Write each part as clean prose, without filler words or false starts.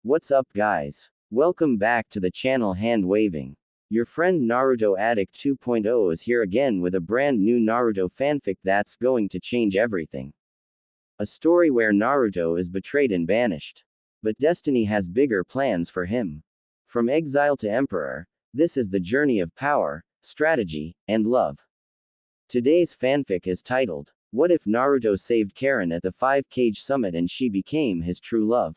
What's up guys? Welcome back to the channel Hand Waving. Your friend Naruto Addict 2.0 is here again with a brand new Naruto fanfic that's going to change everything. A story where Naruto is betrayed and banished. But destiny has bigger plans for him. From exile to emperor, this is the journey of power, strategy, and love. Today's fanfic is titled, What If Naruto Saved Karin at the 5 Kage Summit and She Became His True Love?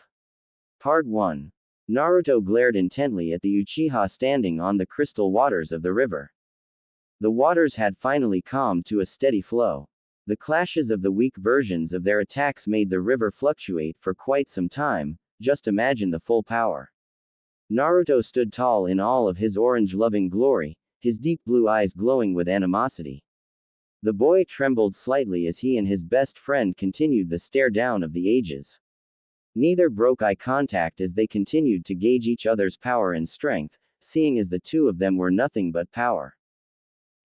Part 1. Naruto glared intently at the Uchiha standing on the crystal waters of the river. The waters had finally calmed to a steady flow. The clashes of the weak versions of their attacks made the river fluctuate for quite some time. Just imagine the full power. Naruto stood tall in all of his orange-loving glory, his deep blue eyes glowing with animosity. The boy trembled slightly as he and his best friend continued the stare down of the ages. Neither broke eye contact as they continued to gauge each other's power and strength, seeing as the two of them were nothing but power.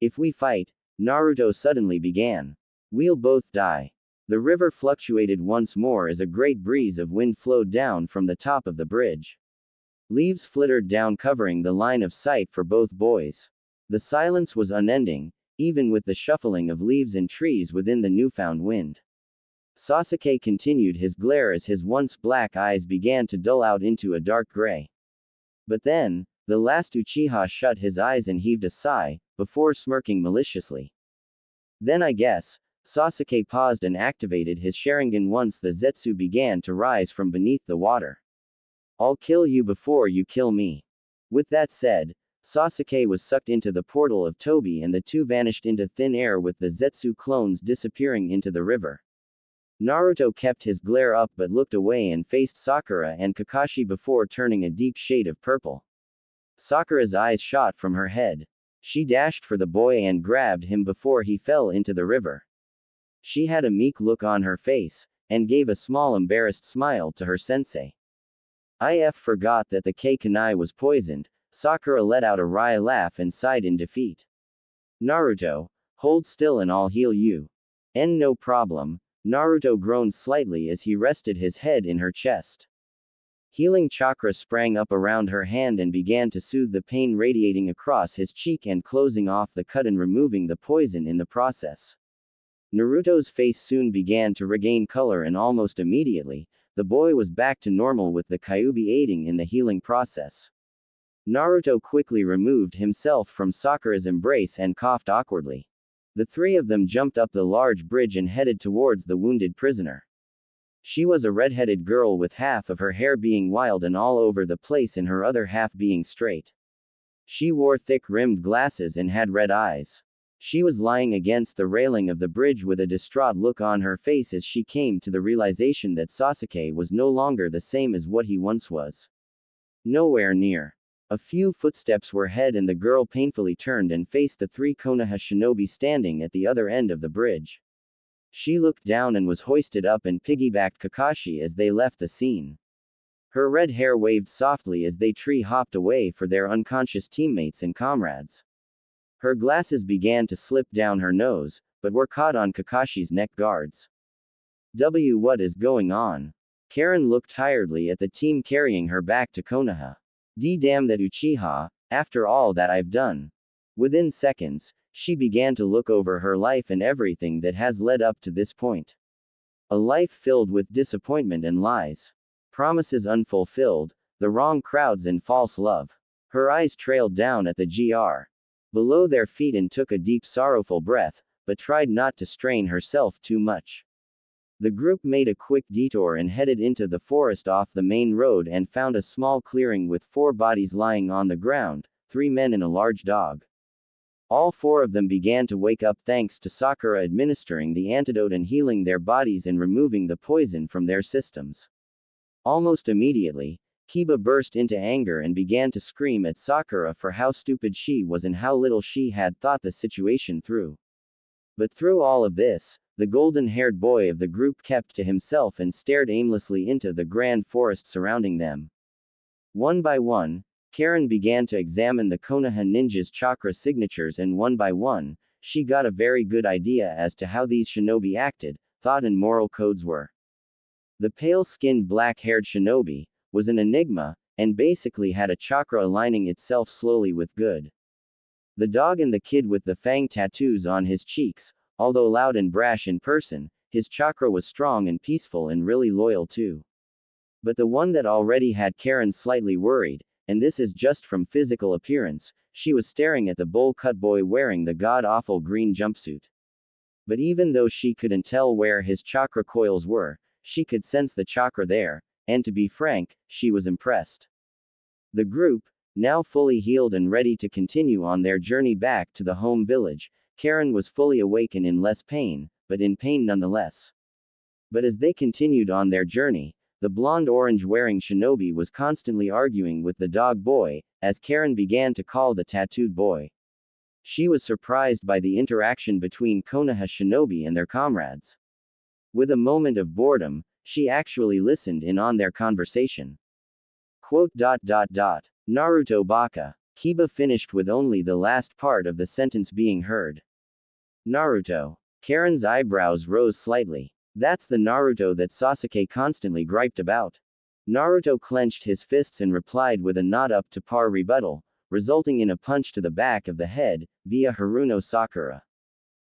If we fight, Naruto suddenly began. We'll both die. The river fluctuated once more as a great breeze of wind flowed down from the top of the bridge. Leaves flittered down covering the line of sight for both boys. The silence was unending, even with the shuffling of leaves and trees within the newfound wind. Sasuke continued his glare as his once black eyes began to dull out into a dark gray. But then, the last Uchiha shut his eyes and heaved a sigh, before smirking maliciously. Then I guess, Sasuke paused and activated his Sharingan once the Zetsu began to rise from beneath the water. I'll kill you before you kill me. With that said, Sasuke was sucked into the portal of Tobi and the two vanished into thin air with the Zetsu clones disappearing into the river. Naruto kept his glare up but looked away and faced Sakura and Kakashi before turning a deep shade of purple. Sakura's eyes shot from her head. She dashed for the boy and grabbed him before he fell into the river. She had a meek look on her face, and gave a small embarrassed smile to her sensei. I forgot that the Kage was poisoned. Sakura let out a wry laugh and sighed in defeat. Naruto, hold still and I'll heal you. No problem. Naruto groaned slightly as he rested his head in her chest. Healing chakra sprang up around her hand and began to soothe the pain radiating across his cheek and closing off the cut and removing the poison in the process. Naruto's face soon began to regain color and almost immediately, the boy was back to normal with the Kyuubi aiding in the healing process. Naruto quickly removed himself from Sakura's embrace and coughed awkwardly. The three of them jumped up the large bridge and headed towards the wounded prisoner. She was a red-headed girl with half of her hair being wild and all over the place and her other half being straight. She wore thick-rimmed glasses and had red eyes. She was lying against the railing of the bridge with a distraught look on her face as she came to the realization that Sasuke was no longer the same as what he once was. Nowhere near. A few footsteps were ahead and the girl painfully turned and faced the three Konoha shinobi standing at the other end of the bridge. She looked down and was hoisted up and piggybacked Kakashi as they left the scene. Her red hair waved softly as they tree-hopped away for their unconscious teammates and comrades. Her glasses began to slip down her nose, but were caught on Kakashi's neck guards. What is going on? Karin looked tiredly at the team carrying her back to Konoha. Damn that Uchiha, after all that I've done. Within seconds, she began to look over her life and everything that has led up to this point. A life filled with disappointment and lies. Promises unfulfilled, the wrong crowds and false love. Her eyes trailed down at the GR. Below their feet and took a deep sorrowful breath, but tried not to strain herself too much. The group made a quick detour and headed into the forest off the main road and found a small clearing with 4 bodies lying on the ground, 3 men and a large dog. All 4 of them began to wake up thanks to Sakura administering the antidote and healing their bodies and removing the poison from their systems. Almost immediately, Kiba burst into anger and began to scream at Sakura for how stupid she was and how little she had thought the situation through. But through all of this, the golden-haired boy of the group kept to himself and stared aimlessly into the grand forest surrounding them. One by one, Karin began to examine the Konoha ninjas' chakra signatures and one by one, she got a very good idea as to how these shinobi acted, thought and moral codes were. The pale-skinned black-haired shinobi, was an enigma, and basically had a chakra aligning itself slowly with good. The dog and the kid with the fang tattoos on his cheeks, although loud and brash in person, his chakra was strong and peaceful and really loyal too. But the one that already had Karin slightly worried, and this is just from physical appearance, she was staring at the bowl-cut boy wearing the god-awful green jumpsuit. But even though she couldn't tell where his chakra coils were, she could sense the chakra there, and to be frank, she was impressed. The group, now fully healed and ready to continue on their journey back to the home village, Karin was fully awake and in less pain, but in pain nonetheless. But as they continued on their journey, the blonde-orange wearing shinobi was constantly arguing with the dog boy, as Karin began to call the tattooed boy. She was surprised by the interaction between Konoha shinobi and their comrades. With a moment of boredom, she actually listened in on their conversation. Naruto baka. Kiba finished with only the last part of the sentence being heard. Naruto. Karin's eyebrows rose slightly. That's the Naruto that Sasuke constantly griped about. Naruto clenched his fists and replied with a not up to par rebuttal, resulting in a punch to the back of the head, via Haruno Sakura.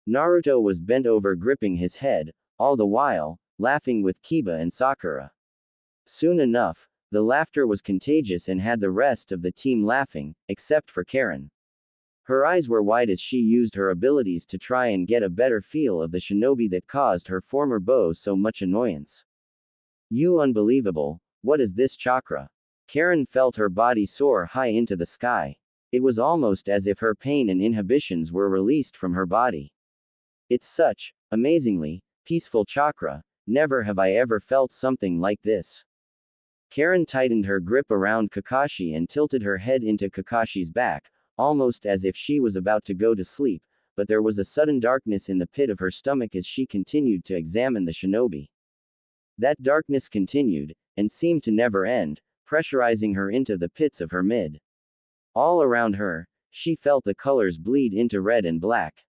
Naruto was bent over gripping his head, all the while, laughing with Kiba and Sakura. Soon enough, the laughter was contagious and had the rest of the team laughing, except for Karin. Her eyes were wide as she used her abilities to try and get a better feel of the shinobi that caused her former beau so much annoyance. You unbelievable, what is this chakra? Karin felt her body soar high into the sky. It was almost as if her pain and inhibitions were released from her body. It's such, amazingly, peaceful chakra, never have I ever felt something like this. Karin tightened her grip around Kakashi and tilted her head into Kakashi's back, almost as if she was about to go to sleep, but there was a sudden darkness in the pit of her stomach as she continued to examine the shinobi. That darkness continued, and seemed to never end, pressurizing her into the pits of her mid. All around her, she felt the colors bleed into red and black.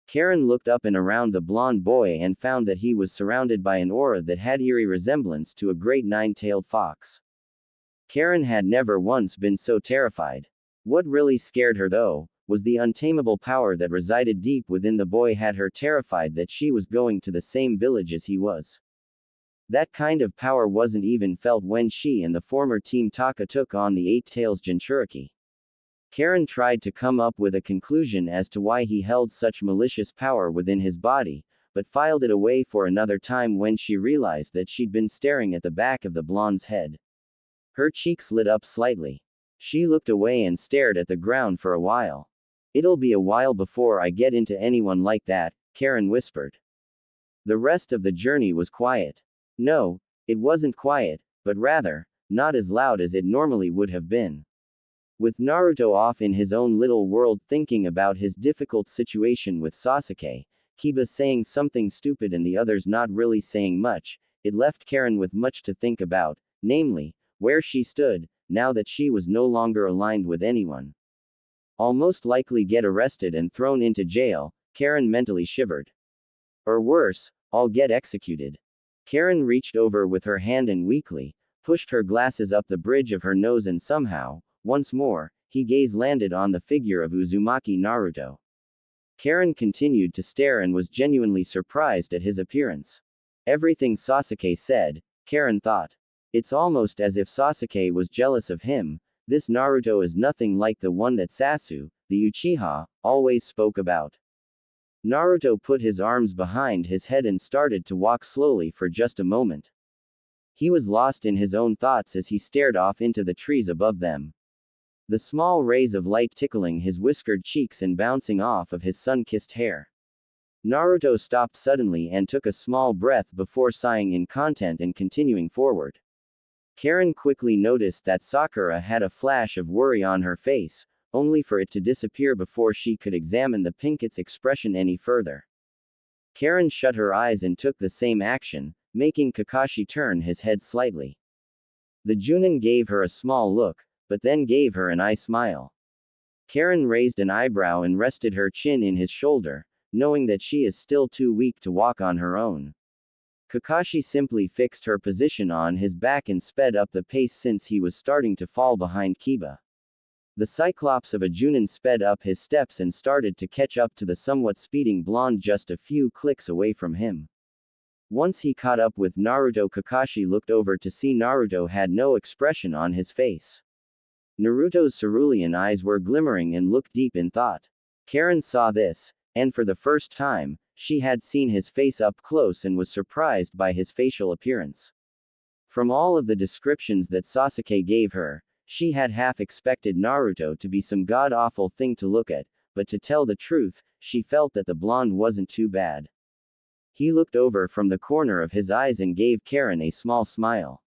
Karin looked up and around the blonde boy and found that he was surrounded by an aura that had eerie resemblance to a great nine-tailed fox. Karin had never once been so terrified. What really scared her though, was the untamable power that resided deep within the boy had her terrified that she was going to the same village as he was. That kind of power wasn't even felt when she and the former Team Taka took on the Eight Tails Jinchuriki. Karin tried to come up with a conclusion as to why he held such malicious power within his body, but filed it away for another time when she realized that she'd been staring at the back of the blonde's head. Her cheeks lit up slightly. She looked away and stared at the ground for a while. It'll be a while before I get into anyone like that, Karin whispered. The rest of the journey was quiet. No, it wasn't quiet, but rather, not as loud as it normally would have been. With Naruto off in his own little world thinking about his difficult situation with Sasuke, Kiba saying something stupid and the others not really saying much, it left Karin with much to think about, namely, where she stood, now that she was no longer aligned with anyone. I'll most likely get arrested and thrown into jail, Karin mentally shivered. Or worse, I'll get executed. Karin reached over with her hand and weakly pushed her glasses up the bridge of her nose and somehow, once more, his gaze landed on the figure of Uzumaki Naruto. Karin continued to stare and was genuinely surprised at his appearance. Everything Sasuke said, Karin thought. It's almost as if Sasuke was jealous of him. This Naruto is nothing like the one that Sasu, the Uchiha, always spoke about. Naruto put his arms behind his head and started to walk slowly for just a moment. He was lost in his own thoughts as he stared off into the trees above them. The small rays of light tickling his whiskered cheeks and bouncing off of his sun-kissed hair. Naruto stopped suddenly and took a small breath before sighing in content and continuing forward. Karin quickly noticed that Sakura had a flash of worry on her face, only for it to disappear before she could examine the pinket's expression any further. Karin shut her eyes and took the same action, making Kakashi turn his head slightly. The Junin gave her a small look, but then gave her an eye smile. Karin raised an eyebrow and rested her chin in his shoulder, knowing that she is still too weak to walk on her own. Kakashi simply fixed her position on his back and sped up the pace since he was starting to fall behind Kiba. The Cyclops of a Junin sped up his steps and started to catch up to the somewhat speeding blonde just a few clicks away from him. Once he caught up with Naruto, Kakashi looked over to see Naruto had no expression on his face. Naruto's cerulean eyes were glimmering and looked deep in thought. Karin saw this, and for the first time, she had seen his face up close and was surprised by his facial appearance. From all of the descriptions that Sasuke gave her, she had half expected Naruto to be some god-awful thing to look at, but to tell the truth, she felt that the blonde wasn't too bad. He looked over from the corner of his eyes and gave Karin a small smile.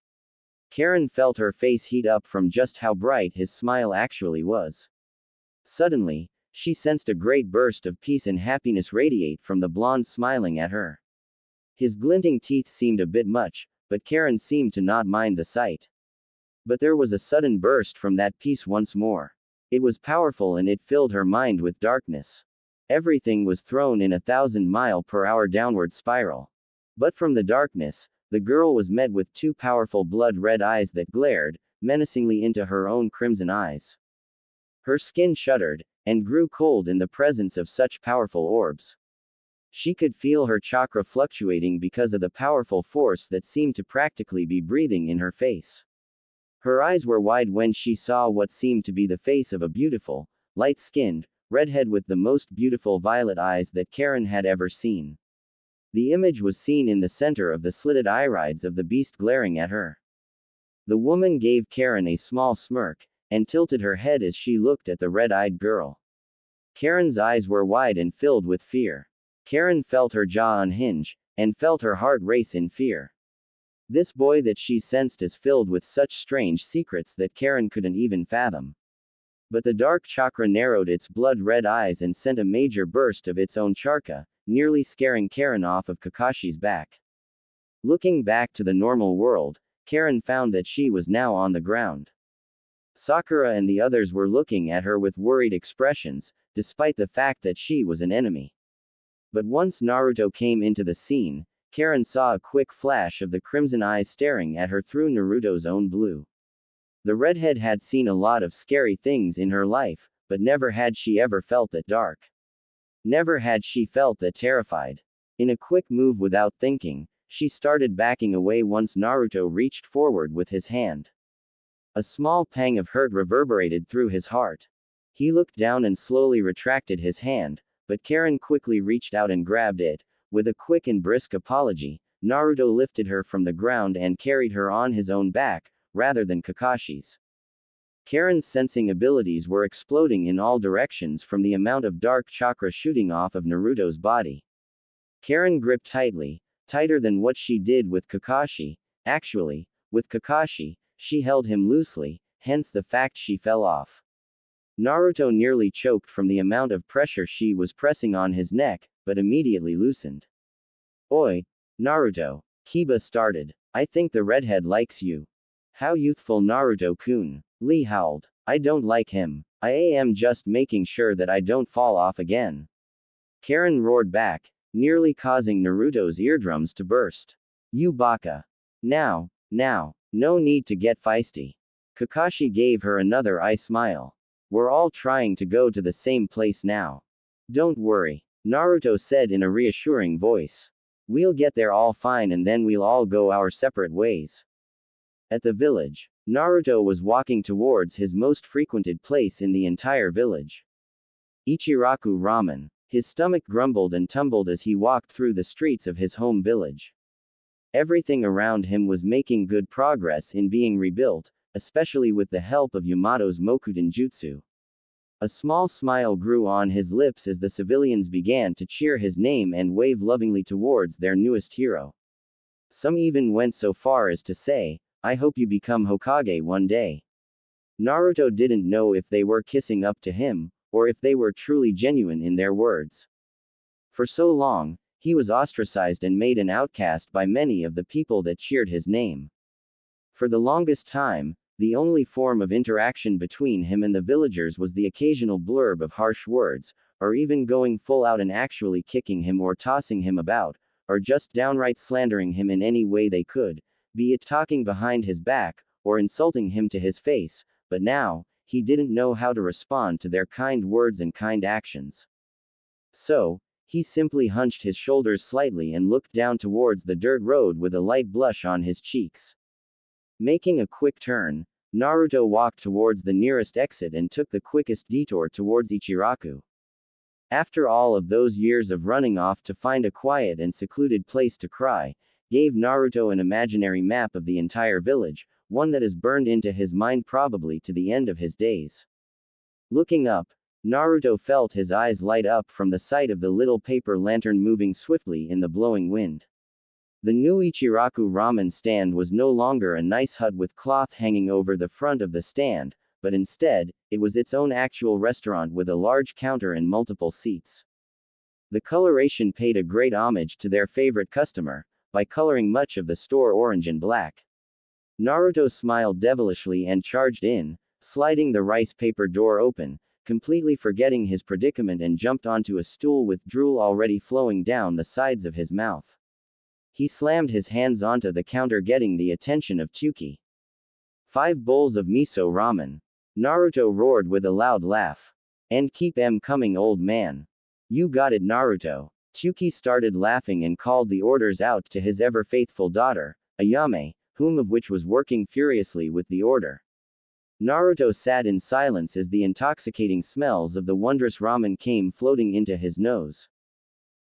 Karin felt her face heat up from just how bright his smile actually was. Suddenly, she sensed a great burst of peace and happiness radiate from the blonde smiling at her. His glinting teeth seemed a bit much, but Karin seemed to not mind the sight. But there was a sudden burst from that peace once more. It was powerful and it filled her mind with darkness. Everything was thrown in a 1,000-mile-per-hour downward spiral. But from the darkness, the girl was met with two powerful blood-red eyes that glared, menacingly into her own crimson eyes. Her skin shuddered, and grew cold in the presence of such powerful orbs. She could feel her chakra fluctuating because of the powerful force that seemed to practically be breathing in her face. Her eyes were wide when she saw what seemed to be the face of a beautiful, light-skinned, redhead with the most beautiful violet eyes that Karin had ever seen. The image was seen in the center of the slitted irides of the beast glaring at her. The woman gave Karin a small smirk, and tilted her head as she looked at the red-eyed girl. Karin's eyes were wide and filled with fear. Karin felt her jaw unhinge, and felt her heart race in fear. This boy that she sensed is filled with such strange secrets that Karin couldn't even fathom. But the dark chakra narrowed its blood-red eyes and sent a major burst of its own chakra, nearly scaring Karin off of Kakashi's back. Looking back to the normal world, Karin found that she was now on the ground. Sakura and the others were looking at her with worried expressions, despite the fact that she was an enemy. But once Naruto came into the scene, Karin saw a quick flash of the crimson eyes staring at her through Naruto's own blue. The redhead had seen a lot of scary things in her life, but never had she ever felt that dark. Never had she felt that terrified. In a quick move without thinking, she started backing away once Naruto reached forward with his hand. A small pang of hurt reverberated through his heart. He looked down and slowly retracted his hand, but Karin quickly reached out and grabbed it. With a quick and brisk apology, Naruto lifted her from the ground and carried her on his own back, rather than Kakashi's. Karin's sensing abilities were exploding in all directions from the amount of dark chakra shooting off of Naruto's body. Karin gripped tightly, tighter than what she did with Kakashi. Actually, with Kakashi, she held him loosely, hence the fact she fell off. Naruto nearly choked from the amount of pressure she was pressing on his neck, but immediately loosened. Oi, Naruto, Kiba started. I think the redhead likes you. How youthful Naruto-kun. Lee howled. I don't like him. I am just making sure that I don't fall off again. Karin roared back, nearly causing Naruto's eardrums to burst. You baka. Now, no need to get feisty. Kakashi gave her another eye smile. We're all trying to go to the same place now. Don't worry, Naruto said in a reassuring voice. We'll get there all fine and then we'll all go our separate ways. At the village, Naruto was walking towards his most frequented place in the entire village. Ichiraku Ramen. His stomach grumbled and tumbled as he walked through the streets of his home village. Everything around him was making good progress in being rebuilt, especially with the help of Yamato's Mokuten Jutsu. A small smile grew on his lips as the civilians began to cheer his name and wave lovingly towards their newest hero. Some even went so far as to say, I hope you become Hokage one day. Naruto didn't know if they were kissing up to him, or if they were truly genuine in their words. For so long, he was ostracized and made an outcast by many of the people that cheered his name. For the longest time, the only form of interaction between him and the villagers was the occasional blurb of harsh words, or even going full out and actually kicking him or tossing him about, or just downright slandering him in any way they could, be it talking behind his back, or insulting him to his face, but now, he didn't know how to respond to their kind words and kind actions. So, he simply hunched his shoulders slightly and looked down towards the dirt road with a light blush on his cheeks. Making a quick turn, Naruto walked towards the nearest exit and took the quickest detour towards Ichiraku. After all of those years of running off to find a quiet and secluded place to cry, gave Naruto an imaginary map of the entire village, one that is burned into his mind probably to the end of his days. Looking up, Naruto felt his eyes light up from the sight of the little paper lantern moving swiftly in the blowing wind. The new Ichiraku ramen stand was no longer a nice hut with cloth hanging over the front of the stand, but instead, it was its own actual restaurant with a large counter and multiple seats. The coloration paid a great homage to their favorite customer, by coloring much of the store orange and black. Naruto smiled devilishly and charged in, sliding the rice paper door open, completely forgetting his predicament, and jumped onto a stool with drool already flowing down the sides of his mouth. He slammed his hands onto the counter, getting the attention of Tsuki. 5 bowls of miso ramen. Naruto roared with a loud laugh. And keep 'em coming, old man. You got it, Naruto. Tsuki started laughing and called the orders out to his ever-faithful daughter, Ayame, whom of which was working furiously with the order. Naruto sat in silence as the intoxicating smells of the wondrous ramen came floating into his nose.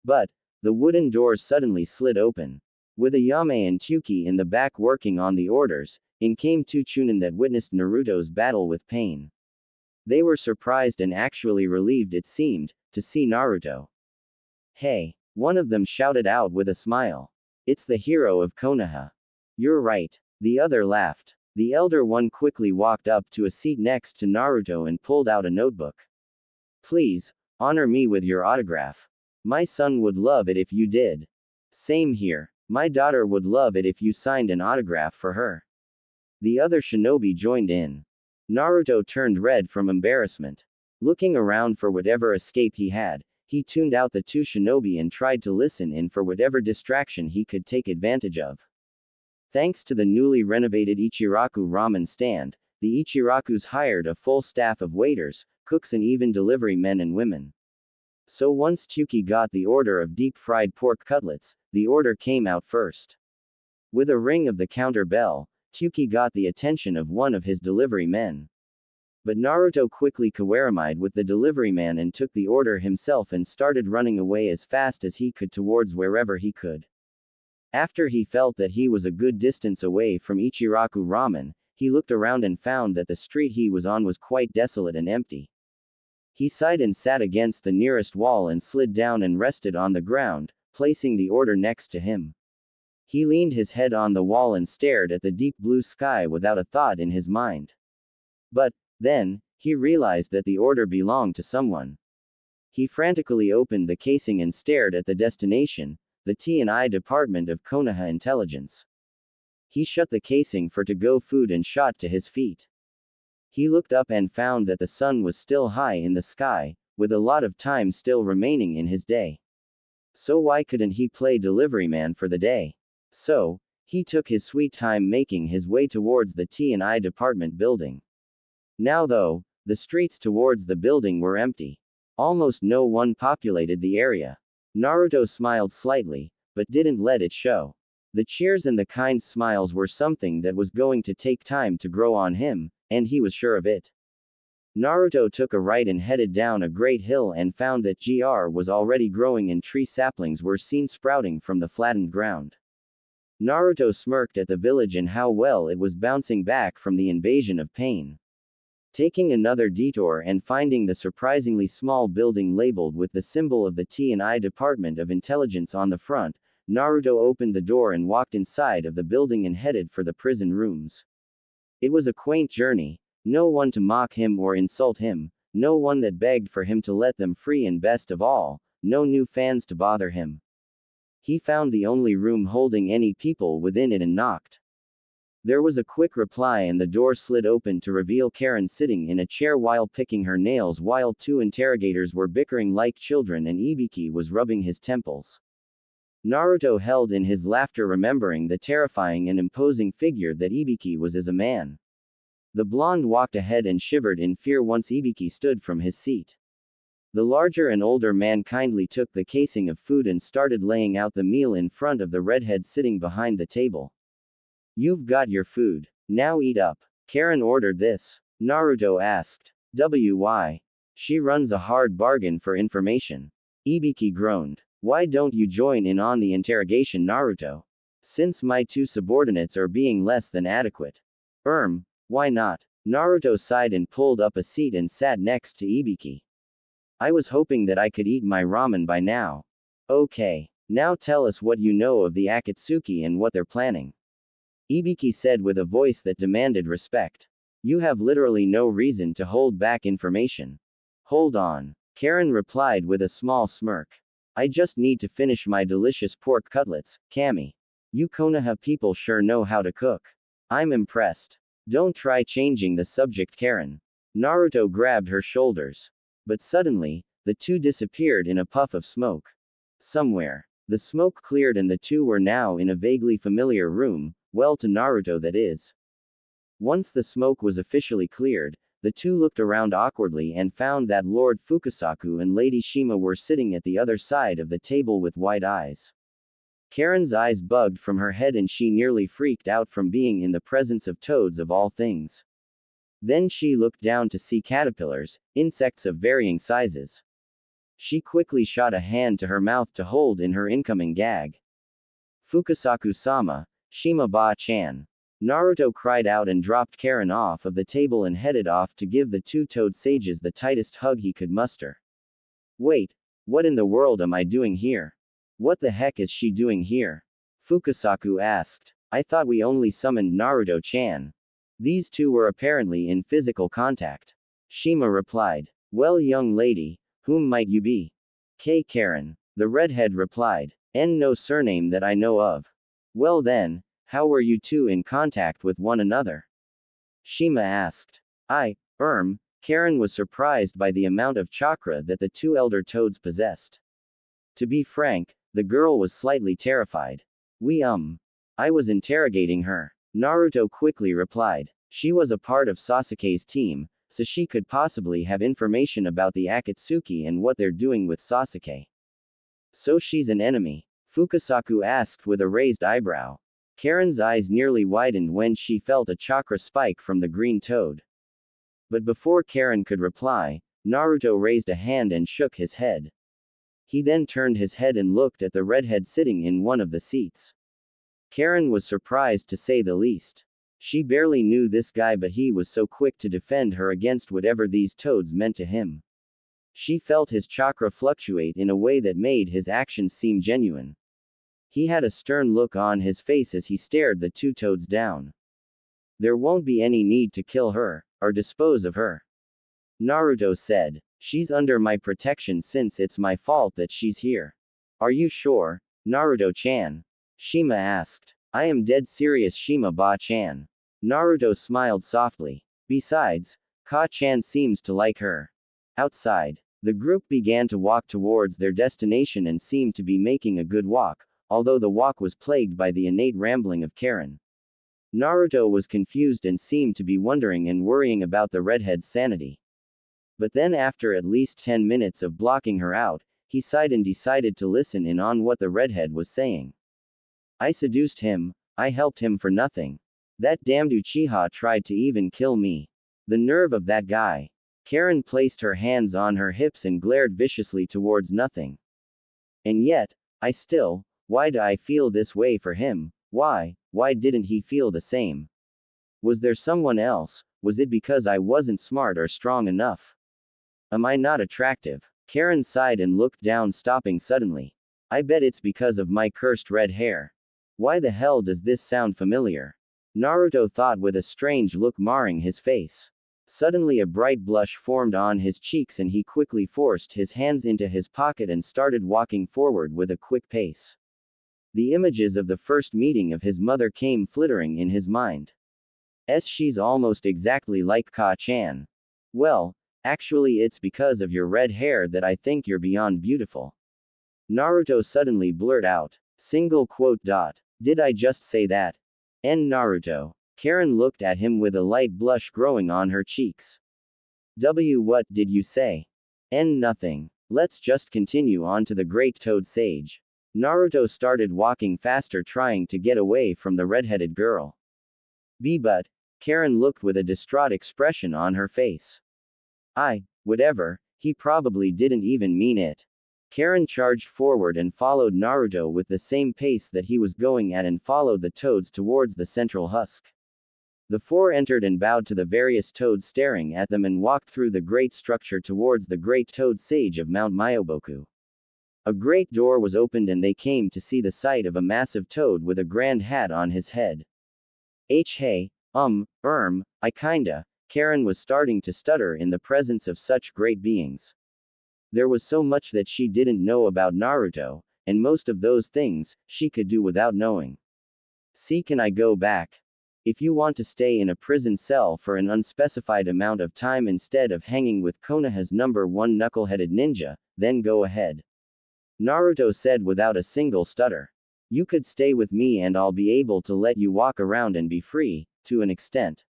But, the wooden doors suddenly slid open. With Ayame and Tsuki in the back working on the orders, in came 2 Chunin that witnessed Naruto's battle with pain. They were surprised and actually relieved, it seemed, to see Naruto. Hey! One of them shouted out with a smile. It's the hero of Konoha. You're right. The other laughed. The elder one quickly walked up to a seat next to Naruto and pulled out a notebook. Please, honor me with your autograph. My son would love it if you did. Same here. My daughter would love it if you signed an autograph for her. The other shinobi joined in. Naruto turned red from embarrassment. Looking around for whatever escape he had, he tuned out the 2 shinobi and tried to listen in for whatever distraction he could take advantage of. Thanks to the newly renovated Ichiraku ramen stand, the Ichirakus hired a full staff of waiters, cooks, and even delivery men and women. So once Tsuki got the order of deep-fried pork cutlets, the order came out first. With a ring of the counter bell, Tsuki got the attention of one of his delivery men. But Naruto quickly kawaramied with the delivery man and took the order himself and started running away as fast as he could towards wherever he could. After he felt that he was a good distance away from Ichiraku ramen, he looked around and found that the street he was on was quite desolate and empty. He sighed and sat against the nearest wall and slid down and rested on the ground, placing the order next to him. He leaned his head on the wall and stared at the deep blue sky without a thought in his mind. But, then, he realized that the order belonged to someone. He frantically opened the casing and stared at the destination, the T&I Department of Konoha Intelligence. He shut the casing for to-go food and shot to his feet. He looked up and found that the sun was still high in the sky, with a lot of time still remaining in his day. So why couldn't he play delivery man for the day? So, he took his sweet time making his way towards the T&I department building. Now though, the streets towards the building were empty. Almost no one populated the area. Naruto smiled slightly, but didn't let it show. The cheers and the kind smiles were something that was going to take time to grow on him, and he was sure of it. Naruto took a right and headed down a great hill and found that GR was already growing and tree saplings were seen sprouting from the flattened ground. Naruto smirked at the village and how well it was bouncing back from the invasion of pain. Taking another detour and finding the surprisingly small building labeled with the symbol of the T&I Department of Intelligence on the front, Naruto opened the door and walked inside of the building and headed for the prison rooms. It was a quaint journey, no one to mock him or insult him, no one that begged for him to let them free, and best of all, no new fans to bother him. He found the only room holding any people within it and knocked. There was a quick reply and the door slid open to reveal Karin sitting in a chair while picking her nails while 2 interrogators were bickering like children and Ibiki was rubbing his temples. Naruto held in his laughter, remembering the terrifying and imposing figure that Ibiki was as a man. The blonde walked ahead and shivered in fear once Ibiki stood from his seat. The larger and older man kindly took the casing of food and started laying out the meal in front of the redhead sitting behind the table. "You've got your food. Now eat up." Karin ordered this. Naruto asked. "Why? She runs a hard bargain for information." Ibiki groaned. "Why don't you join in on the interrogation, Naruto? Since my two subordinates are being less than adequate." Why not?" Naruto sighed and pulled up a seat and sat next to Ibiki. "I was hoping that I could eat my ramen by now." "Okay. Now tell us what you know of the Akatsuki and what they're planning," Ibiki said with a voice that demanded respect. "You have literally no reason to hold back information." "Hold on," Karin replied with a small smirk. "I just need to finish my delicious pork cutlets, Kami. You Konoha people sure know how to cook. I'm impressed." "Don't try changing the subject, Karin." Naruto grabbed her shoulders. But suddenly, the two disappeared in a puff of smoke. Somewhere, the smoke cleared and the two were now in a vaguely familiar room, well to Naruto that is. Once the smoke was officially cleared, the two looked around awkwardly and found that Lord Fukasaku and Lady Shima were sitting at the other side of the table with wide eyes. Karin's eyes bugged from her head and she nearly freaked out from being in the presence of toads of all things. Then she looked down to see caterpillars, insects of varying sizes. She quickly shot a hand to her mouth to hold in her incoming gag. "Fukasaku-sama, Shima-ba-chan." Naruto cried out and dropped Karin off of the table and headed off to give the two toad sages the tightest hug he could muster. "Wait, what in the world am I doing here? What the heck is she doing here?" Fukasaku asked. "I thought we only summoned Naruto-chan." These two were apparently in physical contact. Shima replied. "Well, young lady, whom might you be?" Karin. The redhead replied. "No surname that I know of." "Well then, how were you two in contact with one another?" Shima asked. Karin was surprised by the amount of chakra that the two elder toads possessed. To be frank, the girl was slightly terrified. I was interrogating her," Naruto quickly replied. "She was a part of Sasuke's team, so she could possibly have information about the Akatsuki and what they're doing with Sasuke." "So she's an enemy?" Fukasaku asked with a raised eyebrow. Karin's eyes nearly widened when she felt a chakra spike from the green toad. But before Karin could reply, Naruto raised a hand and shook his head. He then turned his head and looked at the redhead sitting in one of the seats. Karin was surprised to say the least. She barely knew this guy, but he was so quick to defend her against whatever these toads meant to him. She felt his chakra fluctuate in a way that made his actions seem genuine. He had a stern look on his face as he stared the two toads down. "There won't be any need to kill her, or dispose of her," Naruto said. "She's under my protection since it's my fault that she's here." "Are you sure, Naruto-chan?" Shima asked. "I am dead serious, Shima-ba-chan." Naruto smiled softly. "Besides, Ka-chan seems to like her." Outside, the group began to walk towards their destination and seemed to be making a good walk, although the walk was plagued by the innate rambling of Karin. Naruto was confused and seemed to be wondering and worrying about the redhead's sanity. But then after at least 10 minutes of blocking her out, he sighed and decided to listen in on what the redhead was saying. "I seduced him, I helped him for nothing. That damned Uchiha tried to even kill me. The nerve of that guy." Karin placed her hands on her hips and glared viciously towards nothing. "And yet, why do I feel this way for him? Why didn't he feel the same? Was there someone else? Was it because I wasn't smart or strong enough? Am I not attractive?" Karin sighed and looked down, stopping suddenly. "I bet it's because of my cursed red hair. Why the hell does this sound familiar?" Naruto thought with a strange look marring his face. Suddenly a bright blush formed on his cheeks and he quickly forced his hands into his pocket and started walking forward with a quick pace. The images of the first meeting of his mother came flittering in his mind. She's almost exactly like Ka-chan. "Well, actually it's because of your red hair that I think you're beyond beautiful." Naruto suddenly blurted out. Single quote dot. Did I just say that? Naruto. Karin looked at him with a light blush growing on her cheeks. What did you say? Nothing. Let's just continue on to the Great Toad Sage. Naruto started walking faster, trying to get away from the redheaded girl. But Karin looked with a distraught expression on her face. Whatever, he probably didn't even mean it. Karin charged forward and followed Naruto with the same pace that he was going at and followed the toads towards the central husk. The four entered and bowed to the various toads staring at them and walked through the great structure towards the Great Toad Sage of Mount Myoboku. A great door was opened and they came to see the sight of a massive toad with a grand hat on his head. Hey, I kinda, Karin was starting to stutter in the presence of such great beings. There was so much that she didn't know about Naruto, and most of those things, she could do without knowing. See, can I go back? If you want to stay in a prison cell for an unspecified amount of time instead of hanging with Konoha's #1 knuckle-headed ninja, then go ahead. Naruto said without a single stutter. You could stay with me and I'll be able to let you walk around and be free, to an extent.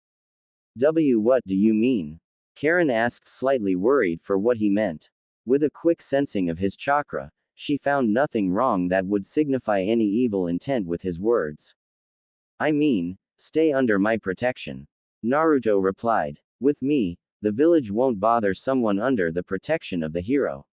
What do you mean? Karin asked, slightly worried for what he meant. With a quick sensing of his chakra, she found nothing wrong that would signify any evil intent with his words. I mean, stay under my protection. Naruto replied. With me, the village won't bother someone under the protection of the hero.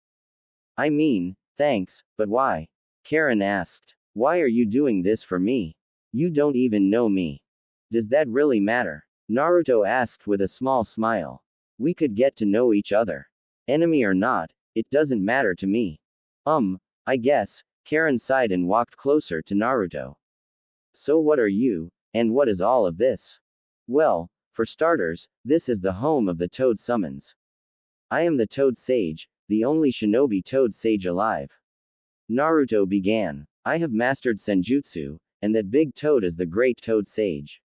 I mean, thanks, but why? Karin asked. Why are you doing this for me? You don't even know me. Does that really matter? Naruto asked with a small smile. We could get to know each other. Enemy or not, it doesn't matter to me. I guess, Karin sighed and walked closer to Naruto. So what are you, and what is all of this? Well, for starters, this is the home of the Toad Summons. I am the Toad Sage, the only shinobi Toad Sage alive. Naruto began. I have mastered Senjutsu, and that big toad is the Great Toad Sage.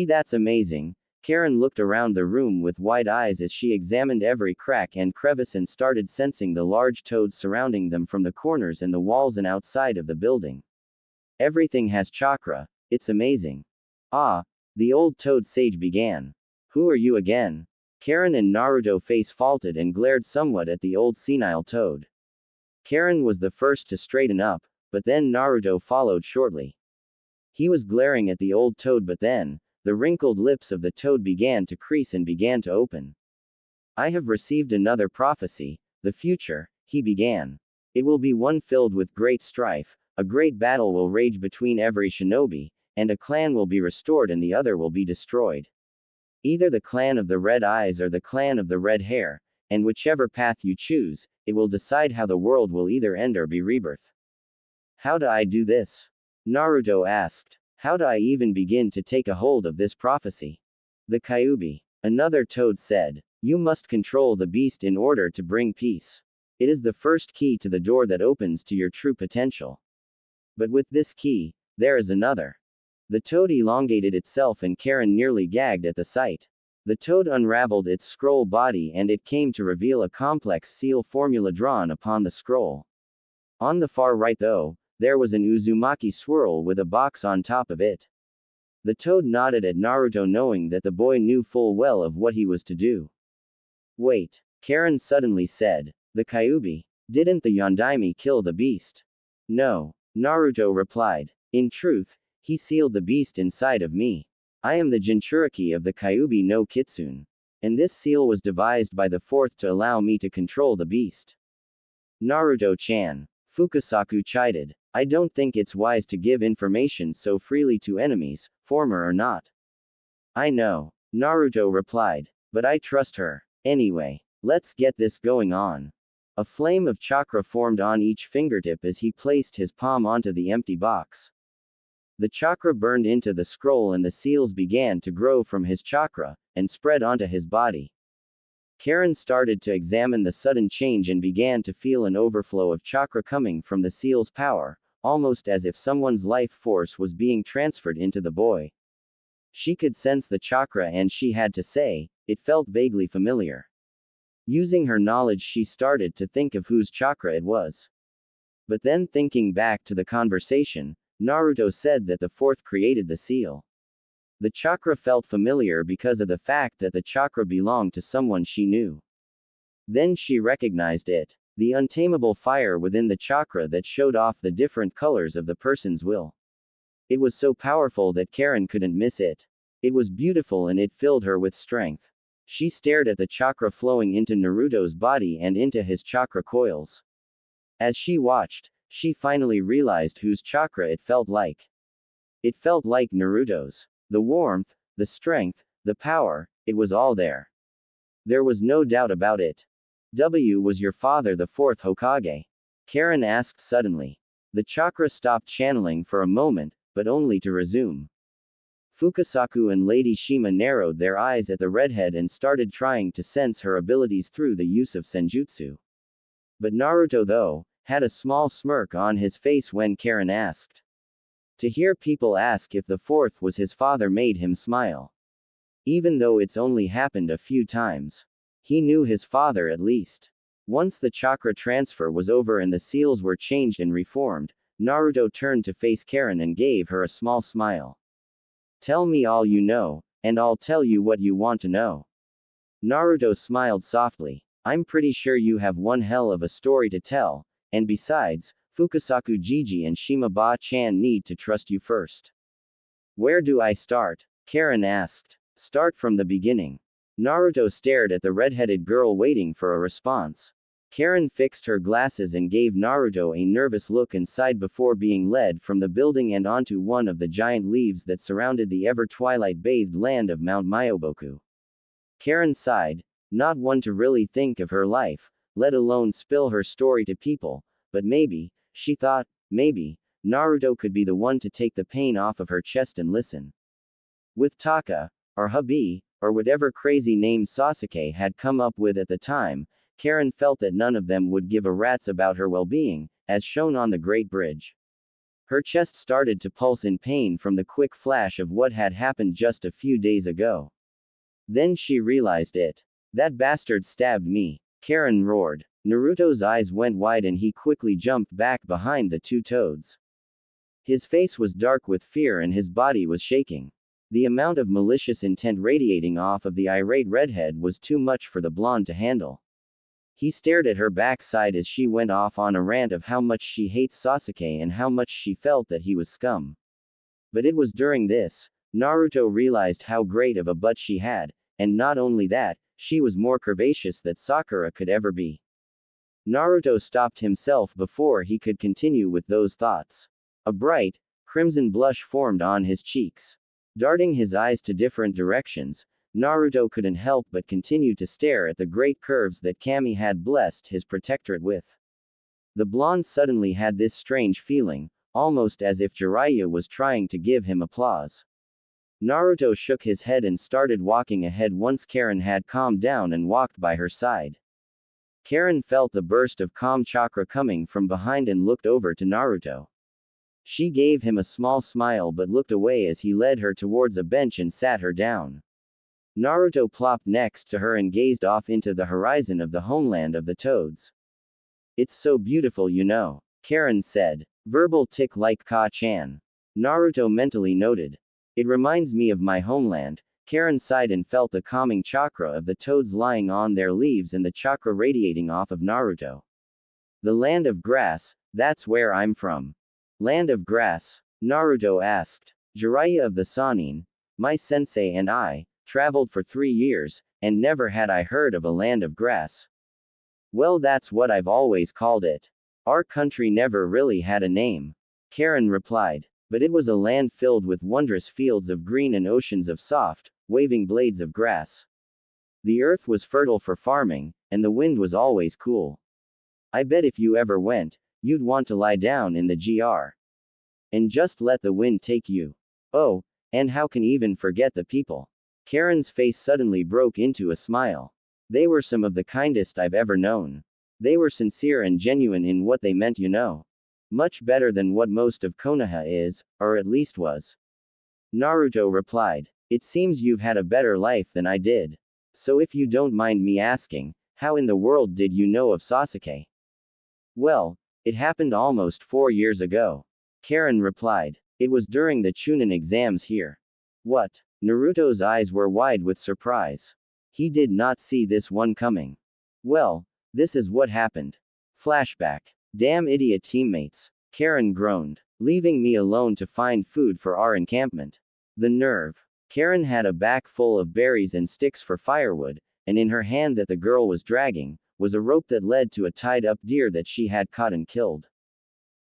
That's amazing. Karin looked around the room with wide eyes as she examined every crack and crevice and started sensing the large toads surrounding them from the corners and the walls and outside of the building. Everything has chakra, it's amazing. The old Toad Sage began. Who are you again? Karin and Naruto face faulted and glared somewhat at the old senile toad. Karin was the first to straighten up, but then Naruto followed shortly. He was glaring at the old toad, but then, the wrinkled lips of the toad began to crease and began to open. I have received another prophecy, the future, he began. It will be one filled with great strife, a great battle will rage between every shinobi, and a clan will be restored and the other will be destroyed. Either the clan of the red eyes or the clan of the red hair, and whichever path you choose, it will decide how the world will either end or be rebirth. How do I do this? Naruto asked. How do I even begin to take a hold of this prophecy? The Kyuubi. Another toad said. You must control the beast in order to bring peace. It is the first key to the door that opens to your true potential. But with this key, there is another. The toad elongated itself and Karin nearly gagged at the sight. The toad unraveled its scroll body and it came to reveal a complex seal formula drawn upon the scroll. On the far right though, there was an Uzumaki swirl with a box on top of it. The toad nodded at Naruto knowing that the boy knew full well of what he was to do. Wait, Karin suddenly said. The Kyuubi. Didn't the Yondaime kill the beast? No, Naruto replied. In truth, he sealed the beast inside of me. I am the Jinchuriki of the Kyuubi no Kitsune. And this seal was devised by the fourth to allow me to control the beast. Naruto-chan. Fukasaku chided. I don't think it's wise to give information so freely to enemies, former or not. I know, Naruto replied. But I trust her. Anyway, let's get this going on. A flame of chakra formed on each fingertip as he placed his palm onto the empty box. The chakra burned into the scroll and the seals began to grow from his chakra, and spread onto his body. Karin started to examine the sudden change and began to feel an overflow of chakra coming from the seal's power, almost as if someone's life force was being transferred into the boy. She could sense the chakra and she had to say, it felt vaguely familiar. Using her knowledge she started to think of whose chakra it was. But then thinking back to the conversation, Naruto said that the fourth created the seal. The chakra felt familiar because of the fact that the chakra belonged to someone she knew. Then she recognized it. The untamable fire within the chakra that showed off the different colors of the person's will. It was so powerful that Karin couldn't miss it. It was beautiful and it filled her with strength. She stared at the chakra flowing into Naruto's body and into his chakra coils. As she watched, she finally realized whose chakra it felt like. It felt like Naruto's. The warmth, the strength, the power, it was all there. There was no doubt about it. Was your father the fourth Hokage? Karin asked suddenly. The chakra stopped channeling for a moment, but only to resume. Fukasaku and Lady Shima narrowed their eyes at the redhead and started trying to sense her abilities through the use of senjutsu. But Naruto, though, had a small smirk on his face when Karin asked. To hear people ask if the fourth was his father made him smile. Even though it's only happened a few times. He knew his father at least. Once the chakra transfer was over and the seals were changed and reformed, Naruto turned to face Karin and gave her a small smile. Tell me all you know, and I'll tell you what you want to know. Naruto smiled softly. I'm pretty sure you have one hell of a story to tell, and besides, Fukasaku Jiji and Shima Ba-chan need to trust you first. Where do I start? Karin asked. Start from the beginning. Naruto stared at the red-headed girl waiting for a response. Karin fixed her glasses and gave Naruto a nervous look inside before being led from the building and onto one of the giant leaves that surrounded the ever-twilight-bathed land of Mount Myoboku. Karin sighed, not one to really think of her life, let alone spill her story to people, but maybe, she thought, maybe, Naruto could be the one to take the pain off of her chest and listen. With Taka, or hubby, or whatever crazy name Sasuke had come up with at the time, Karin felt that none of them would give a rat's about her well-being, as shown on the Great Bridge. Her chest started to pulse in pain from the quick flash of what had happened just a few days ago. Then she realized it. That bastard stabbed me, Karin roared. Naruto's eyes went wide and he quickly jumped back behind the two toads. His face was dark with fear and his body was shaking. The amount of malicious intent radiating off of the irate redhead was too much for the blonde to handle. He stared at her backside as she went off on a rant of how much she hates Sasuke and how much she felt that he was scum. But it was during this, Naruto realized how great of a butt she had, and not only that, she was more curvaceous than Sakura could ever be. Naruto stopped himself before he could continue with those thoughts. A bright, crimson blush formed on his cheeks. Darting his eyes to different directions, Naruto couldn't help but continue to stare at the great curves that Kami had blessed his protectorate with. The blonde suddenly had this strange feeling, almost as if Jiraiya was trying to give him applause. Naruto shook his head and started walking ahead once Karin had calmed down and walked by her side. Karin felt the burst of calm chakra coming from behind and looked over to Naruto. She gave him a small smile but looked away as he led her towards a bench and sat her down. Naruto plopped next to her and gazed off into the horizon of the homeland of the toads. It's so beautiful, you know, Karin said. Verbal tick like Ka-chan. Naruto mentally noted. It reminds me of my homeland. Karin sighed and felt the calming chakra of the toads lying on their leaves and the chakra radiating off of Naruto. The land of grass, that's where I'm from. Land of grass? Naruto asked. Jiraiya of the Sannin, my sensei and I, traveled for 3 years, and never had I heard of a land of grass. Well, that's what I've always called it. Our country never really had a name. Karin replied. But it was a land filled with wondrous fields of green and oceans of soft, waving blades of grass. The earth was fertile for farming, and the wind was always cool. I bet if you ever went, you'd want to lie down in the GR. And just let the wind take you. Oh, and how can even forget the people? Karin's face suddenly broke into a smile. They were some of the kindest I've ever known. They were sincere and genuine in what they meant, you know. Much better than what most of Konoha is, or at least was. Naruto replied. It seems you've had a better life than I did. So if you don't mind me asking, how in the world did you know of Sasuke? Well, It happened almost 4 years ago. Karin replied. It was during the Chunin exams here. What? Naruto's eyes were wide with surprise. He did not see this one coming. Well, this is what happened. Flashback. Damn idiot teammates. Karin groaned. Leaving me alone to find food for our encampment. The nerve. Karin had a back full of berries and sticks for firewood, and in her hand that the girl was dragging, was a rope that led to a tied-up deer that she had caught and killed.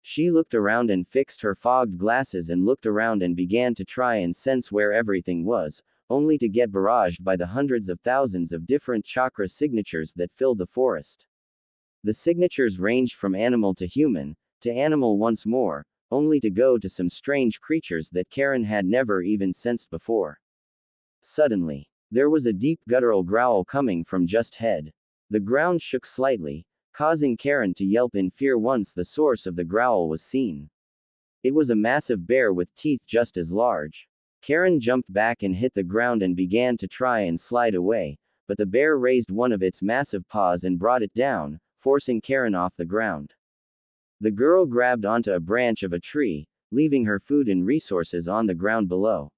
She looked around and fixed her fogged glasses and looked around and began to try and sense where everything was, only to get barraged by the hundreds of thousands of different chakra signatures that filled the forest. The signatures ranged from animal to human, to animal once more, only to go to some strange creatures that Karin had never even sensed before. Suddenly, there was a deep guttural growl coming from just ahead. The ground shook slightly, causing Karin to yelp in fear once the source of the growl was seen. It was a massive bear with teeth just as large. Karin jumped back and hit the ground and began to try and slide away, but the bear raised one of its massive paws and brought it down, forcing Karin off the ground. The girl grabbed onto a branch of a tree, leaving her food and resources on the ground below.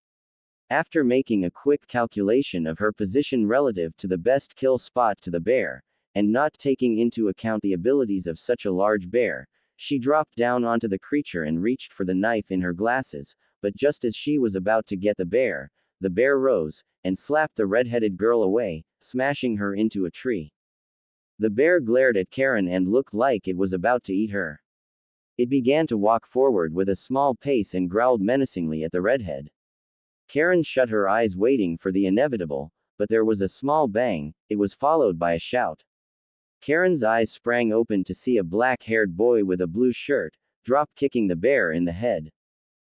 After making a quick calculation of her position relative to the best kill spot to the bear, and not taking into account the abilities of such a large bear, she dropped down onto the creature and reached for the knife in her glasses, but just as she was about to get the bear rose, and slapped the red-headed girl away, smashing her into a tree. The bear glared at Karin and looked like it was about to eat her. It began to walk forward with a small pace and growled menacingly at the redhead. Karin shut her eyes waiting for the inevitable, but there was a small bang, it was followed by a shout. Karin's eyes sprang open to see a black-haired boy with a blue shirt, drop-kicking the bear in the head.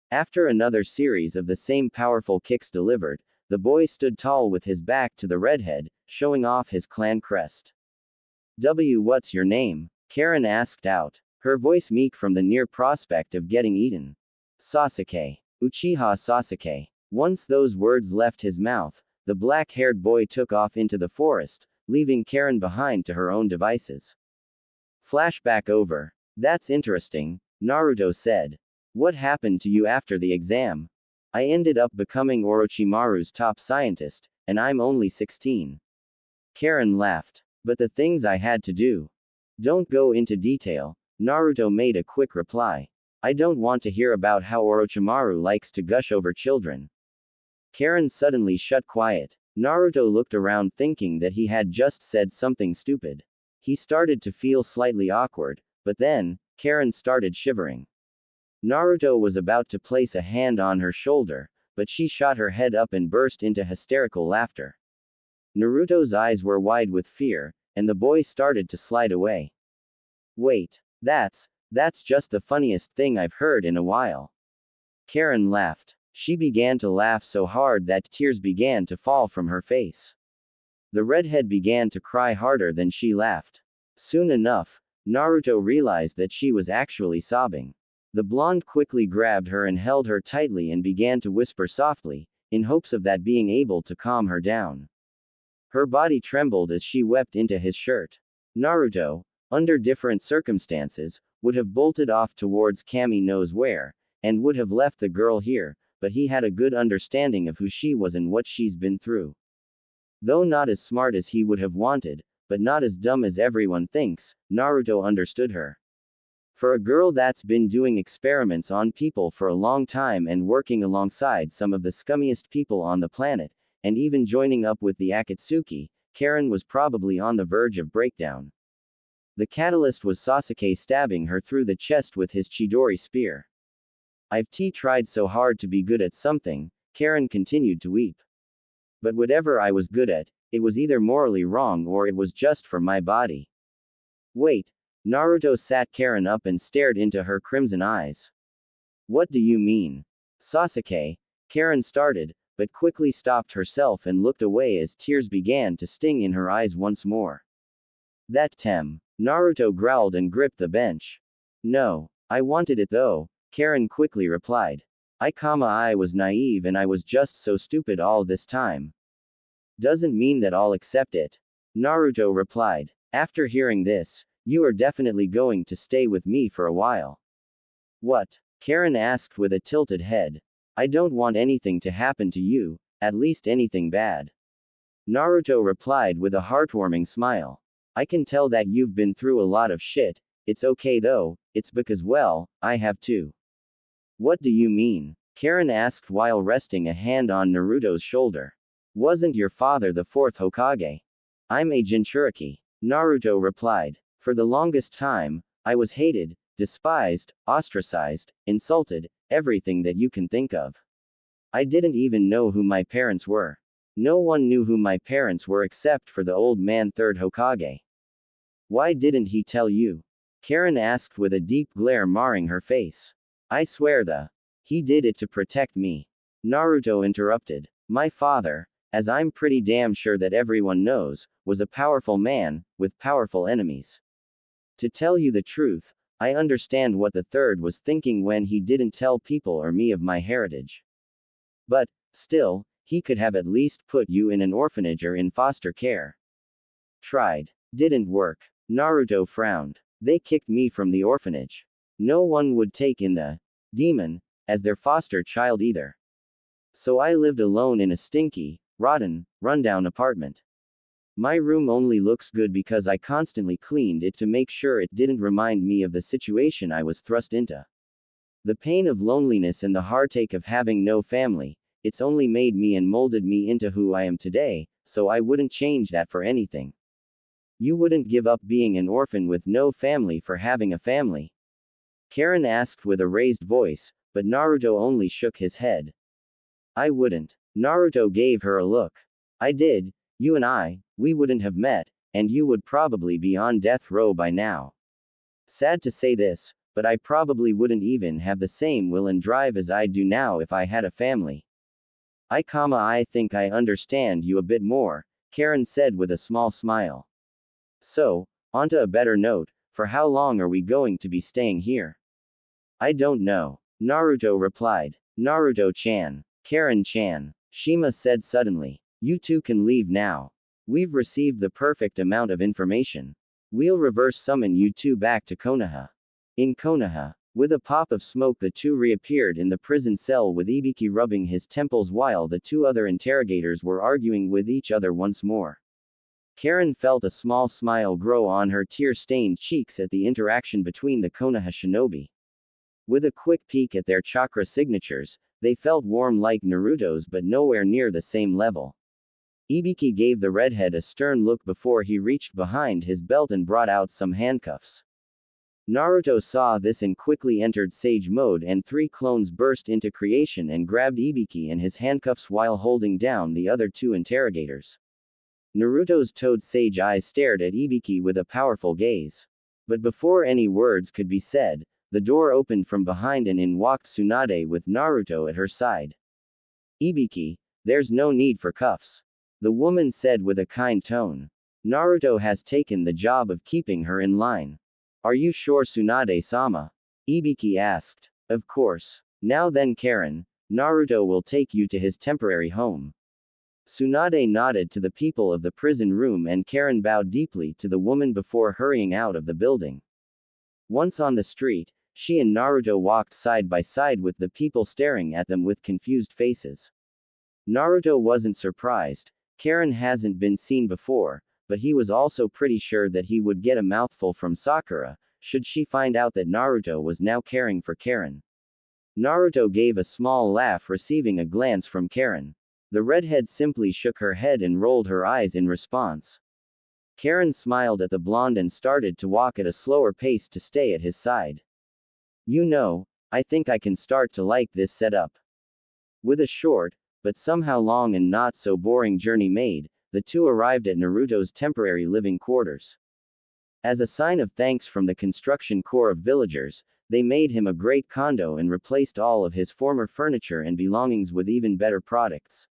After another series of the same powerful kicks delivered, the boy stood tall with his back to the redhead, showing off his clan crest. What's your name? Karin asked out, her voice meek from the near prospect of getting eaten. Sasuke. Uchiha Sasuke. Once those words left his mouth, the black-haired boy took off into the forest, leaving Karin behind to her own devices. Flashback over. That's interesting, Naruto said. What happened to you after the exam? I ended up becoming Orochimaru's top scientist, and I'm only 16. Karin laughed. But the things I had to do. Don't go into detail, Naruto made a quick reply. I don't want to hear about how Orochimaru likes to gush over children. Karin suddenly shut quiet. Naruto looked around thinking that he had just said something stupid. He started to feel slightly awkward, but then, Karin started shivering. Naruto was about to place a hand on her shoulder, but she shot her head up and burst into hysterical laughter. Naruto's eyes were wide with fear, and the boy started to slide away. Wait, that's just the funniest thing I've heard in a while. Karin laughed. She began to laugh so hard that tears began to fall from her face. The redhead began to cry harder than she laughed. Soon enough, Naruto realized that she was actually sobbing. The blonde quickly grabbed her and held her tightly and began to whisper softly, in hopes of that being able to calm her down. Her body trembled as she wept into his shirt. Naruto, under different circumstances, would have bolted off towards Kami knows where, and would have left the girl here, but he had a good understanding of who she was and what she's been through. Though not as smart as he would have wanted, but not as dumb as everyone thinks, Naruto understood her. For a girl that's been doing experiments on people for a long time and working alongside some of the scummiest people on the planet, and even joining up with the Akatsuki, Karin was probably on the verge of breakdown. The catalyst was Sasuke stabbing her through the chest with his Chidori spear. I've tried so hard to be good at something, Karin continued to weep. But whatever I was good at, it was either morally wrong or it was just for my body. Wait. Naruto sat Karin up and stared into her crimson eyes. What do you mean? Sasuke, Karin started, but quickly stopped herself and looked away as tears began to sting in her eyes once more. That Naruto growled and gripped the bench. No, I wanted it though, Karin quickly replied. I was naive and I was just so stupid all this time. Doesn't mean that I'll accept it. Naruto replied. After hearing this, You are definitely going to stay with me for a while. What? Karin asked with a tilted head. I don't want anything to happen to you, at least anything bad. Naruto replied with a heartwarming smile. I can tell that you've been through a lot of shit. It's okay though, it's because well, I have too. What do you mean? Karin asked while resting a hand on Naruto's shoulder. Wasn't your father the fourth Hokage? I'm a Jinchuriki. Naruto replied. For the longest time, I was hated, despised, ostracized, insulted, everything that you can think of. I didn't even know who my parents were. No one knew who my parents were except for the old man third Hokage. Why didn't he tell you? Karin asked with a deep glare marring her face. I swear he did it to protect me. Naruto interrupted. My father, as I'm pretty damn sure that everyone knows, was a powerful man, with powerful enemies. To tell you the truth, I understand what the third was thinking when he didn't tell people or me of my heritage. But, still, he could have at least put you in an orphanage or in foster care. Tried. Didn't work. Naruto frowned. They kicked me from the orphanage. No one would take in the demon as their foster child either. So I lived alone in a stinky, rotten, rundown apartment. My room only looks good because I constantly cleaned it to make sure it didn't remind me of the situation I was thrust into. The pain of loneliness and the heartache of having no family, it's only made me and molded me into who I am today, so I wouldn't change that for anything. You wouldn't give up being an orphan with no family for having a family? Karin asked with a raised voice, but Naruto only shook his head. I wouldn't. Naruto gave her a look. I did, you and we wouldn't have met, and you would probably be on death row by now. Sad to say this, but I probably wouldn't even have the same will and drive as I do now if I had a family. I think I understand you a bit more, Karin said with a small smile. So, onto a better note, for how long are we going to be staying here? I don't know. Naruto replied. Naruto-chan. Karin-chan. Shima said suddenly. You two can leave now. We've received the perfect amount of information. We'll reverse summon you two back to Konoha. In Konoha. With a pop of smoke, the two reappeared in the prison cell with Ibiki rubbing his temples while the two other interrogators were arguing with each other once more. Karin felt a small smile grow on her tear-stained cheeks at the interaction between the Konoha shinobi. With a quick peek at their chakra signatures, they felt warm like Naruto's but nowhere near the same level. Ibiki gave the redhead a stern look before he reached behind his belt and brought out some handcuffs. Naruto saw this and quickly entered Sage mode, and three clones burst into creation and grabbed Ibiki and his handcuffs while holding down the other two interrogators. Naruto's toad Sage eyes stared at Ibiki with a powerful gaze. But before any words could be said, the door opened from behind and in walked Tsunade with Naruto at her side. Ibiki, there's no need for cuffs. The woman said with a kind tone. Naruto has taken the job of keeping her in line. Are you sure, Tsunade-sama? Ibiki asked. Of course. Now then, Karin, Naruto will take you to his temporary home. Tsunade nodded to the people of the prison room and Karin bowed deeply to the woman before hurrying out of the building. Once on the street, she and Naruto walked side by side with the people staring at them with confused faces. Naruto wasn't surprised. Karin hasn't been seen before, but he was also pretty sure that he would get a mouthful from Sakura, should she find out that Naruto was now caring for Karin. Naruto gave a small laugh receiving a glance from Karin. The redhead simply shook her head and rolled her eyes in response. Karin smiled at the blonde and started to walk at a slower pace to stay at his side. You know, I think I can start to like this setup. With a short, but somehow long and not so boring journey made, the two arrived at Naruto's temporary living quarters. As a sign of thanks from the construction corps of villagers, they made him a great condo and replaced all of his former furniture and belongings with even better products.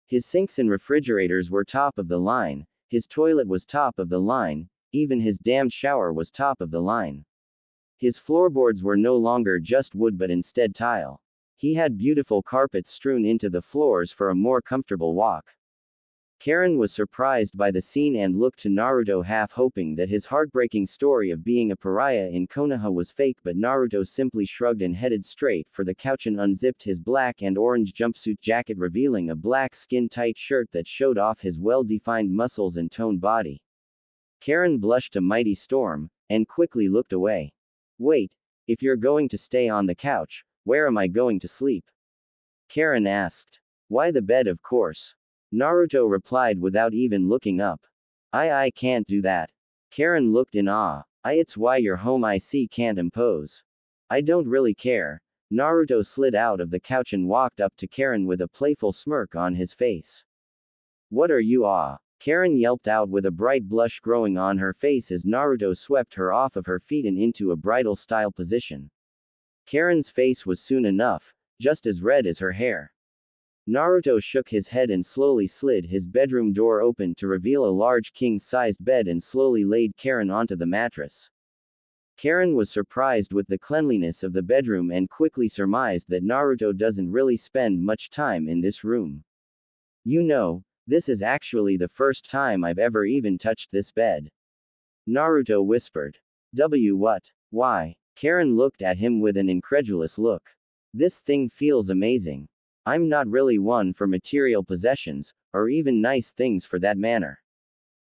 His sinks and refrigerators were top of the line, his toilet was top of the line, even his damn shower was top of the line. His floorboards were no longer just wood but instead tile. He had beautiful carpets strewn into the floors for a more comfortable walk. Karin was surprised by the scene and looked to Naruto half hoping that his heartbreaking story of being a pariah in Konoha was fake, but Naruto simply shrugged and headed straight for the couch and unzipped his black and orange jumpsuit jacket, revealing a black skin-tight shirt that showed off his well-defined muscles and toned body. Karin blushed a mighty storm, and quickly looked away. Wait, if you're going to stay on the couch, where am I going to sleep? Karin asked. Why, the bed, of course. Naruto replied without even looking up. I can't do that. Karin looked in awe. It's why you're home, I see, can't impose. I don't really care. Naruto slid out of the couch and walked up to Karin with a playful smirk on his face. What are you, Karin yelped out with a bright blush growing on her face as Naruto swept her off of her feet and into a bridal-style position. Karin's face was soon enough, just as red as her hair. Naruto shook his head and slowly slid his bedroom door open to reveal a large king-sized bed and slowly laid Karin onto the mattress. Karin was surprised with the cleanliness of the bedroom and quickly surmised that Naruto doesn't really spend much time in this room. You know, this is actually the first time I've ever even touched this bed. Naruto whispered. What? Why? Karin looked at him with an incredulous look. This thing feels amazing. I'm not really one for material possessions, or even nice things for that matter.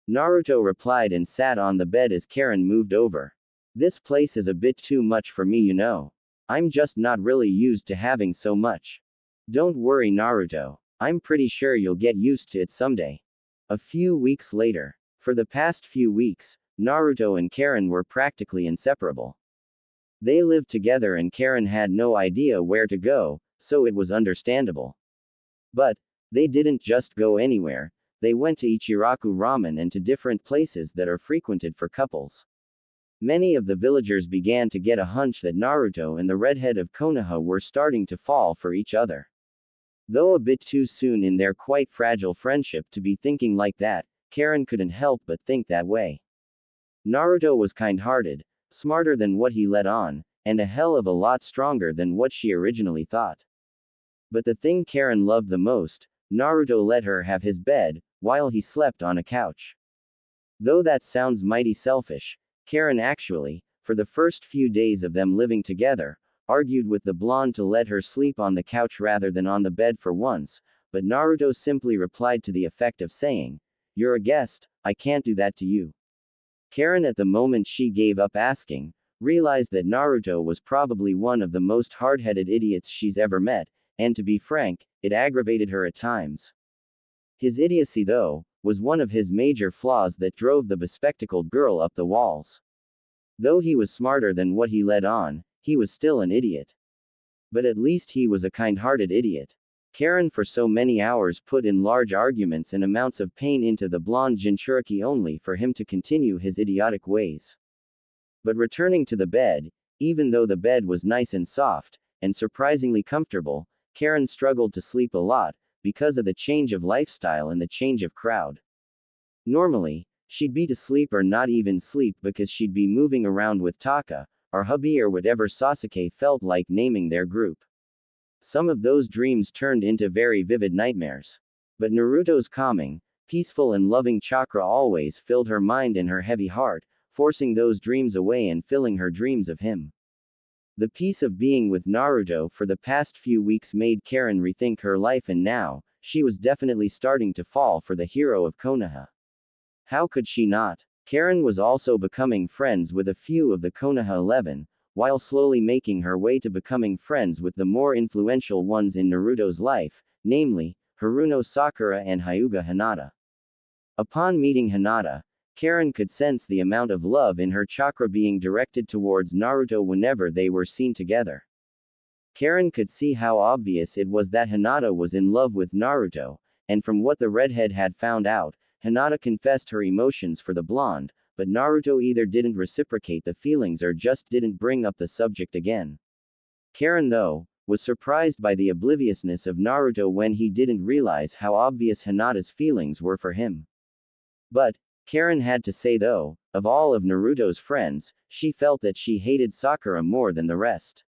Naruto replied and sat on the bed as Karin moved over. This place is a bit too much for me, you know. I'm just not really used to having so much. Don't worry, Naruto. I'm pretty sure you'll get used to it someday. A few weeks later. For the past few weeks, Naruto and Karin were practically inseparable. They lived together and Karin had no idea where to go, so it was understandable. But they didn't just go anywhere, they went to Ichiraku Ramen and to different places that are frequented for couples. Many of the villagers began to get a hunch that Naruto and the redhead of Konoha were starting to fall for each other. Though a bit too soon in their quite fragile friendship to be thinking like that, Karin couldn't help but think that way. Naruto was kind-hearted, smarter than what he let on, and a hell of a lot stronger than what she originally thought. But the thing Karin loved the most, Naruto let her have his bed, while he slept on a couch. Though that sounds mighty selfish, Karin actually, for the first few days of them living together, argued with the blonde to let her sleep on the couch rather than on the bed for once, but Naruto simply replied to the effect of saying, "You're a guest, I can't do that to you." Karin, at the moment she gave up asking, realized that Naruto was probably one of the most hard-headed idiots she's ever met, and to be frank, it aggravated her at times. His idiocy, though, was one of his major flaws that drove the bespectacled girl up the walls. Though he was smarter than what he let on, he was still an idiot. But at least he was a kind-hearted idiot. Karin for so many hours put in large arguments and amounts of pain into the blonde Jinchuriki only for him to continue his idiotic ways. But returning to the bed, even though the bed was nice and soft, and surprisingly comfortable, Karin struggled to sleep a lot, because of the change of lifestyle and the change of crowd. Normally, she'd be to sleep or not even sleep because she'd be moving around with Taka, or hubby or whatever Sasuke felt like naming their group. Some of those dreams turned into very vivid nightmares. But Naruto's calming, peaceful and loving chakra always filled her mind and her heavy heart, forcing those dreams away and filling her dreams of him. The peace of being with Naruto for the past few weeks made Karin rethink her life, and now, she was definitely starting to fall for the hero of Konoha. How could she not? Karin was also becoming friends with a few of the Konoha 11, while slowly making her way to becoming friends with the more influential ones in Naruto's life, namely, Haruno Sakura and Hyuga Hinata. Upon meeting Hinata, Karin could sense the amount of love in her chakra being directed towards Naruto whenever they were seen together. Karin could see how obvious it was that Hinata was in love with Naruto, and from what the redhead had found out, Hinata confessed her emotions for the blonde, but Naruto either didn't reciprocate the feelings or just didn't bring up the subject again. Karin, though, was surprised by the obliviousness of Naruto when he didn't realize how obvious Hinata's feelings were for him. But, Karin had to say though, of all of Naruto's friends, she felt that she hated Sakura more than the rest.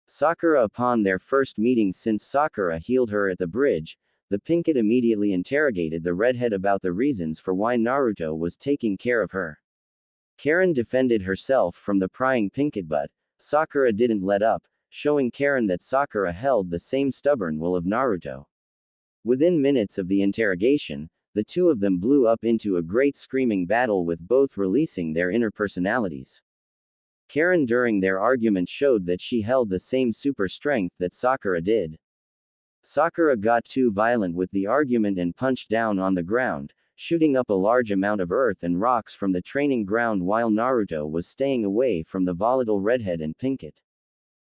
Sakura, upon their first meeting since Sakura healed her at the bridge, The Pinkett immediately interrogated the redhead about the reasons for why Naruto was taking care of her. Karin defended herself from the prying Pinkett, but Sakura didn't let up, showing Karin that Sakura held the same stubborn will of Naruto. Within minutes of the interrogation, the two of them blew up into a great screaming battle, with both releasing their inner personalities. Karin during their argument showed that she held the same super strength that Sakura did. Sakura got too violent with the argument and punched down on the ground, shooting up a large amount of earth and rocks from the training ground, while Naruto was staying away from the volatile redhead and Pinkett.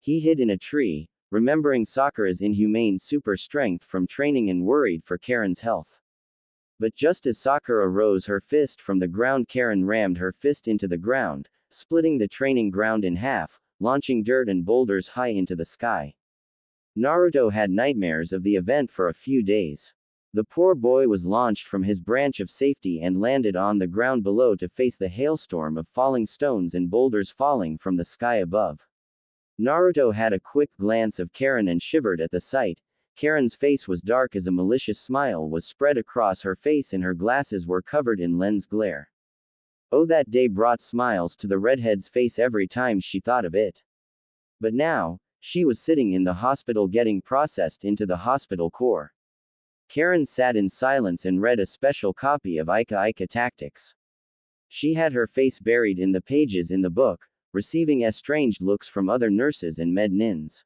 He hid in a tree, remembering Sakura's inhumane super strength from training and worried for Karin's health. But just as Sakura rose her fist from the ground, Karin rammed her fist into the ground, splitting the training ground in half, launching dirt and boulders high into the sky. Naruto had nightmares of the event for a few days. The poor boy was launched from his branch of safety and landed on the ground below to face the hailstorm of falling stones and boulders falling from the sky above. Naruto had a quick glance of Karin and shivered at the sight. Karin's face was dark as a malicious smile was spread across her face and her glasses were covered in lens glare. Oh, that day brought smiles to the redhead's face every time she thought of it. But now, she was sitting in the hospital getting processed into the hospital core. Karin sat in silence and read a special copy of Ika Tactics. She had her face buried in the pages in the book, receiving estranged looks from other nurses and med-nins.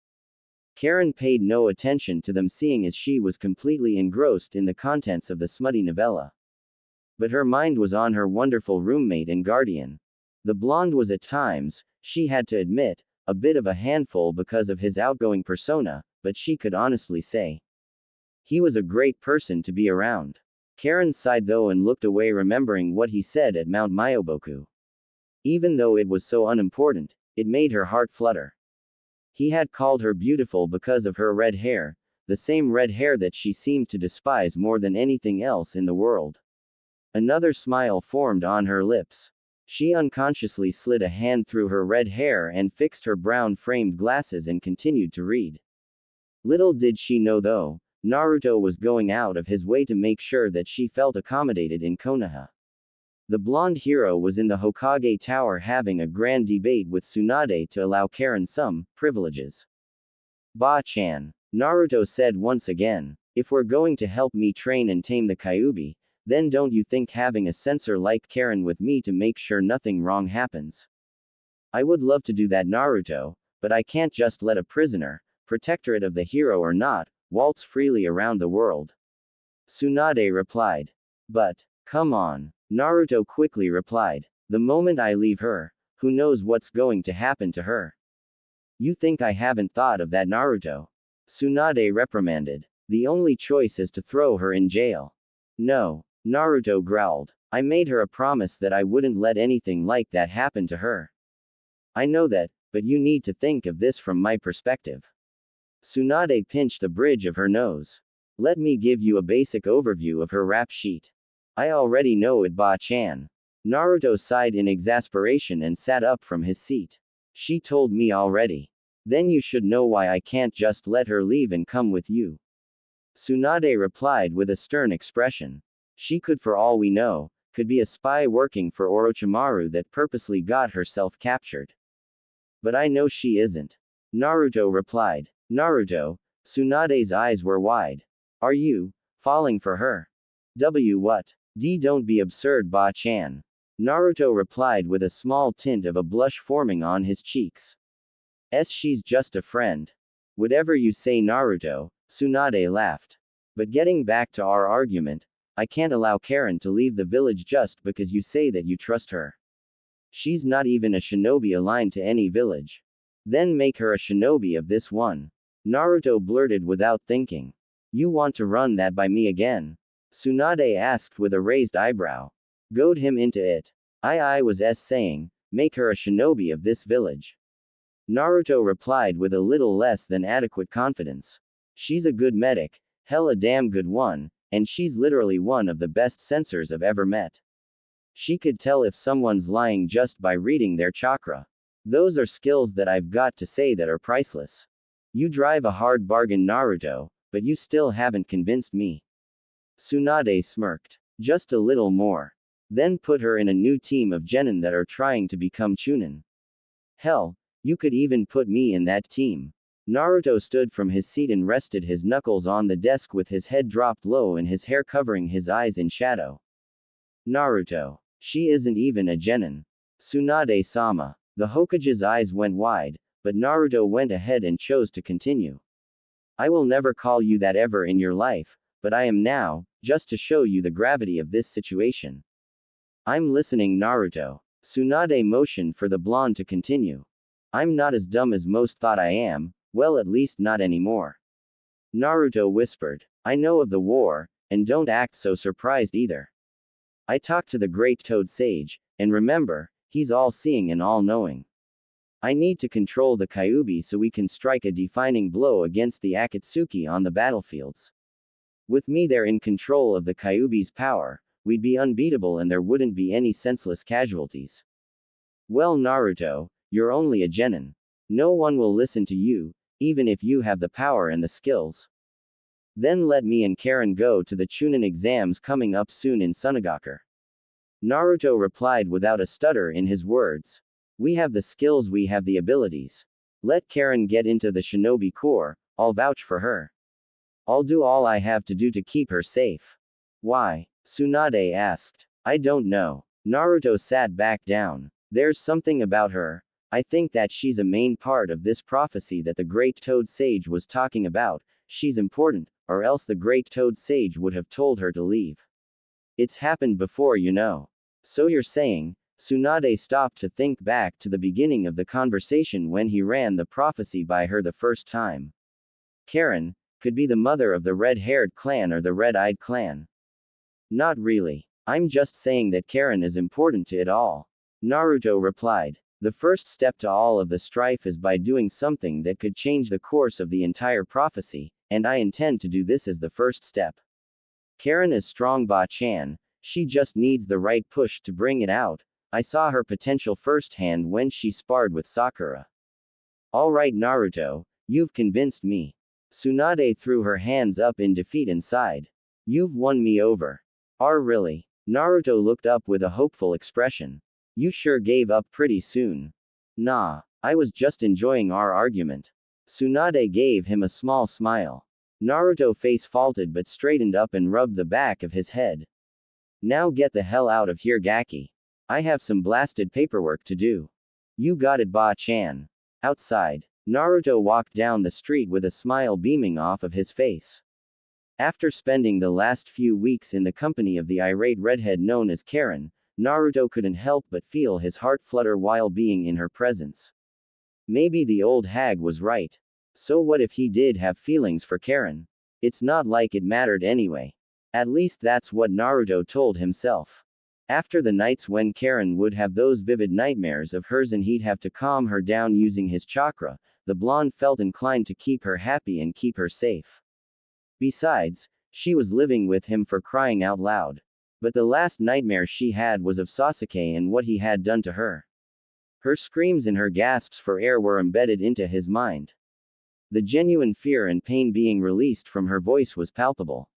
Karin paid no attention to them, seeing as she was completely engrossed in the contents of the smutty novella. But her mind was on her wonderful roommate and guardian. The blonde was at times, she had to admit, a bit of a handful because of his outgoing persona, but she could honestly say he was a great person to be around. Karin sighed though and looked away, remembering what he said at Mount Myoboku. Even though it was so unimportant, it made her heart flutter. He had called her beautiful because of her red hair, the same red hair that she seemed to despise more than anything else in the world. Another smile formed on her lips. She unconsciously slid a hand through her red hair and fixed her brown-framed glasses and continued to read. Little did she know though, Naruto was going out of his way to make sure that she felt accommodated in Konoha. The blonde hero was in the Hokage Tower having a grand debate with Tsunade to allow Karin some privileges. Ba-chan, Naruto said once again, if we're going to help me train and tame the Kyuubi, then don't you think having a censor like Karin with me to make sure nothing wrong happens? I would love to do that, Naruto, but I can't just let a prisoner, protectorate of the hero or not, waltz freely around the world. Tsunade replied. But, come on. Naruto quickly replied. The moment I leave her, who knows what's going to happen to her? You think I haven't thought of that, Naruto? Tsunade reprimanded. The only choice is to throw her in jail. No, Naruto growled. I made her a promise that I wouldn't let anything like that happen to her. I know that, but you need to think of this from my perspective. Tsunade pinched the bridge of her nose. Let me give you a basic overview of her rap sheet. I already know it, Ba-chan. Naruto sighed in exasperation and sat up from his seat. She told me already. Then you should know why I can't just let her leave and come with you. Tsunade replied with a stern expression. She could, for all we know, could be a spy working for Orochimaru that purposely got herself captured. But I know she isn't. Naruto replied. Naruto, Tsunade's eyes were wide. Are you falling for her? What? Don't be absurd, Ba-chan. Naruto replied with a small tint of a blush forming on his cheeks. She's just a friend. Whatever you say, Naruto, Tsunade laughed. But getting back to our argument, I can't allow Karin to leave the village just because you say that you trust her. She's not even a shinobi aligned to any village. Then make her a shinobi of this one. Naruto blurted without thinking. You want to run that by me again? Tsunade asked with a raised eyebrow. Goad him into it. I was saying, make her a shinobi of this village. Naruto replied with a little less than adequate confidence. She's a good medic, hell a damn good one, and she's literally one of the best censors I've ever met. She could tell if someone's lying just by reading their chakra. Those are skills that I've got to say that are priceless. You drive a hard bargain, Naruto, but you still haven't convinced me. Tsunade smirked. Just a little more. Then put her in a new team of genin that are trying to become chunin. Hell, you could even put me in that team. Naruto stood from his seat and rested his knuckles on the desk with his head dropped low and his hair covering his eyes in shadow. Naruto. She isn't even a genin. Tsunade-sama. The Hokage's eyes went wide, but Naruto went ahead and chose to continue. I will never call you that ever in your life, but I am now, just to show you the gravity of this situation. I'm listening, Naruto. Tsunade motioned for the blonde to continue. I'm not as dumb as most thought I am, well, at least not anymore. Naruto whispered. I know of the war, and don't act so surprised either. I talked to the great Toad Sage, and remember, he's all-seeing and all-knowing. I need to control the Kyuubi so we can strike a defining blow against the Akatsuki on the battlefields. With me there in control of the Kyuubi's power, we'd be unbeatable and there wouldn't be any senseless casualties. Well, Naruto, you're only a genin. No one will listen to you, even if you have the power and the skills. Then let me and Karin go to the Chunin exams coming up soon in Sunagaku. Naruto replied without a stutter in his words. We have the skills, we have the abilities. Let Karin get into the shinobi corps, I'll vouch for her. I'll do all I have to do to keep her safe. Why? Tsunade asked. I don't know. Naruto sat back down. There's something about her. I think that she's a main part of this prophecy that the great Toad Sage was talking about. She's important, or else the great Toad Sage would have told her to leave. It's happened before, you know. So you're saying? Tsunade stopped to think back to the beginning of the conversation when he ran the prophecy by her the first time. Karin could be the mother of the red-haired clan or the red-eyed clan. Not really. I'm just saying that Karin is important to it all. Naruto replied. The first step to all of the strife is by doing something that could change the course of the entire prophecy, and I intend to do this as the first step. Karin is strong, Ba-chan. She just needs the right push to bring it out. I saw her potential firsthand when she sparred with Sakura. Alright, Naruto, you've convinced me. Tsunade threw her hands up in defeat and sighed. You've won me over. Really? Naruto looked up with a hopeful expression. You sure gave up pretty soon. Nah, I was just enjoying our argument. Tsunade gave him a small smile. Naruto face faltered but straightened up and rubbed the back of his head. Now get the hell out of here, Gaki. I have some blasted paperwork to do. You got it, Ba-chan. Outside, Naruto walked down the street with a smile beaming off of his face. After spending the last few weeks in the company of the irate redhead known as Karin, Naruto couldn't help but feel his heart flutter while being in her presence. Maybe the old hag was right. So what if he did have feelings for Karin? It's not like it mattered anyway. At least that's what Naruto told himself. After the nights when Karin would have those vivid nightmares of hers and he'd have to calm her down using his chakra, the blonde felt inclined to keep her happy and keep her safe. Besides, she was living with him, for crying out loud. But the last nightmare she had was of Sasuke and what he had done to her. Her screams and her gasps for air were embedded into his mind. The genuine fear and pain being released from her voice was palpable.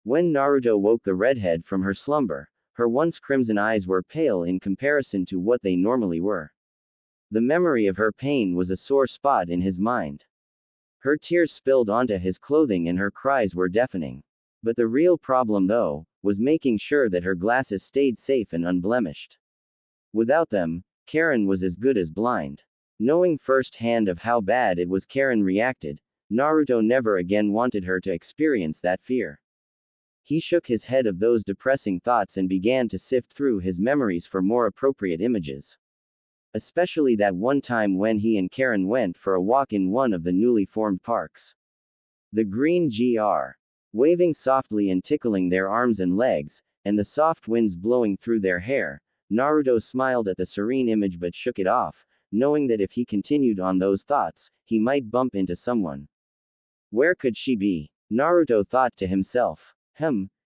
When Naruto woke the redhead from her slumber, her once crimson eyes were pale in comparison to what they normally were. The memory of her pain was a sore spot in his mind. Her tears spilled onto his clothing and her cries were deafening. But the real problem, though, was making sure that her glasses stayed safe and unblemished. Without them, Karin was as good as blind. Knowing firsthand of how bad it was Karin reacted, Naruto never again wanted her to experience that fear. He shook his head of those depressing thoughts and began to sift through his memories for more appropriate images. Especially that one time when he and Karin went for a walk in one of the newly formed parks. The green GR. Waving softly and tickling their arms and legs, and the soft winds blowing through their hair, Naruto smiled at the serene image but shook it off, knowing that if he continued on those thoughts, he might bump into someone. Where could she be? Naruto thought to himself.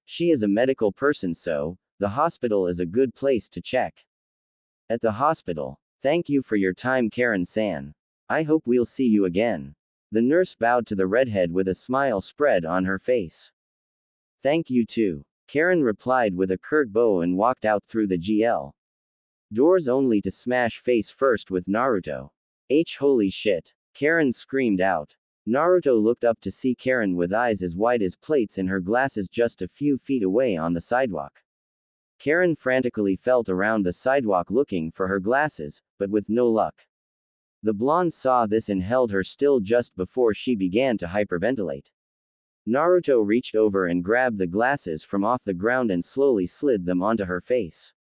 She is a medical person, so the hospital is a good place to check. At the hospital. Thank you for your time, Karin-san. I hope we'll see you again. The nurse bowed to the redhead with a smile spread on her face. Thank you too. Karin replied with a curt bow and walked out through the GL doors only to smash face first with Naruto. Holy shit. Karin screamed out. Naruto looked up to see Karin with eyes as wide as plates and her glasses just a few feet away on the sidewalk. Karin frantically felt around the sidewalk looking for her glasses, but with no luck. The blonde saw this and held her still just before she began to hyperventilate. Naruto reached over and grabbed the glasses from off the ground and slowly slid them onto her face.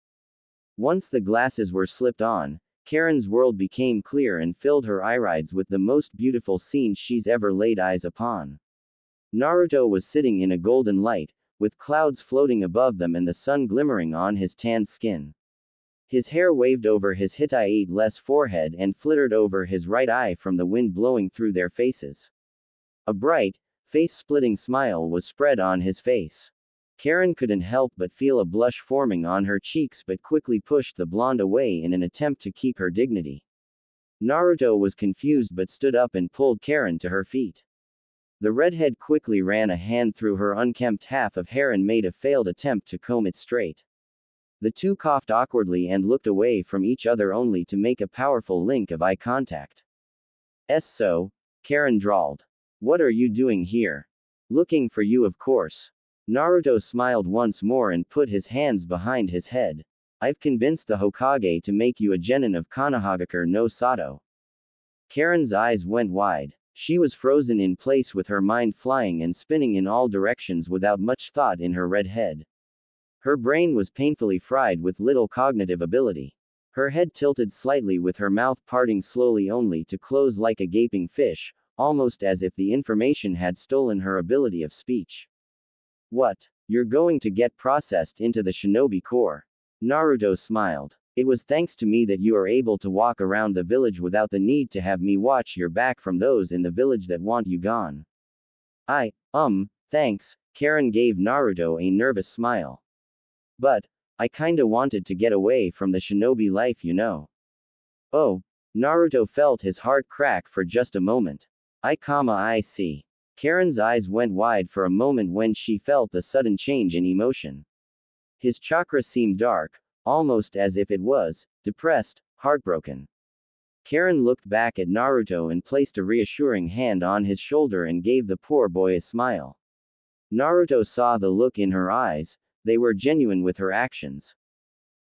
Once the glasses were slipped on, Karin's world became clear and filled her irides with the most beautiful scene she's ever laid eyes upon. Naruto was sitting in a golden light, with clouds floating above them and the sun glimmering on his tanned skin. His hair waved over his Hittite-less forehead and flittered over his right eye from the wind blowing through their faces. A bright, face-splitting smile was spread on his face. Karin couldn't help but feel a blush forming on her cheeks but quickly pushed the blonde away in an attempt to keep her dignity. Naruto was confused but stood up and pulled Karin to her feet. The redhead quickly ran a hand through her unkempt half of hair and made a failed attempt to comb it straight. The two coughed awkwardly and looked away from each other only to make a powerful link of eye contact. So, Karin drawled. What are you doing here? Looking for you, of course. Naruto smiled once more and put his hands behind his head. I've convinced the Hokage to make you a genin of Konohagakure no Sato. Karin's eyes went wide. She was frozen in place with her mind flying and spinning in all directions without much thought in her red head. Her brain was painfully fried with little cognitive ability. Her head tilted slightly with her mouth parting slowly only to close like a gaping fish, almost as if the information had stolen her ability of speech. What? You're going to get processed into the Shinobi Corps. Naruto smiled. It was thanks to me that you are able to walk around the village without the need to have me watch your back from those in the village that want you gone. Thanks, Karin gave Naruto a nervous smile. But, I kinda wanted to get away from the shinobi life, you know. Oh, Naruto felt his heart crack for just a moment. I see. Karin's eyes went wide for a moment when she felt the sudden change in emotion. His chakra seemed dark, almost as if it was depressed, heartbroken. Karin looked back at Naruto and placed a reassuring hand on his shoulder and gave the poor boy a smile. Naruto saw the look in her eyes, they were genuine with her actions.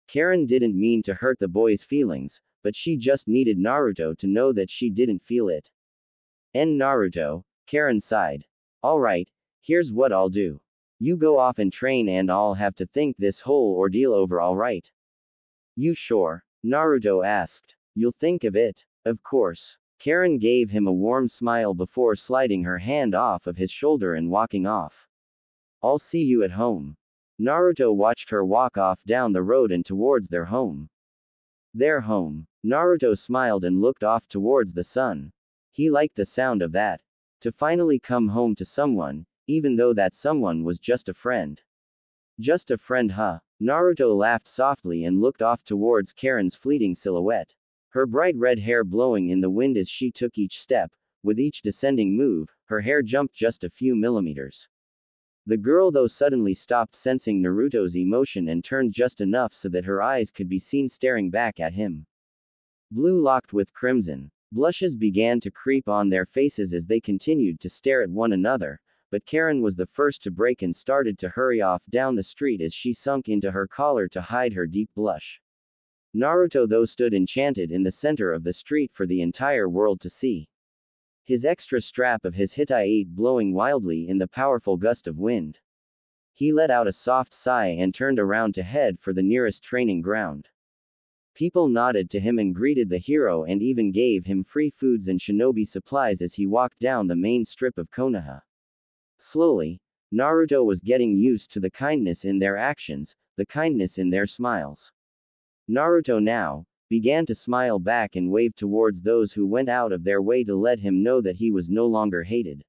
Karin didn't mean to hurt the boy's feelings, but she just needed Naruto to know that she didn't feel it. Naruto, Karin sighed. Alright, here's what I'll do. You go off and train and I'll have to think this whole ordeal over, alright? You sure? Naruto asked. You'll think of it, of course. Karin gave him a warm smile before sliding her hand off of his shoulder and walking off. I'll see you at home. Naruto watched her walk off down the road and towards their home. Their home. Naruto smiled and looked off towards the sun. He liked the sound of that. To finally come home to someone, even though that someone was just a friend. Just a friend, huh? Naruto laughed softly and looked off towards Karin's fleeting silhouette. Her bright red hair blowing in the wind as she took each step, with each descending move, her hair jumped just a few millimeters. The girl though suddenly stopped sensing Naruto's emotion and turned just enough so that her eyes could be seen staring back at him. Blue locked with crimson. Blushes began to creep on their faces as they continued to stare at one another, but Karin was the first to break and started to hurry off down the street as she sunk into her collar to hide her deep blush. Naruto though stood enchanted in the center of the street for the entire world to see. His extra strap of his Hittite blowing wildly in the powerful gust of wind. He let out a soft sigh and turned around to head for the nearest training ground. People nodded to him and greeted the hero and even gave him free foods and shinobi supplies as he walked down the main strip of Konoha. Slowly, Naruto was getting used to the kindness in their actions, the kindness in their smiles. Naruto now began to smile back and wave towards those who went out of their way to let him know that he was no longer hated.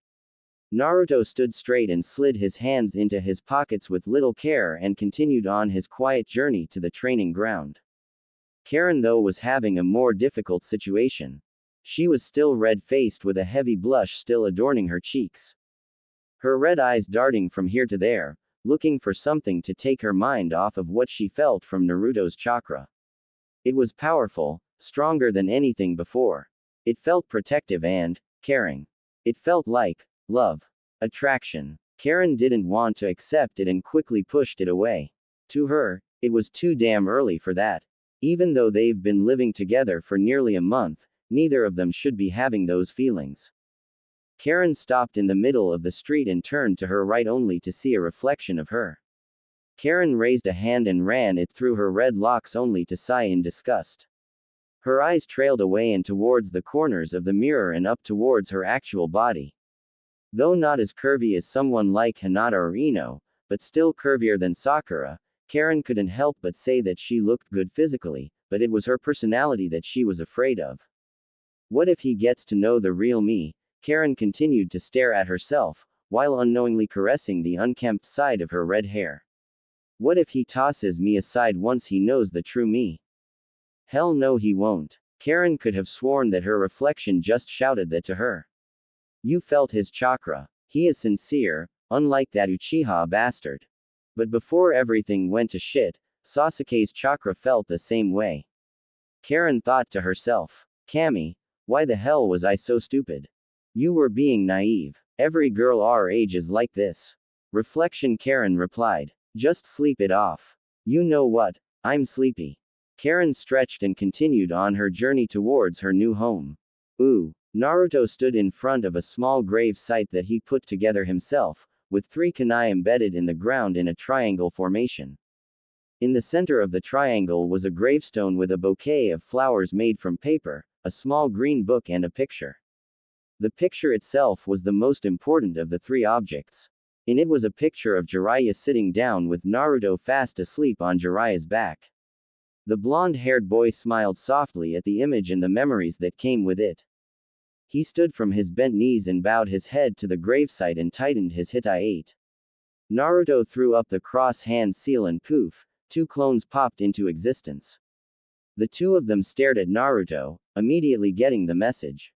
Naruto stood straight and slid his hands into his pockets with little care and continued on his quiet journey to the training ground. Karin though was having a more difficult situation. She was still red-faced with a heavy blush still adorning her cheeks. Her red eyes darting from here to there, looking for something to take her mind off of what she felt from Naruto's chakra. It was powerful, stronger than anything before. It felt protective and caring. It felt like love. Attraction. Karin didn't want to accept it and quickly pushed it away. To her, it was too damn early for that. Even though they've been living together for nearly a month, neither of them should be having those feelings. Karin stopped in the middle of the street and turned to her right only to see a reflection of her. Karin raised a hand and ran it through her red locks only to sigh in disgust. Her eyes trailed away and towards the corners of the mirror and up towards her actual body. Though not as curvy as someone like Hinata or Ino, but still curvier than Sakura, Karin couldn't help but say that she looked good physically, but it was her personality that she was afraid of. What if he gets to know the real me? Karin continued to stare at herself, while unknowingly caressing the unkempt side of her red hair. What if he tosses me aside once he knows the true me? Hell no, he won't. Karin could have sworn that her reflection just shouted that to her. You felt his chakra. He is sincere, unlike that Uchiha bastard. But before everything went to shit, Sasuke's chakra felt the same way. Karin thought to herself. Kami, why the hell was I so stupid? You were being naive. Every girl our age is like this. Reflection. Karin replied. Just sleep it off. You know what? I'm sleepy. Karin stretched and continued on her journey towards her new home. Ooh. Naruto stood in front of a small grave site that he put together himself, with 3 kunai embedded in the ground in a triangle formation. In the center of the triangle was a gravestone with a bouquet of flowers made from paper, a small green book and a picture. The picture itself was the most important of the 3 objects. In it was a picture of Jiraiya sitting down with Naruto fast asleep on Jiraiya's back. The blonde-haired boy smiled softly at the image and the memories that came with it. He stood from his bent knees and bowed his head to the gravesite and tightened his hitai. Naruto threw up the cross-hand seal and poof, 2 clones popped into existence. The 2 of them stared at Naruto, immediately getting the message.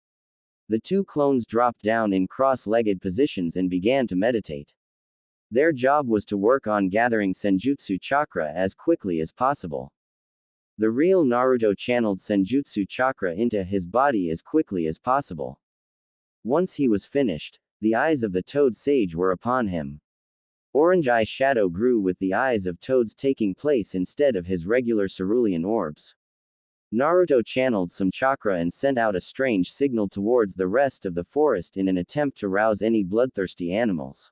The 2 clones dropped down in cross-legged positions and began to meditate. Their job was to work on gathering Senjutsu chakra as quickly as possible. The real Naruto channeled Senjutsu chakra into his body as quickly as possible. Once he was finished, the eyes of the Toad Sage were upon him. Orange eye shadow grew with the eyes of toads taking place instead of his regular cerulean orbs. Naruto channeled some chakra and sent out a strange signal towards the rest of the forest in an attempt to rouse any bloodthirsty animals.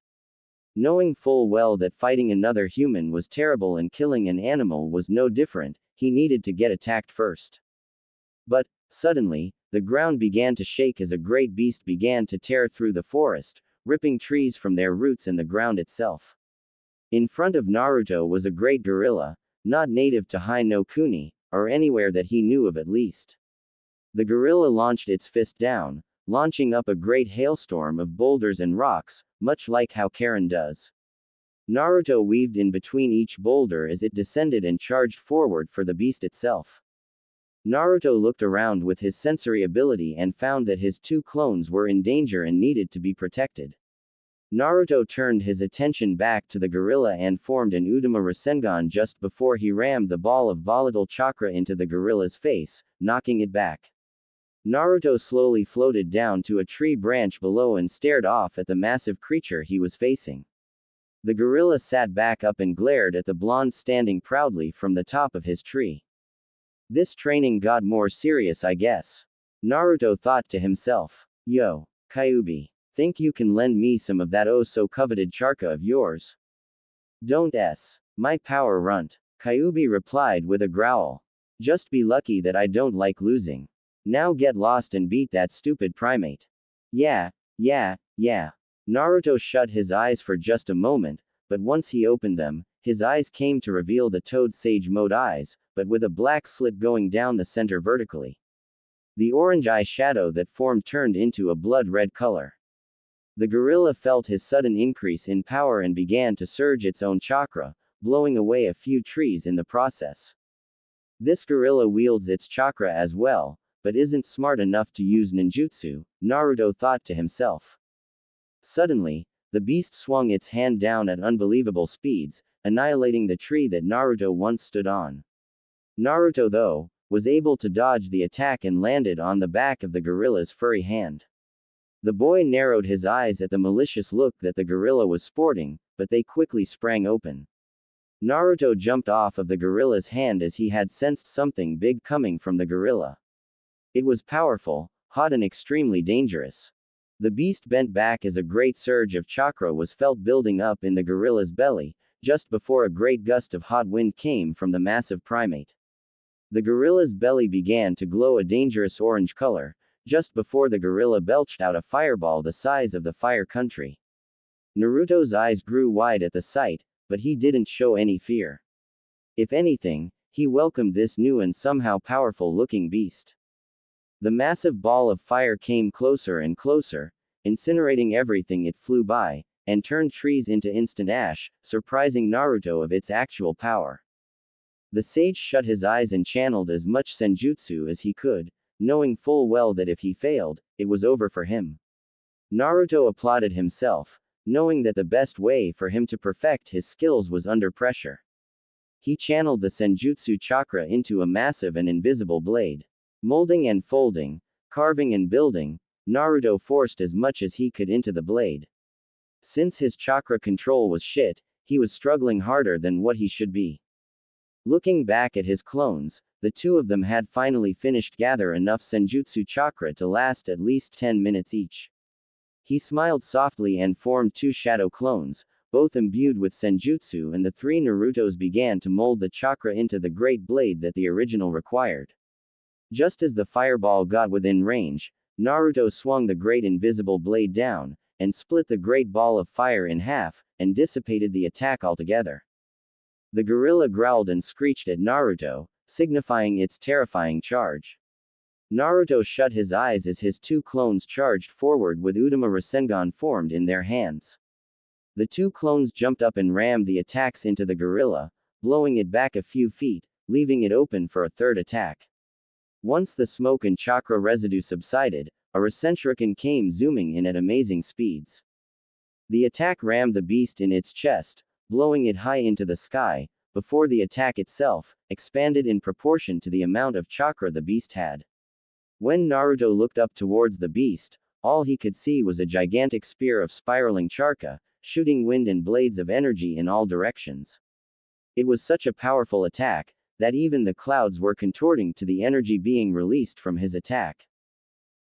Knowing full well that fighting another human was terrible and killing an animal was no different, he needed to get attacked first. But, suddenly, the ground began to shake as a great beast began to tear through the forest, ripping trees from their roots and the ground itself. In front of Naruto was a great gorilla, not native to Hai no Kuni, or anywhere that he knew of at least. The gorilla launched its fist down, launching up a great hailstorm of boulders and rocks, much like how Karin does. Naruto weaved in between each boulder as it descended and charged forward for the beast itself. Naruto looked around with his sensory ability and found that his 2 clones were in danger and needed to be protected. Naruto turned his attention back to the gorilla and formed an Udama Rasengan just before he rammed the ball of volatile chakra into the gorilla's face, knocking it back. Naruto slowly floated down to a tree branch below and stared off at the massive creature he was facing. The gorilla sat back up and glared at the blonde standing proudly from the top of his tree. This training got more serious, I guess. Naruto thought to himself. Yo, Kyuubi. Think you can lend me some of that oh so coveted chakra of yours? Don't s. My power runt. Kyuubi replied with a growl. Just be lucky that I don't like losing. Now get lost and beat that stupid primate. Yeah. Naruto shut his eyes for just a moment, but once he opened them, his eyes came to reveal the Toad Sage mode eyes, but with a black slit going down the center vertically. The orange eye shadow that formed turned into a blood-red color. The gorilla felt his sudden increase in power and began to surge its own chakra, blowing away a few trees in the process. This gorilla wields its chakra as well, but isn't smart enough to use ninjutsu, Naruto thought to himself. Suddenly, the beast swung its hand down at unbelievable speeds, annihilating the tree that Naruto once stood on. Naruto, though, was able to dodge the attack and landed on the back of the gorilla's furry hand. The boy narrowed his eyes at the malicious look that the gorilla was sporting, but they quickly sprang open. Naruto jumped off of the gorilla's hand as he had sensed something big coming from the gorilla. It was powerful, hot and extremely dangerous. The beast bent back as a great surge of chakra was felt building up in the gorilla's belly, just before a great gust of hot wind came from the massive primate. The gorilla's belly began to glow a dangerous orange color, just before the gorilla belched out a fireball the size of the fire country. Naruto's eyes grew wide at the sight, but he didn't show any fear. If anything, he welcomed this new and somehow powerful-looking beast. The massive ball of fire came closer and closer, incinerating everything it flew by, and turned trees into instant ash, surprising Naruto of its actual power. The sage shut his eyes and channeled as much senjutsu as he could, knowing full well that if he failed, it was over for him. Naruto applauded himself, knowing that the best way for him to perfect his skills was under pressure. He channeled the senjutsu chakra into a massive and invisible blade. Molding and folding, carving and building, Naruto forced as much as he could into the blade. Since his chakra control was shit, he was struggling harder than what he should be. Looking back at his clones, the two of them had finally finished gather enough senjutsu chakra to last at least 10 minutes each. He smiled softly and formed two shadow clones, both imbued with senjutsu, and the three Narutos began to mold the chakra into the great blade that the original required. Just as the fireball got within range, Naruto swung the great invisible blade down, and split the great ball of fire in half, and dissipated the attack altogether. The gorilla growled and screeched at Naruto, signifying its terrifying charge. Naruto shut his eyes as his two clones charged forward with Udama Rasengan formed in their hands. The two clones jumped up and rammed the attacks into the gorilla, blowing it back a few feet, leaving it open for a third attack. Once the smoke and chakra residue subsided, a Rasenshuriken came zooming in at amazing speeds. The attack rammed the beast in its chest, blowing it high into the sky, before the attack itself expanded in proportion to the amount of chakra the beast had. When Naruto looked up towards the beast, all he could see was a gigantic spear of spiraling chakra, shooting wind and blades of energy in all directions. It was such a powerful attack that even the clouds were contorting to the energy being released from his attack.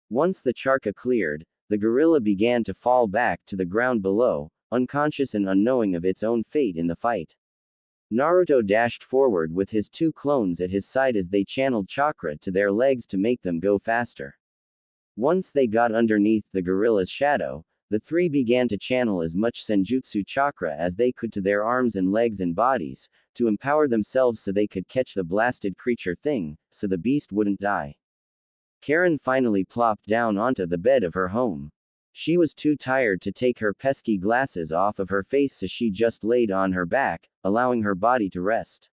Once the chakra cleared, the gorilla began to fall back to the ground below, unconscious and unknowing of its own fate in the fight. Naruto dashed forward with his two clones at his side as they channeled chakra to their legs to make them go faster. Once they got underneath the gorilla's shadow, the three began to channel as much senjutsu chakra as they could to their arms and legs and bodies, to empower themselves so they could catch the blasted creature thing, so the beast wouldn't die. Karin finally plopped down onto the bed of her home. She was too tired to take her pesky glasses off of her face, so she just laid on her back, allowing her body to rest.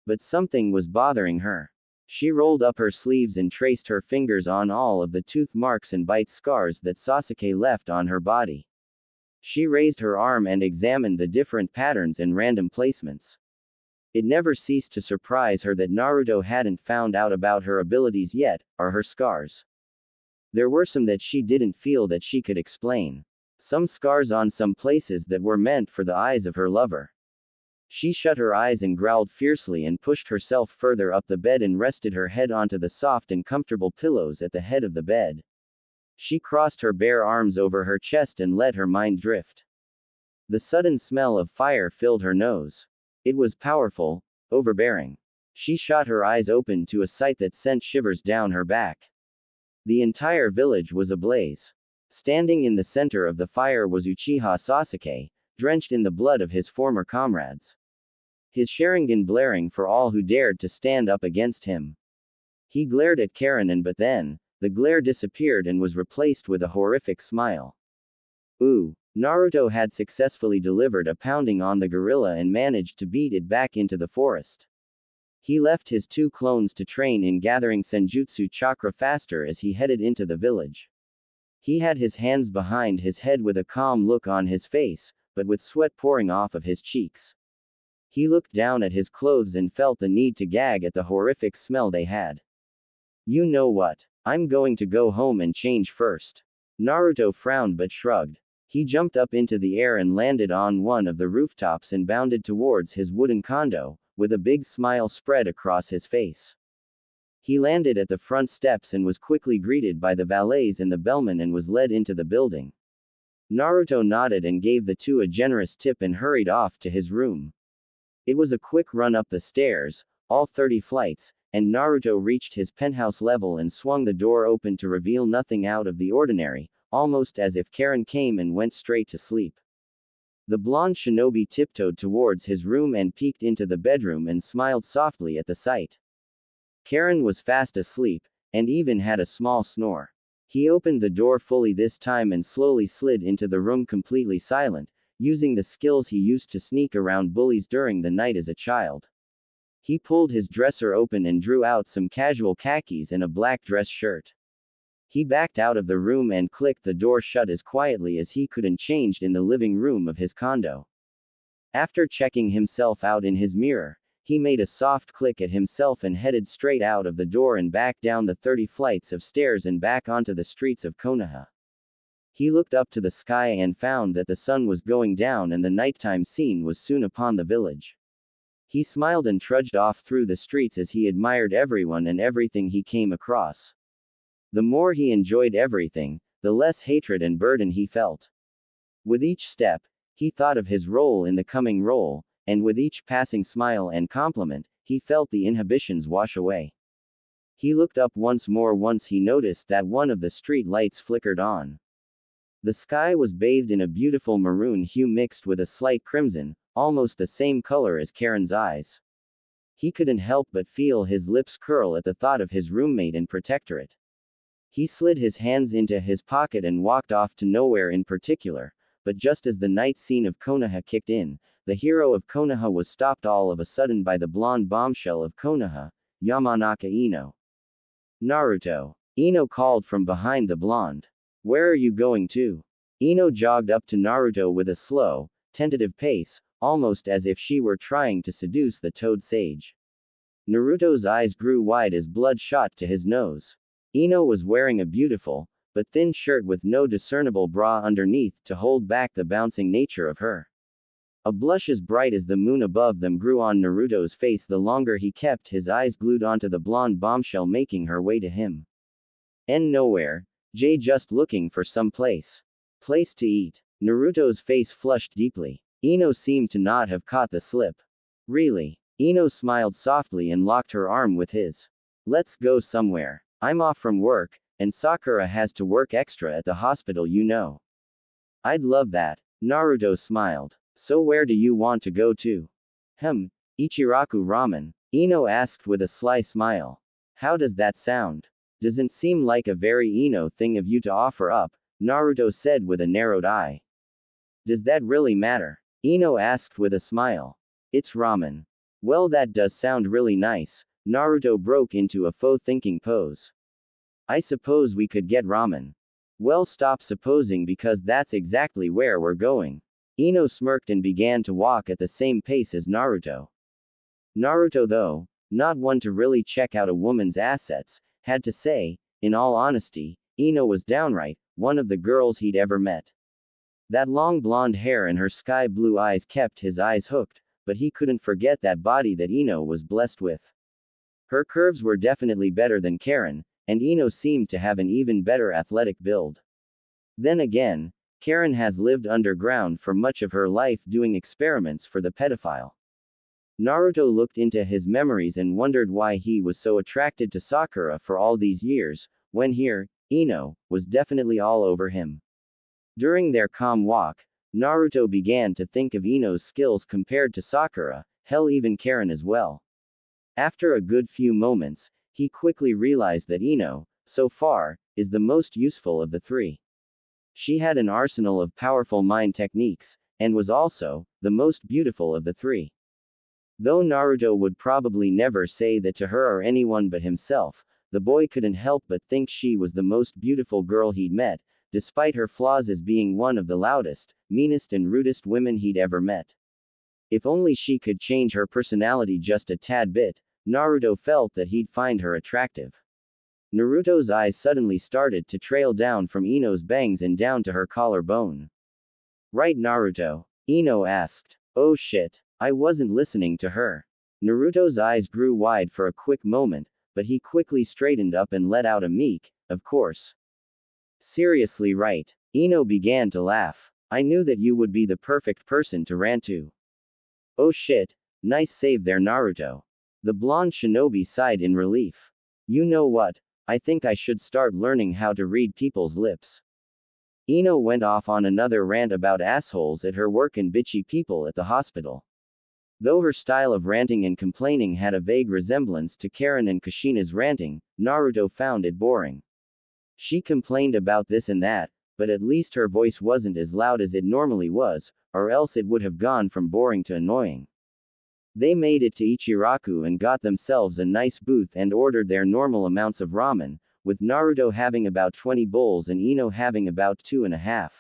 But something was bothering her. She rolled up her sleeves and traced her fingers on all of the tooth marks and bite scars that Sasuke left on her body. She raised her arm and examined the different patterns and random placements. It never ceased to surprise her that Naruto hadn't found out about her abilities yet, or her scars. There were some that she didn't feel that she could explain. Some scars on some places that were meant for the eyes of her lover. She shut her eyes and growled fiercely and pushed herself further up the bed and rested her head onto the soft and comfortable pillows at the head of the bed. She crossed her bare arms over her chest and let her mind drift. The sudden smell of fire filled her nose. It was powerful, overbearing. She shot her eyes open to a sight that sent shivers down her back. The entire village was ablaze. Standing in the center of the fire was Uchiha Sasuke, drenched in the blood of his former comrades. His Sharingan blaring for all who dared to stand up against him. He glared at Karin, but then, the glare disappeared and was replaced with a horrific smile. Ooh, Naruto had successfully delivered a pounding on the gorilla and managed to beat it back into the forest. He left his two clones to train in gathering senjutsu chakra faster as he headed into the village. He had his hands behind his head with a calm look on his face, but with sweat pouring off of his cheeks. He looked down at his clothes and felt the need to gag at the horrific smell they had. You know what? I'm going to go home and change first. Naruto frowned but shrugged. He jumped up into the air and landed on one of the rooftops and bounded towards his wooden condo, with a big smile spread across his face. He landed at the front steps and was quickly greeted by the valets and the bellman and was led into the building. Naruto nodded and gave the two a generous tip and hurried off to his room. It was a quick run up the stairs, all 30 flights, and Naruto reached his penthouse level and swung the door open to reveal nothing out of the ordinary, almost as if Karin came and went straight to sleep. The blonde shinobi tiptoed towards his room and peeked into the bedroom and smiled softly at the sight. Karin was fast asleep, and even had a small snore. He opened the door fully this time and slowly slid into the room completely silent, using the skills he used to sneak around bullies during the night as a child. He pulled his dresser open and drew out some casual khakis and a black dress shirt. He backed out of the room and clicked the door shut as quietly as he could and changed in the living room of his condo. After checking himself out in his mirror, he made a soft click at himself and headed straight out of the door and back down the 30 flights of stairs and back onto the streets of Konoha. He looked up to the sky and found that the sun was going down and the nighttime scene was soon upon the village. He smiled and trudged off through the streets as he admired everyone and everything he came across. The more he enjoyed everything, the less hatred and burden he felt. With each step, he thought of his role in the coming role, and with each passing smile and compliment, he felt the inhibitions wash away. He looked up once more once he noticed that one of the street lights flickered on. The sky was bathed in a beautiful maroon hue mixed with a slight crimson, almost the same color as Karin's eyes. He couldn't help but feel his lips curl at the thought of his roommate and protectorate. He slid his hands into his pocket and walked off to nowhere in particular, but just as the night scene of Konoha kicked in, the hero of Konoha was stopped all of a sudden by the blonde bombshell of Konoha, Yamanaka Ino. Naruto. Ino called from behind the blonde. Where are you going to? Ino jogged up to Naruto with a slow, tentative pace, almost as if she were trying to seduce the toad sage. Naruto's eyes grew wide as blood shot to his nose. Ino was wearing a beautiful, but thin shirt with no discernible bra underneath to hold back the bouncing nature of her. A blush as bright as the moon above them grew on Naruto's face the longer he kept his eyes glued onto the blonde bombshell making her way to him. Nowhere. Jay just looking for some place to eat. Naruto's face flushed deeply. Ino seemed to not have caught the slip. Really? Ino smiled softly and locked her arm with his. Let's go somewhere. I'm off from work, and Sakura has to work extra at the hospital, you know. I'd love that. Naruto smiled. So where do you want to go to? Ichiraku Ramen. Ino asked with a sly smile. How does that sound? Doesn't seem like a very Ino thing of you to offer up, Naruto said with a narrowed eye. Does that really matter? Ino asked with a smile. It's ramen. Well, that does sound really nice. Naruto broke into a faux thinking pose. I suppose we could get ramen. Well, stop supposing because that's exactly where we're going. Ino smirked and began to walk at the same pace as Naruto. Naruto, though, not one to really check out a woman's assets, had to say, in all honesty, Ino was downright one of the girls he'd ever met. That long blonde hair and her sky blue eyes kept his eyes hooked, but he couldn't forget that body that Ino was blessed with. Her curves were definitely better than Karin, and Ino seemed to have an even better athletic build. Then again, Karin has lived underground for much of her life doing experiments for the pedophile. Naruto looked into his memories and wondered why he was so attracted to Sakura for all these years, when here, Ino was definitely all over him. During their calm walk, Naruto began to think of Ino's skills compared to Sakura, hell even Karin as well. After a good few moments, he quickly realized that Ino, so far, is the most useful of the three. She had an arsenal of powerful mind techniques, and was also the most beautiful of the three. Though Naruto would probably never say that to her or anyone but himself, the boy couldn't help but think she was the most beautiful girl he'd met, despite her flaws as being one of the loudest, meanest and rudest women he'd ever met. If only she could change her personality just a tad bit, Naruto felt that he'd find her attractive. Naruto's eyes suddenly started to trail down from Ino's bangs and down to her collarbone. Right, Naruto? Ino asked. Oh shit. I wasn't listening to her. Naruto's eyes grew wide for a quick moment, but he quickly straightened up and let out a meek, of course. Seriously, right? Ino began to laugh. I knew that you would be the perfect person to rant to. Oh shit. Nice save there, Naruto. The blonde shinobi sighed in relief. You know what? I think I should start learning how to read people's lips. Ino went off on another rant about assholes at her work and bitchy people at the hospital. Though her style of ranting and complaining had a vague resemblance to Karin and Kushina's ranting, Naruto found it boring. She complained about this and that, but at least her voice wasn't as loud as it normally was, or else it would have gone from boring to annoying. They made it to Ichiraku and got themselves a nice booth and ordered their normal amounts of ramen, with Naruto having about 20 bowls and Ino having about 2.5.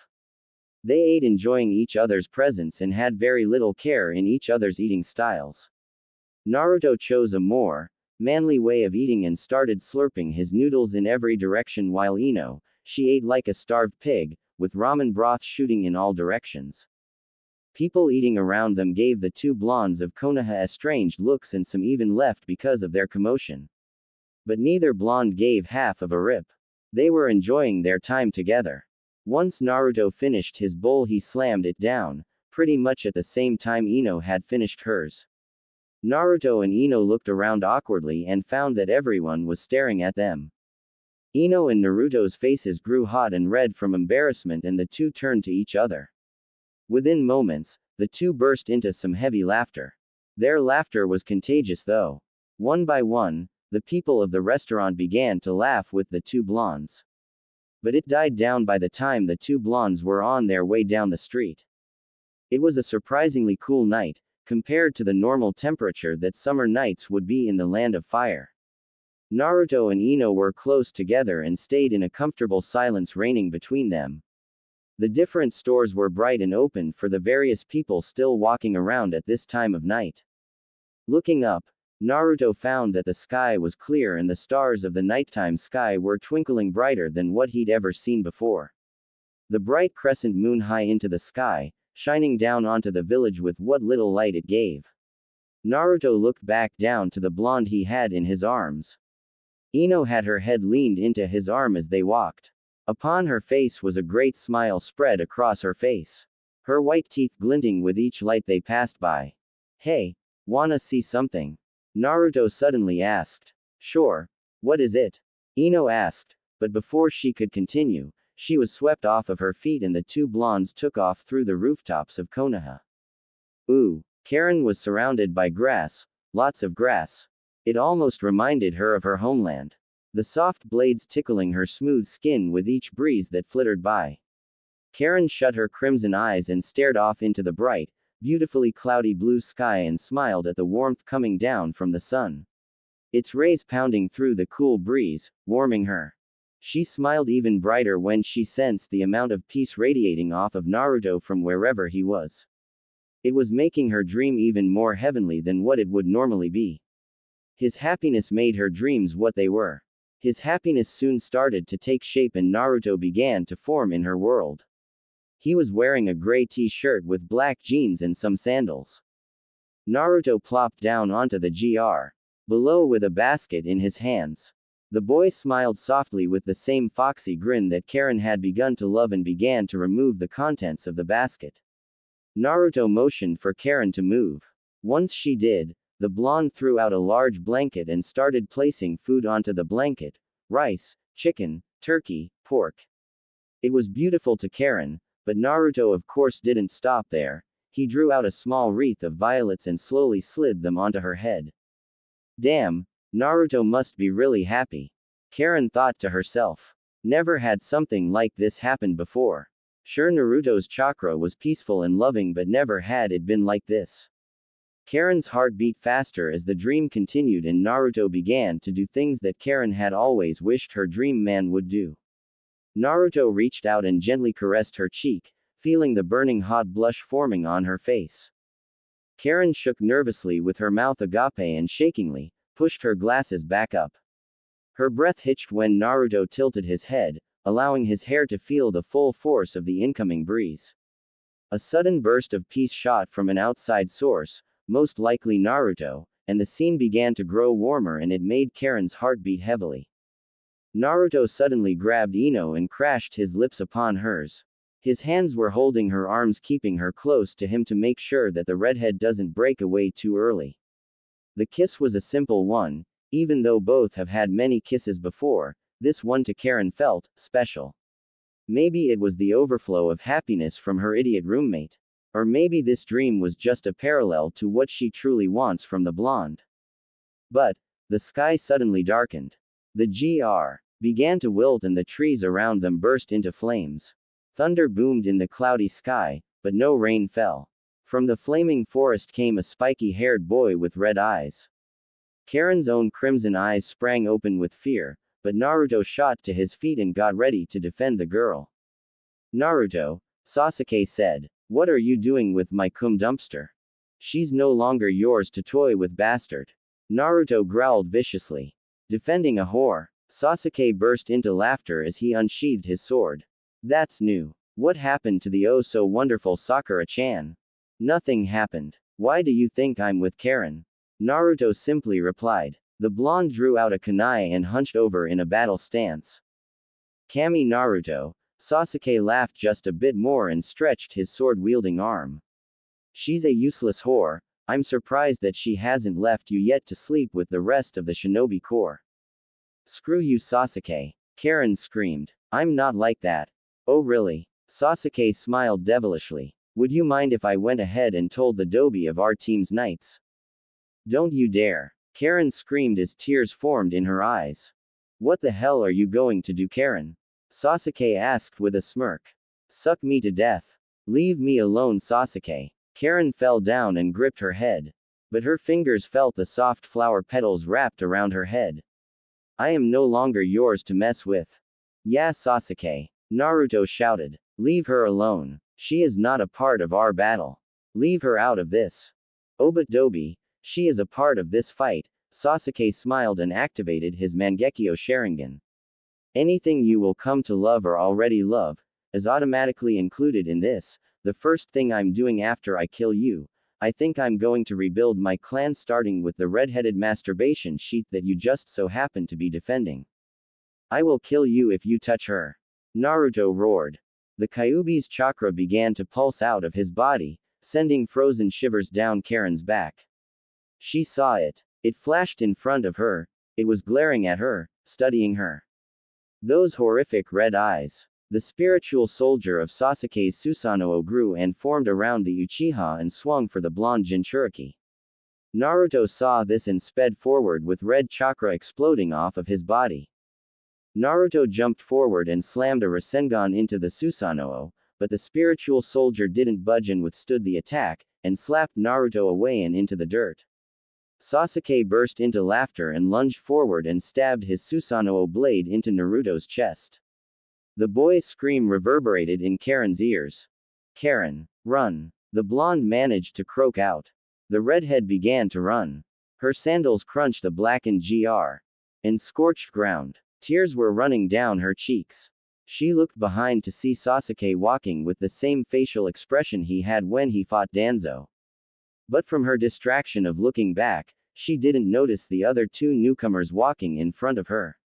They ate enjoying each other's presence and had very little care in each other's eating styles. Naruto chose a more manly way of eating and started slurping his noodles in every direction while Ino, she ate like a starved pig, with ramen broth shooting in all directions. People eating around them gave the two blondes of Konoha estranged looks and some even left because of their commotion. But neither blonde gave half of a rip. They were enjoying their time together. Once Naruto finished his bowl he slammed it down, pretty much at the same time Ino had finished hers. Naruto and Ino looked around awkwardly and found that everyone was staring at them. Ino and Naruto's faces grew hot and red from embarrassment and the two turned to each other. Within moments, the two burst into some heavy laughter. Their laughter was contagious though. One by one, the people of the restaurant began to laugh with the two blondes. But it died down by the time the two blondes were on their way down the street. It was a surprisingly cool night, compared to the normal temperature that summer nights would be in the land of fire. Naruto and Ino were close together and stayed in a comfortable silence reigning between them. The different stores were bright and open for the various people still walking around at this time of night. Looking up, Naruto found that the sky was clear and the stars of the nighttime sky were twinkling brighter than what he'd ever seen before. The bright crescent moon high into the sky, shining down onto the village with what little light it gave. Naruto looked back down to the blonde he had in his arms. Ino had her head leaned into his arm as they walked. Upon her face was a great smile spread across her face. Her white teeth glinting with each light they passed by. Hey, wanna see something? Naruto suddenly asked. Sure. What is it? Ino asked, but before she could continue, she was swept off of her feet and the two blondes took off through the rooftops of Konoha. Ooh, Karin was surrounded by grass, lots of grass. It almost reminded her of her homeland. The soft blades tickling her smooth skin with each breeze that flittered by. Karin shut her crimson eyes and stared off into the bright, beautifully cloudy blue sky and smiled at the warmth coming down from the sun. Its rays pounding through the cool breeze, warming her. She smiled even brighter when she sensed the amount of peace radiating off of Naruto from wherever he was. It was making her dream even more heavenly than what it would normally be. His happiness made her dreams what they were. His happiness soon started to take shape and Naruto began to form in her world. He was wearing a gray t-shirt with black jeans and some sandals. Naruto plopped down onto the GR below with a basket in his hands. The boy smiled softly with the same foxy grin that Karin had begun to love and began to remove the contents of the basket. Naruto motioned for Karin to move. Once she did, the blonde threw out a large blanket and started placing food onto the blanket: rice, chicken, turkey, pork. It was beautiful to Karin, but Naruto of course didn't stop there. He drew out a small wreath of violets and slowly slid them onto her head. Damn, Naruto must be really happy. Karin thought to herself. Never had something like this happened before. Sure, Naruto's chakra was peaceful and loving, but never had it been like this. Karen's heart beat faster as the dream continued and Naruto began to do things that Karen had always wished her dream man would do. Naruto reached out and gently caressed her cheek, feeling the burning hot blush forming on her face. Karen shook nervously with her mouth agape and shakingly pushed her glasses back up. Her breath hitched when Naruto tilted his head, allowing his hair to feel the full force of the incoming breeze. A sudden burst of peace shot from an outside source, most likely Naruto, and the scene began to grow warmer and it made Karen's heart beat heavily. Naruto suddenly grabbed Ino and crashed his lips upon hers. His hands were holding her arms, keeping her close to him to make sure that the redhead doesn't break away too early. The kiss was a simple one, even though both have had many kisses before, this one to Karen felt special. Maybe it was the overflow of happiness from her idiot roommate. Or maybe this dream was just a parallel to what she truly wants from the blonde. But the sky suddenly darkened. The GR began to wilt and the trees around them burst into flames. Thunder boomed in the cloudy sky, but no rain fell. From the flaming forest came a spiky-haired boy with red eyes. Karen's own crimson eyes sprang open with fear, but Naruto shot to his feet and got ready to defend the girl. Naruto, Sasuke said, "What are you doing with my cum dumpster? She's no longer yours to toy with, bastard." Naruto growled viciously. Defending a whore. Sasuke burst into laughter as he unsheathed his sword. That's new. What happened to the oh-so-wonderful Sakura-chan? Nothing happened. Why do you think I'm with Karen? Naruto simply replied. The blonde drew out a kunai and hunched over in a battle stance. Kami Naruto. Sasuke laughed just a bit more and stretched his sword-wielding arm. She's a useless whore. I'm surprised that she hasn't left you yet to sleep with the rest of the shinobi corps. Screw you, Sasuke. Karen screamed. I'm not like that. Oh really? Sasuke smiled devilishly. Would you mind if I went ahead and told the Dobi of our team's knights? Don't you dare. Karen screamed as tears formed in her eyes. What the hell are you going to do, Karen? Sasuke asked with a smirk. Suck me to death. Leave me alone, Sasuke. Karen fell down and gripped her head. But her fingers felt the soft flower petals wrapped around her head. I am no longer yours to mess with. Yeah, Sasuke. Naruto shouted. Leave her alone. She is not a part of our battle. Leave her out of this. Oh but Dobi, she is a part of this fight. Sasuke smiled and activated his Mangekyo Sharingan. Anything you will come to love or already love, is automatically included in this. The first thing I'm doing after I kill you, I think I'm going to rebuild my clan starting with the red-headed masturbation sheath that you just so happen to be defending. I will kill you if you touch her. Naruto roared. The Kyuubi's chakra began to pulse out of his body, sending frozen shivers down Karen's back. She saw it. It flashed in front of her. It was glaring at her, studying her. Those horrific red eyes. The spiritual soldier of Sasuke's Susanoo grew and formed around the Uchiha and swung for the blonde Jinchuriki. Naruto saw this and sped forward with red chakra exploding off of his body. Naruto jumped forward and slammed a Rasengan into the Susanoo, but the spiritual soldier didn't budge and withstood the attack, and slapped Naruto away and into the dirt. Sasuke burst into laughter and lunged forward and stabbed his Susanoo blade into Naruto's chest. The boy's scream reverberated in Karen's ears. Karen, run! The blonde managed to croak out. The redhead began to run. Her sandals crunched the blackened and scorched ground. Tears were running down her cheeks. She looked behind to see Sasuke walking with the same facial expression he had when he fought Danzo. But from her distraction of looking back, she didn't notice the other two newcomers walking in front of her.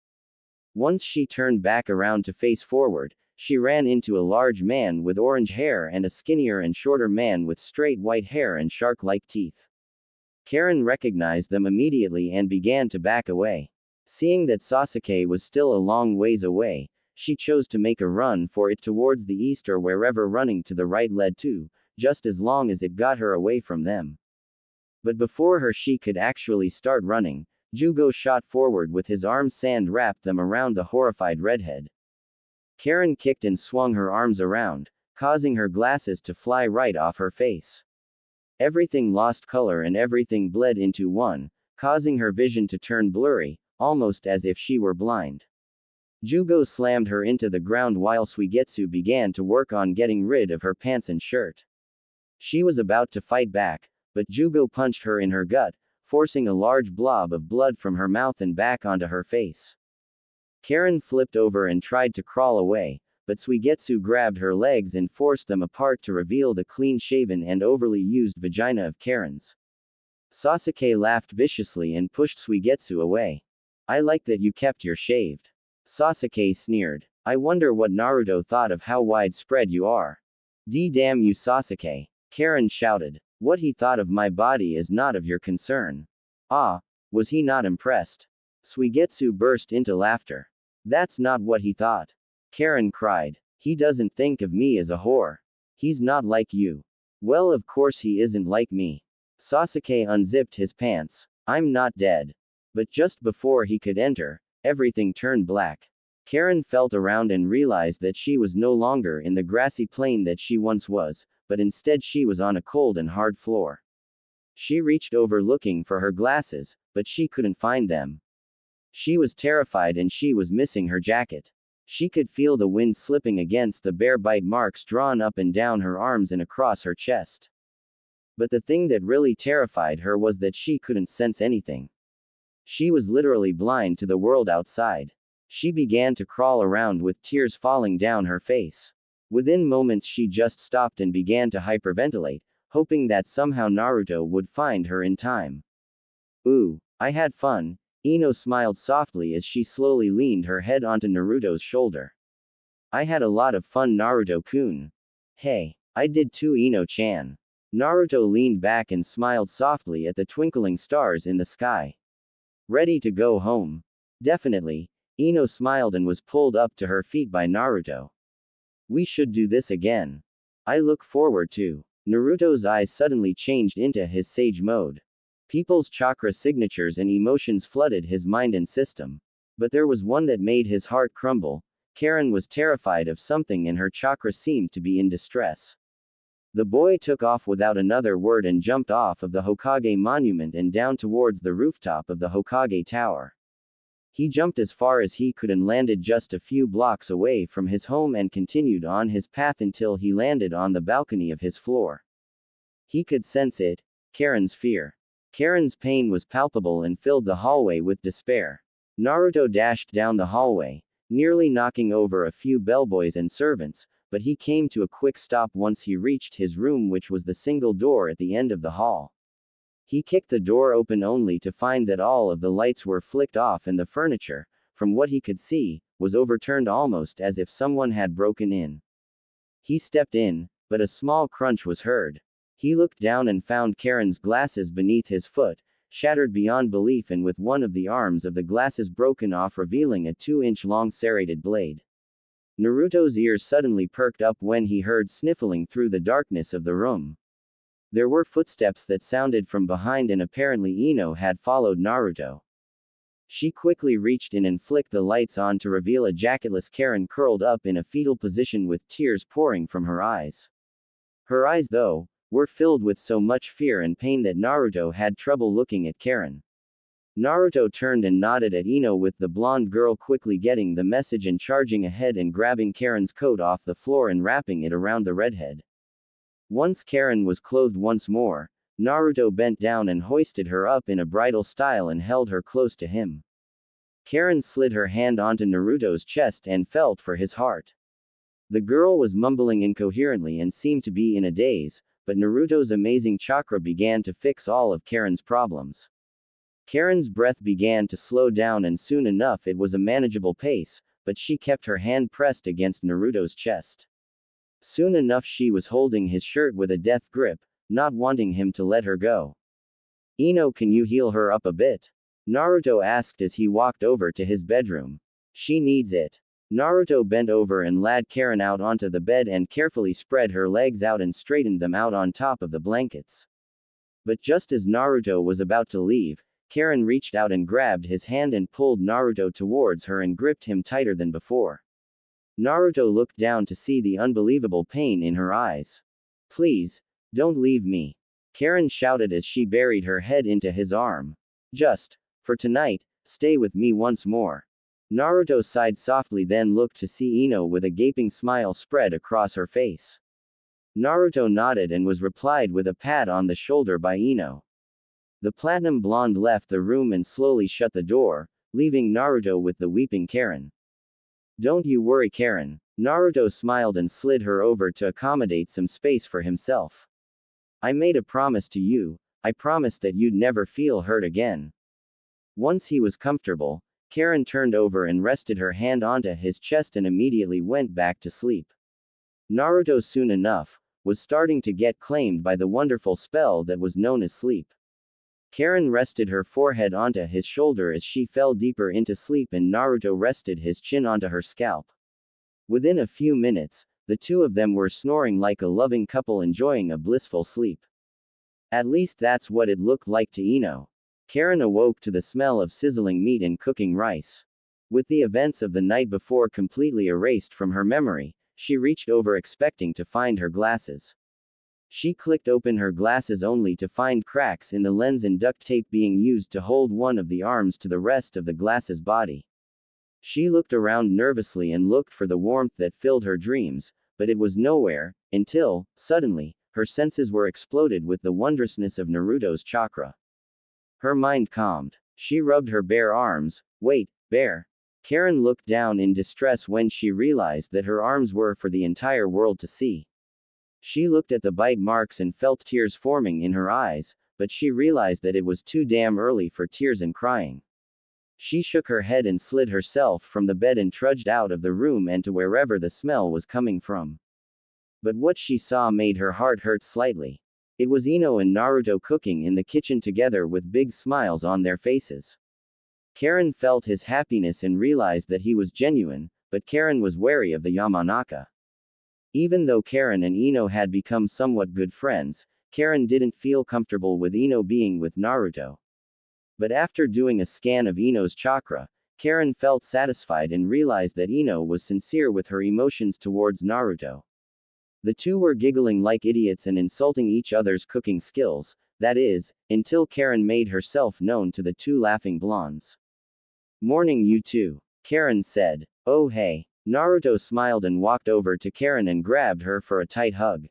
Once she turned back around to face forward, she ran into a large man with orange hair and a skinnier and shorter man with straight white hair and shark-like teeth. Karen recognized them immediately and began to back away. Seeing that Sasuke was still a long ways away, she chose to make a run for it towards the east or wherever running to the right led to, just as long as it got her away from them. But before her she could actually start running, Jugo shot forward with his arms, sand wrapped them around the horrified redhead. Karen kicked and swung her arms around, causing her glasses to fly right off her face. Everything lost color and everything bled into one, causing her vision to turn blurry, almost as if she were blind. Jugo slammed her into the ground while Suigetsu began to work on getting rid of her pants and shirt. She was about to fight back, but Jugo punched her in her gut, forcing a large blob of blood from her mouth and back onto her face. Karin flipped over and tried to crawl away, but Suigetsu grabbed her legs and forced them apart to reveal the clean-shaven and overly used vagina of Karin's. Sasuke laughed viciously and pushed Suigetsu away. I like that you kept your shaved. Sasuke sneered. I wonder what Naruto thought of how widespread you are. Damn you Sasuke. Karin shouted. What he thought of my body is not of your concern. Ah, was he not impressed? Suigetsu burst into laughter. That's not what he thought. Karin cried. He doesn't think of me as a whore. He's not like you. Well, of course he isn't like me. Sasuke unzipped his pants. I'm not dead. But just before he could enter, everything turned black. Karin felt around and realized that she was no longer in the grassy plain that she once was, but instead she was on a cold and hard floor. She reached over looking for her glasses, but she couldn't find them. She was terrified and she was missing her jacket. She could feel the wind slipping against the bare bite marks drawn up and down her arms and across her chest. But the thing that really terrified her was that she couldn't sense anything. She was literally blind to the world outside. She began to crawl around with tears falling down her face. Within moments she just stopped and began to hyperventilate, hoping that somehow Naruto would find her in time. Ooh, I had fun. Ino smiled softly as she slowly leaned her head onto Naruto's shoulder. I had a lot of fun, Naruto-kun. Hey, I did too, Ino-chan. Naruto leaned back and smiled softly at the twinkling stars in the sky. Ready to go home? Definitely. Ino smiled and was pulled up to her feet by Naruto. We should do this again. I look forward to. Naruto's eyes suddenly changed into his sage mode. People's chakra signatures and emotions flooded his mind and system. But there was one that made his heart crumble. Karin was terrified of something and her chakra seemed to be in distress. The boy took off without another word and jumped off of the Hokage monument and down towards the rooftop of the Hokage tower. He jumped as far as he could and landed just a few blocks away from his home and continued on his path until he landed on the balcony of his floor. He could sense it, Karin's fear. Karin's pain was palpable and filled the hallway with despair. Naruto dashed down the hallway, nearly knocking over a few bellboys and servants, but he came to a quick stop once he reached his room, which was the single door at the end of the hall. He kicked the door open only to find that all of the lights were flicked off and the furniture, from what he could see, was overturned almost as if someone had broken in. He stepped in, but a small crunch was heard. He looked down and found Karin's glasses beneath his foot, shattered beyond belief and with one of the arms of the glasses broken off, revealing a 2-inch long serrated blade. Naruto's ears suddenly perked up when he heard sniffling through the darkness of the room. There were footsteps that sounded from behind and apparently Ino had followed Naruto. She quickly reached in and flicked the lights on to reveal a jacketless Karin curled up in a fetal position with tears pouring from her eyes. Her eyes, though, were filled with so much fear and pain that Naruto had trouble looking at Karin. Naruto turned and nodded at Ino, with the blonde girl quickly getting the message and charging ahead and grabbing Karin's coat off the floor and wrapping it around the redhead. Once Karin was clothed once more, Naruto bent down and hoisted her up in a bridal style and held her close to him. Karin slid her hand onto Naruto's chest and felt for his heart. The girl was mumbling incoherently and seemed to be in a daze, but Naruto's amazing chakra began to fix all of Karin's problems. Karin's breath began to slow down and soon enough it was a manageable pace, but she kept her hand pressed against Naruto's chest. Soon enough she was holding his shirt with a death grip, not wanting him to let her go. Ino, can you heal her up a bit? Naruto asked as he walked over to his bedroom. She needs it. Naruto bent over and led Karin out onto the bed and carefully spread her legs out and straightened them out on top of the blankets. But just as Naruto was about to leave, Karin reached out and grabbed his hand and pulled Naruto towards her and gripped him tighter than before. Naruto looked down to see the unbelievable pain in her eyes. Please, don't leave me. Karin shouted as she buried her head into his arm. Just, for tonight, stay with me once more. Naruto sighed softly, then looked to see Ino with a gaping smile spread across her face. Naruto nodded and was replied with a pat on the shoulder by Ino. The platinum blonde left the room and slowly shut the door, leaving Naruto with the weeping Karin. Don't you worry, Karin. Naruto smiled and slid her over to accommodate some space for himself. I made a promise to you. I promised that you'd never feel hurt again. Once he was comfortable, Karin turned over and rested her hand onto his chest and immediately went back to sleep. Naruto soon enough was starting to get claimed by the wonderful spell that was known as sleep. Karin rested her forehead onto his shoulder as she fell deeper into sleep, and Naruto rested his chin onto her scalp. Within a few minutes, the two of them were snoring like a loving couple enjoying a blissful sleep. At least that's what it looked like to Ino. Karin awoke to the smell of sizzling meat and cooking rice. With the events of the night before completely erased from her memory, she reached over expecting to find her glasses. She clicked open her glasses only to find cracks in the lens and duct tape being used to hold one of the arms to the rest of the glasses body. She looked around nervously and looked for the warmth that filled her dreams, but it was nowhere, until, suddenly, her senses were exploded with the wondrousness of Naruto's chakra. Her mind calmed. She rubbed her bare arms. Wait, bare. Karin looked down in distress when she realized that her arms were for the entire world to see. She looked at the bite marks and felt tears forming in her eyes, but she realized that it was too damn early for tears and crying. She shook her head and slid herself from the bed and trudged out of the room and to wherever the smell was coming from. But what she saw made her heart hurt slightly. It was Ino and Naruto cooking in the kitchen together with big smiles on their faces. Karin felt his happiness and realized that he was genuine, but Karin was wary of the Yamanaka. Even though Karin and Ino had become somewhat good friends, Karin didn't feel comfortable with Ino being with Naruto. But after doing a scan of Ino's chakra, Karin felt satisfied and realized that Ino was sincere with her emotions towards Naruto. The two were giggling like idiots and insulting each other's cooking skills, that is, until Karin made herself known to the two laughing blondes. Morning, you two. Karin said. Oh hey. Naruto smiled and walked over to Karin and grabbed her for a tight hug.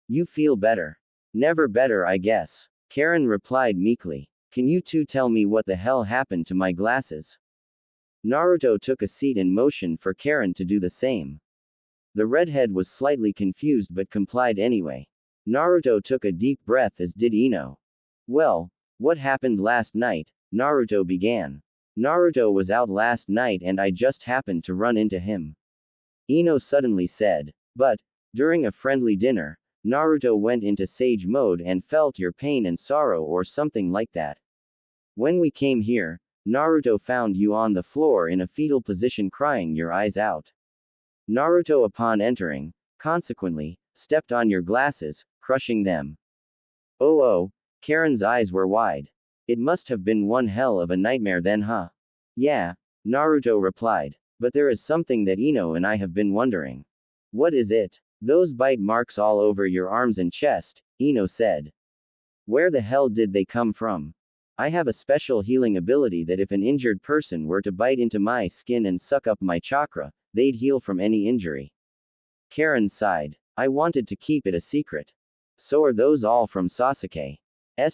You feel better? Never better, I guess. Karin replied meekly. Can you two tell me what the hell happened to my glasses? Naruto took a seat and motioned for Karin to do the same. The redhead was slightly confused but complied anyway. Naruto took a deep breath, as did Ino. Well, what happened last night? Naruto began. Naruto was out last night and I just happened to run into him. Ino suddenly said. But, during a friendly dinner, Naruto went into sage mode and felt your pain and sorrow or something like that. When we came here, Naruto found you on the floor in a fetal position crying your eyes out. Naruto, upon entering, consequently, stepped on your glasses, crushing them. Oh, Karin's eyes were wide. It must have been one hell of a nightmare then, huh? Yeah, Naruto replied. But there is something that Ino and I have been wondering. What is it? Those bite marks all over your arms and chest, Ino said. Where the hell did they come from? I have a special healing ability that if an injured person were to bite into my skin and suck up my chakra, they'd heal from any injury. Karin sighed. I wanted to keep it a secret. So are those all from Sasuke?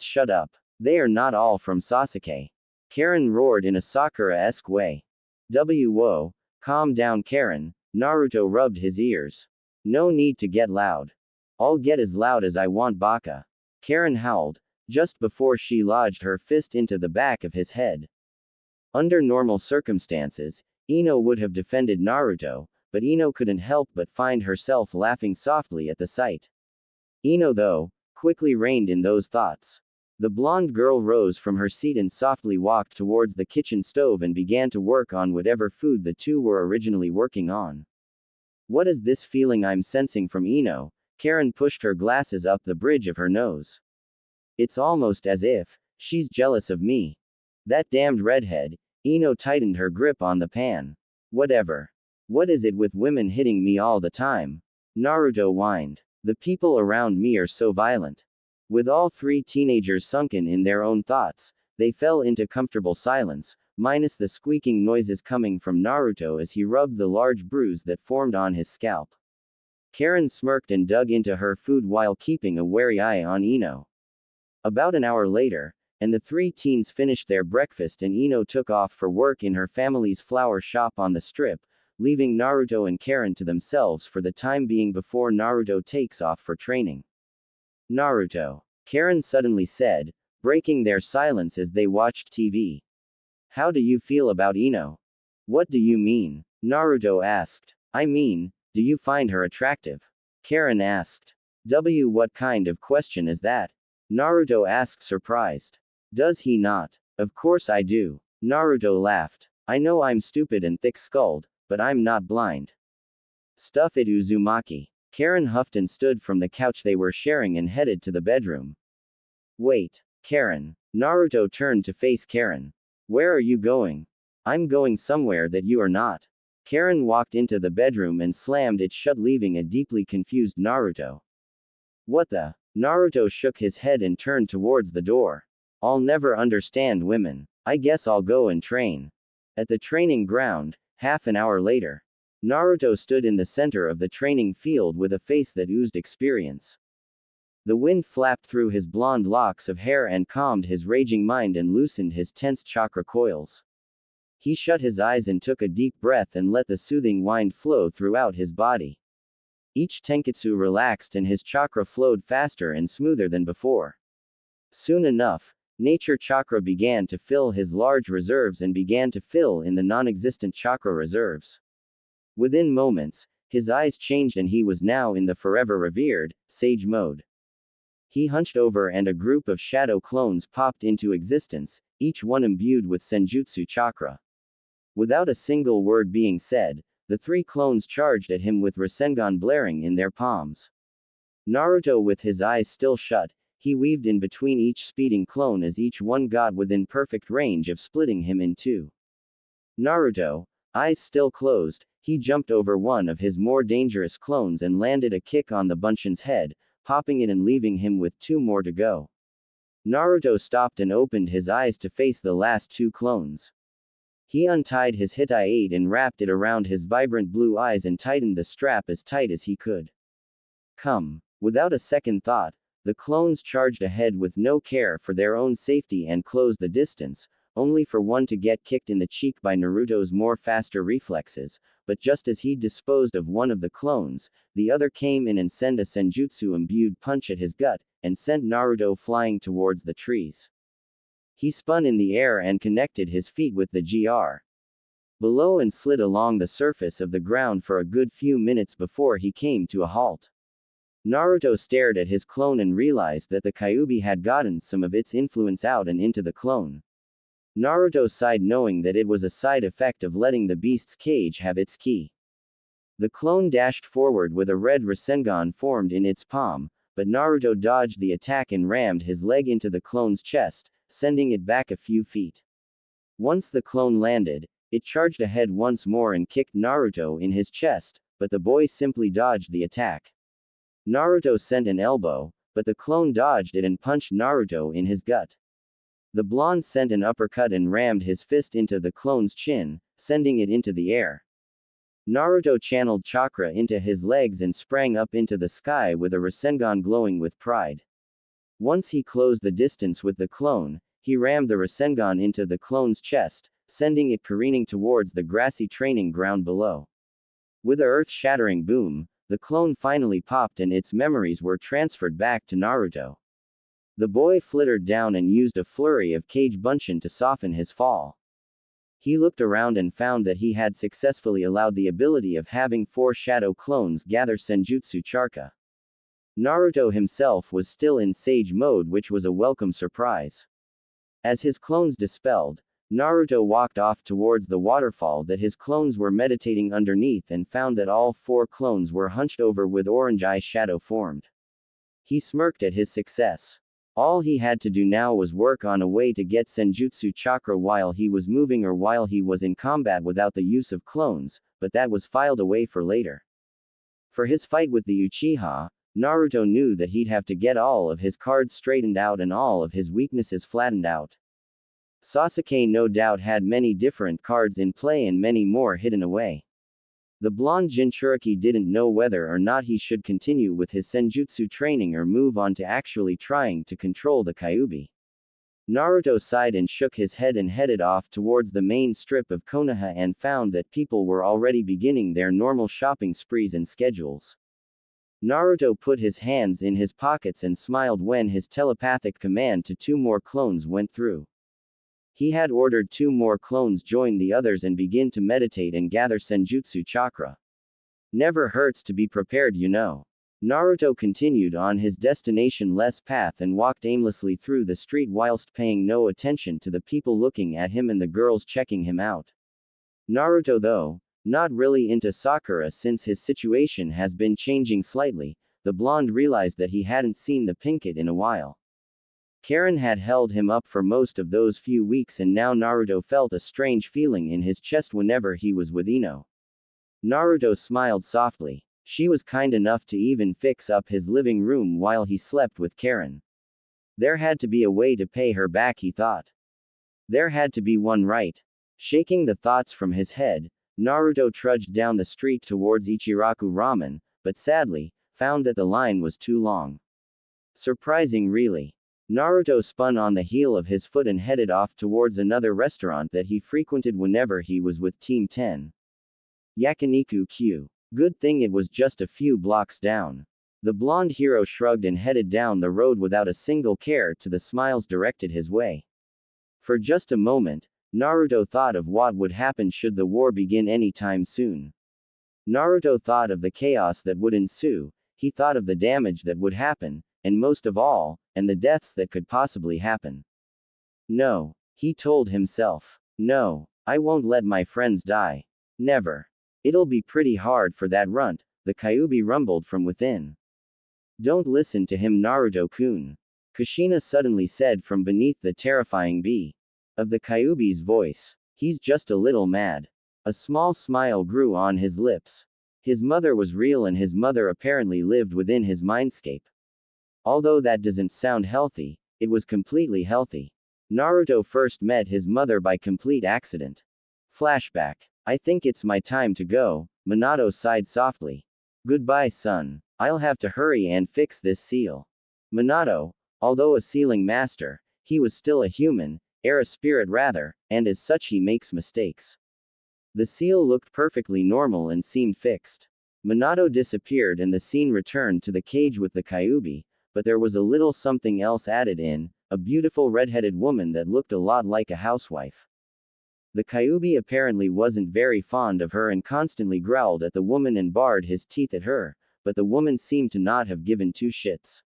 Shut up. They are not all from Sasuke. Karin roared in a Sakura-esque way. Whoa, calm down, Karin. Naruto rubbed his ears. No need to get loud. I'll get as loud as I want, Baka. Karin howled, just before she lodged her fist into the back of his head. Under normal circumstances, Ino would have defended Naruto, but Ino couldn't help but find herself laughing softly at the sight. Ino, though, quickly reined in those thoughts. The blonde girl rose from her seat and softly walked towards the kitchen stove and began to work on whatever food the two were originally working on. What is this feeling I'm sensing from Ino? Karin pushed her glasses up the bridge of her nose. It's almost as if she's jealous of me. That damned redhead. Ino tightened her grip on the pan. Whatever. What is it with women hitting me all the time? Naruto whined. The people around me are so violent. With all three teenagers sunken in their own thoughts, they fell into comfortable silence, minus the squeaking noises coming from Naruto as he rubbed the large bruise that formed on his scalp. Karin smirked and dug into her food while keeping a wary eye on Ino. About an hour later, and the three teens finished their breakfast and Ino took off for work in her family's flower shop on the strip, leaving Naruto and Karin to themselves for the time being before Naruto takes off for training. Naruto, Karin suddenly said, breaking their silence as they watched TV. How do you feel about Ino? What do you mean? Naruto asked. I mean, do you find her attractive? Karin asked. What kind of question is that? Naruto asked surprised. Does he not? Of course I do. Naruto laughed. I know I'm stupid and thick-skulled, but I'm not blind. Stuff it, Uzumaki. Karin huffed and stood from the couch they were sharing and headed to the bedroom. Wait, Karin. Naruto turned to face Karin. Where are you going? I'm going somewhere that you are not. Karin walked into the bedroom and slammed it shut, leaving a deeply confused Naruto. What the? Naruto shook his head and turned towards the door. I'll never understand women. I guess I'll go and train. At the training ground, half an hour later, Naruto stood in the center of the training field with a face that oozed experience. The wind flapped through his blonde locks of hair and calmed his raging mind and loosened his tense chakra coils. He shut his eyes and took a deep breath and let the soothing wind flow throughout his body. Each tenketsu relaxed and his chakra flowed faster and smoother than before. Soon enough, nature chakra began to fill his large reserves and began to fill in the non-existent chakra reserves. Within moments, his eyes changed and he was now in the forever revered, sage mode. He hunched over and a group of shadow clones popped into existence, each one imbued with senjutsu chakra. Without a single word being said, the three clones charged at him with Rasengan blaring in their palms. Naruto, with his eyes still shut, he weaved in between each speeding clone as each one got within perfect range of splitting him in two. Naruto, eyes still closed, he jumped over one of his more dangerous clones and landed a kick on the Bunshin's head, popping it and leaving him with two more to go. Naruto stopped and opened his eyes to face the last two clones. He untied his Hitai-8 and wrapped it around his vibrant blue eyes and tightened the strap as tight as he could. Come. Without a second thought, the clones charged ahead with no care for their own safety and closed the distance, only for one to get kicked in the cheek by Naruto's more faster reflexes, but just as he disposed of one of the clones, the other came in and sent a senjutsu-imbued punch at his gut, and sent Naruto flying towards the trees. He spun in the air and connected his feet with the GR below and slid along the surface of the ground for a good few minutes before he came to a halt. Naruto stared at his clone and realized that the Kyuubi had gotten some of its influence out and into the clone. Naruto sighed, knowing that it was a side effect of letting the beast's cage have its ki. The clone dashed forward with a red Rasengan formed in its palm, but Naruto dodged the attack and rammed his leg into the clone's chest, sending it back a few feet. Once the clone landed, it charged ahead once more and kicked Naruto in his chest, but the boy simply dodged the attack. Naruto sent an elbow, but the clone dodged it and punched Naruto in his gut. The blonde sent an uppercut and rammed his fist into the clone's chin, sending it into the air. Naruto channeled chakra into his legs and sprang up into the sky with a Rasengan glowing with pride. Once he closed the distance with the clone, he rammed the Rasengan into the clone's chest, sending it careening towards the grassy training ground below. With a earth-shattering boom, the clone finally popped and its memories were transferred back to Naruto. The boy flittered down and used a flurry of Kage Bunshin to soften his fall. He looked around and found that he had successfully allowed the ability of having 4 shadow clones gather senjutsu chakra. Naruto himself was still in sage mode, which was a welcome surprise. As his clones dispelled, Naruto walked off towards the waterfall that his clones were meditating underneath and found that all 4 clones were hunched over with orange eye shadow formed. He smirked at his success. All he had to do now was work on a way to get senjutsu chakra while he was moving or while he was in combat without the use of clones, but that was filed away for later. For his fight with the Uchiha, Naruto knew that he'd have to get all of his cards straightened out and all of his weaknesses flattened out. Sasuke no doubt had many different cards in play and many more hidden away. The blonde Jinchuriki didn't know whether or not he should continue with his senjutsu training or move on to actually trying to control the Kyuubi. Naruto sighed and shook his head and headed off towards the main strip of Konoha and found that people were already beginning their normal shopping sprees and schedules. Naruto put his hands in his pockets and smiled when his telepathic command to 2 more clones went through. He had ordered 2 more clones join the others and begin to meditate and gather senjutsu chakra. Never hurts to be prepared, you know. Naruto continued on his destination-less path and walked aimlessly through the street whilst paying no attention to the people looking at him and the girls checking him out. Naruto, though, not really into Sakura since his situation has been changing slightly, the blonde realized that he hadn't seen the Pinkett in a while. Karin had held him up for most of those few weeks and now Naruto felt a strange feeling in his chest whenever he was with Ino. Naruto smiled softly. She was kind enough to even fix up his living room while he slept with Karin. There had to be a way to pay her back, he thought. There had to be one, right? Shaking the thoughts from his head, Naruto trudged down the street towards Ichiraku Ramen, but sadly, found that the line was too long. Surprising, really. Naruto spun on the heel of his foot and headed off towards another restaurant that he frequented whenever he was with Team 10. Yakiniku Q. Good thing it was just a few blocks down. The blonde hero shrugged and headed down the road without a single care to the smiles directed his way. For just a moment, Naruto thought of what would happen should the war begin anytime soon. Naruto thought of the chaos that would ensue, he thought of the damage that would happen, and most of all, and the deaths that could possibly happen. No, he told himself. No, I won't let my friends die. Never. It'll be pretty hard for that runt, the Kyuubi rumbled from within. Don't listen to him, Naruto-kun. Kushina suddenly said from beneath the terrifying B of the Kyuubi's voice. He's just a little mad. A small smile grew on his lips. His mother was real and his mother apparently lived within his mindscape. Although that doesn't sound healthy, it was completely healthy. Naruto first met his mother by complete accident. Flashback. I think it's my time to go, Minato sighed softly. Goodbye, son. I'll have to hurry and fix this seal. Minato, although a sealing master, he was still a human, or a spirit rather, and as such he makes mistakes. The seal looked perfectly normal and seemed fixed. Minato disappeared and the scene returned to the cage with the Kyuubi, but there was a little something else added in, a beautiful red-headed woman that looked a lot like a housewife. The Kyuubi apparently wasn't very fond of her and constantly growled at the woman and bared his teeth at her, but the woman seemed to not have given 2 shits.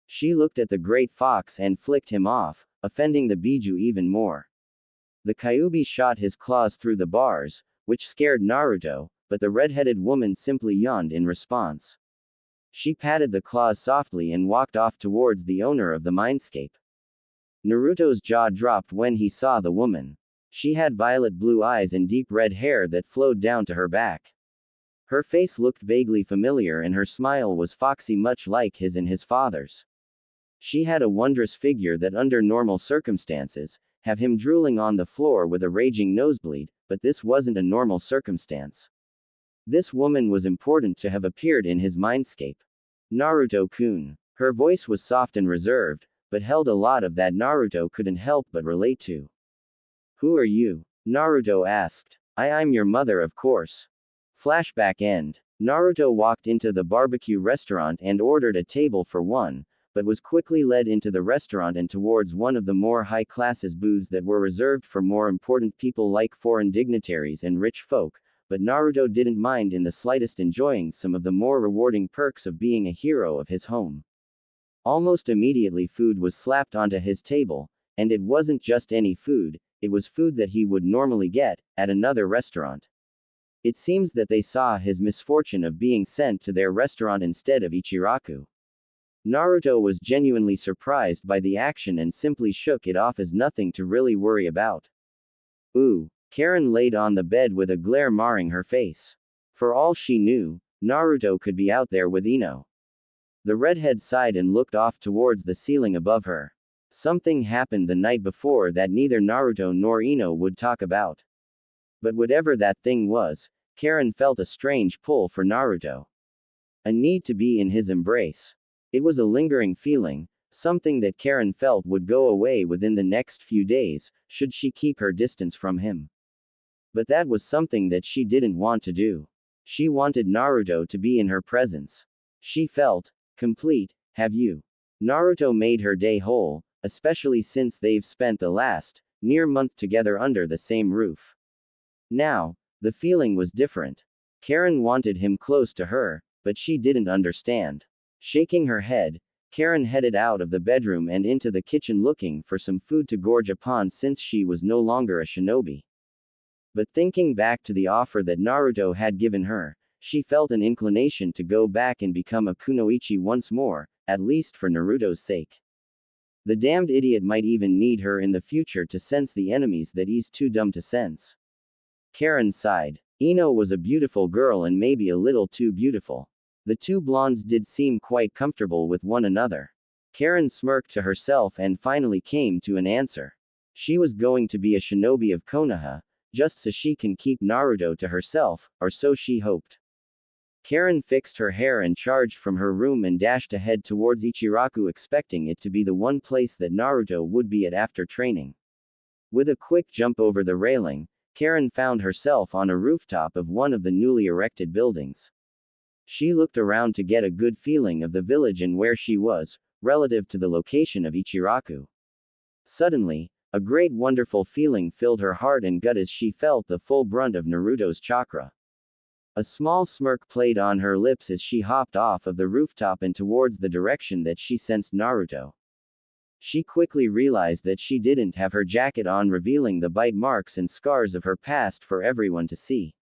She looked at the great fox and flicked him off, offending the Biju even more. The Kyuubi shot his claws through the bars, which scared Naruto, but the red-headed woman simply yawned in response. She patted the claws softly and walked off towards the owner of the mindscape. Naruto's jaw dropped when he saw the woman. She had violet blue eyes and deep red hair that flowed down to her back. Her face looked vaguely familiar and her smile was foxy, much like his and his father's. She had a wondrous figure that under normal circumstances, have him drooling on the floor with a raging nosebleed, but this wasn't a normal circumstance. This woman was important to have appeared in his mindscape. Naruto-kun. Her voice was soft and reserved, but held a lot of that Naruto couldn't help but relate to. Who are you? Naruto asked. I'm your mother, of course. Flashback end. Naruto walked into the barbecue restaurant and ordered a table for 1, but was quickly led into the restaurant and towards one of the more high-classes booths that were reserved for more important people like foreign dignitaries and rich folk, but Naruto didn't mind in the slightest, enjoying some of the more rewarding perks of being a hero of his home. Almost immediately food was slapped onto his table, and it wasn't just any food, it was food that he would normally get at another restaurant. It seems that they saw his misfortune of being sent to their restaurant instead of Ichiraku. Naruto was genuinely surprised by the action and simply shook it off as nothing to really worry about. Ooh. Karin laid on the bed with a glare marring her face. For all she knew, Naruto could be out there with Ino. The redhead sighed and looked off towards the ceiling above her. Something happened the night before that neither Naruto nor Ino would talk about. But whatever that thing was, Karin felt a strange pull for Naruto. A need to be in his embrace. It was a lingering feeling, something that Karin felt would go away within the next few days, should she keep her distance from him. But that was something that she didn't want to do. She wanted Naruto to be in her presence. She felt complete. Have you? Naruto made her day whole, especially since they've spent the last near month together under the same roof. Now, the feeling was different. Karin wanted him close to her, but she didn't understand. Shaking her head, Karin headed out of the bedroom and into the kitchen looking for some food to gorge upon since she was no longer a shinobi. But thinking back to the offer that Naruto had given her, she felt an inclination to go back and become a kunoichi once more, at least for Naruto's sake. The damned idiot might even need her in the future to sense the enemies that he's too dumb to sense. Karin sighed. Ino was a beautiful girl and maybe a little too beautiful. The two blondes did seem quite comfortable with one another. Karin smirked to herself and finally came to an answer. She was going to be a shinobi of Konoha, just so she can keep Naruto to herself, or so she hoped. Karin fixed her hair and charged from her room and dashed ahead towards Ichiraku, expecting it to be the one place that Naruto would be at after training. With a quick jump over the railing, Karin found herself on a rooftop of one of the newly erected buildings. She looked around to get a good feeling of the village and where she was, relative to the location of Ichiraku. Suddenly, a great wonderful feeling filled her heart and gut as she felt the full brunt of Naruto's chakra. A small smirk played on her lips as she hopped off of the rooftop and towards the direction that she sensed Naruto. She quickly realized that she didn't have her jacket on, revealing the bite marks and scars of her past for everyone to see.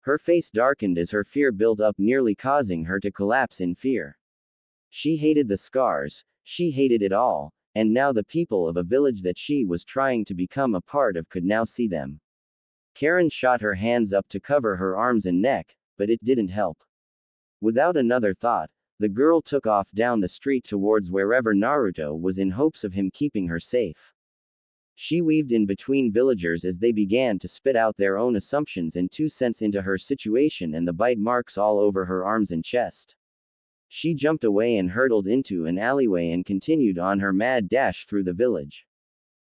Her face darkened as her fear built up, nearly causing her to collapse in fear. She hated the scars, she hated it all, and now the people of a village that she was trying to become a part of could now see them. Karin shot her hands up to cover her arms and neck, but it didn't help. Without another thought, the girl took off down the street towards wherever Naruto was in hopes of him keeping her safe. She weaved in between villagers as they began to spit out their own assumptions and 2 cents into her situation and the bite marks all over her arms and chest. She jumped away and hurtled into an alleyway and continued on her mad dash through the village.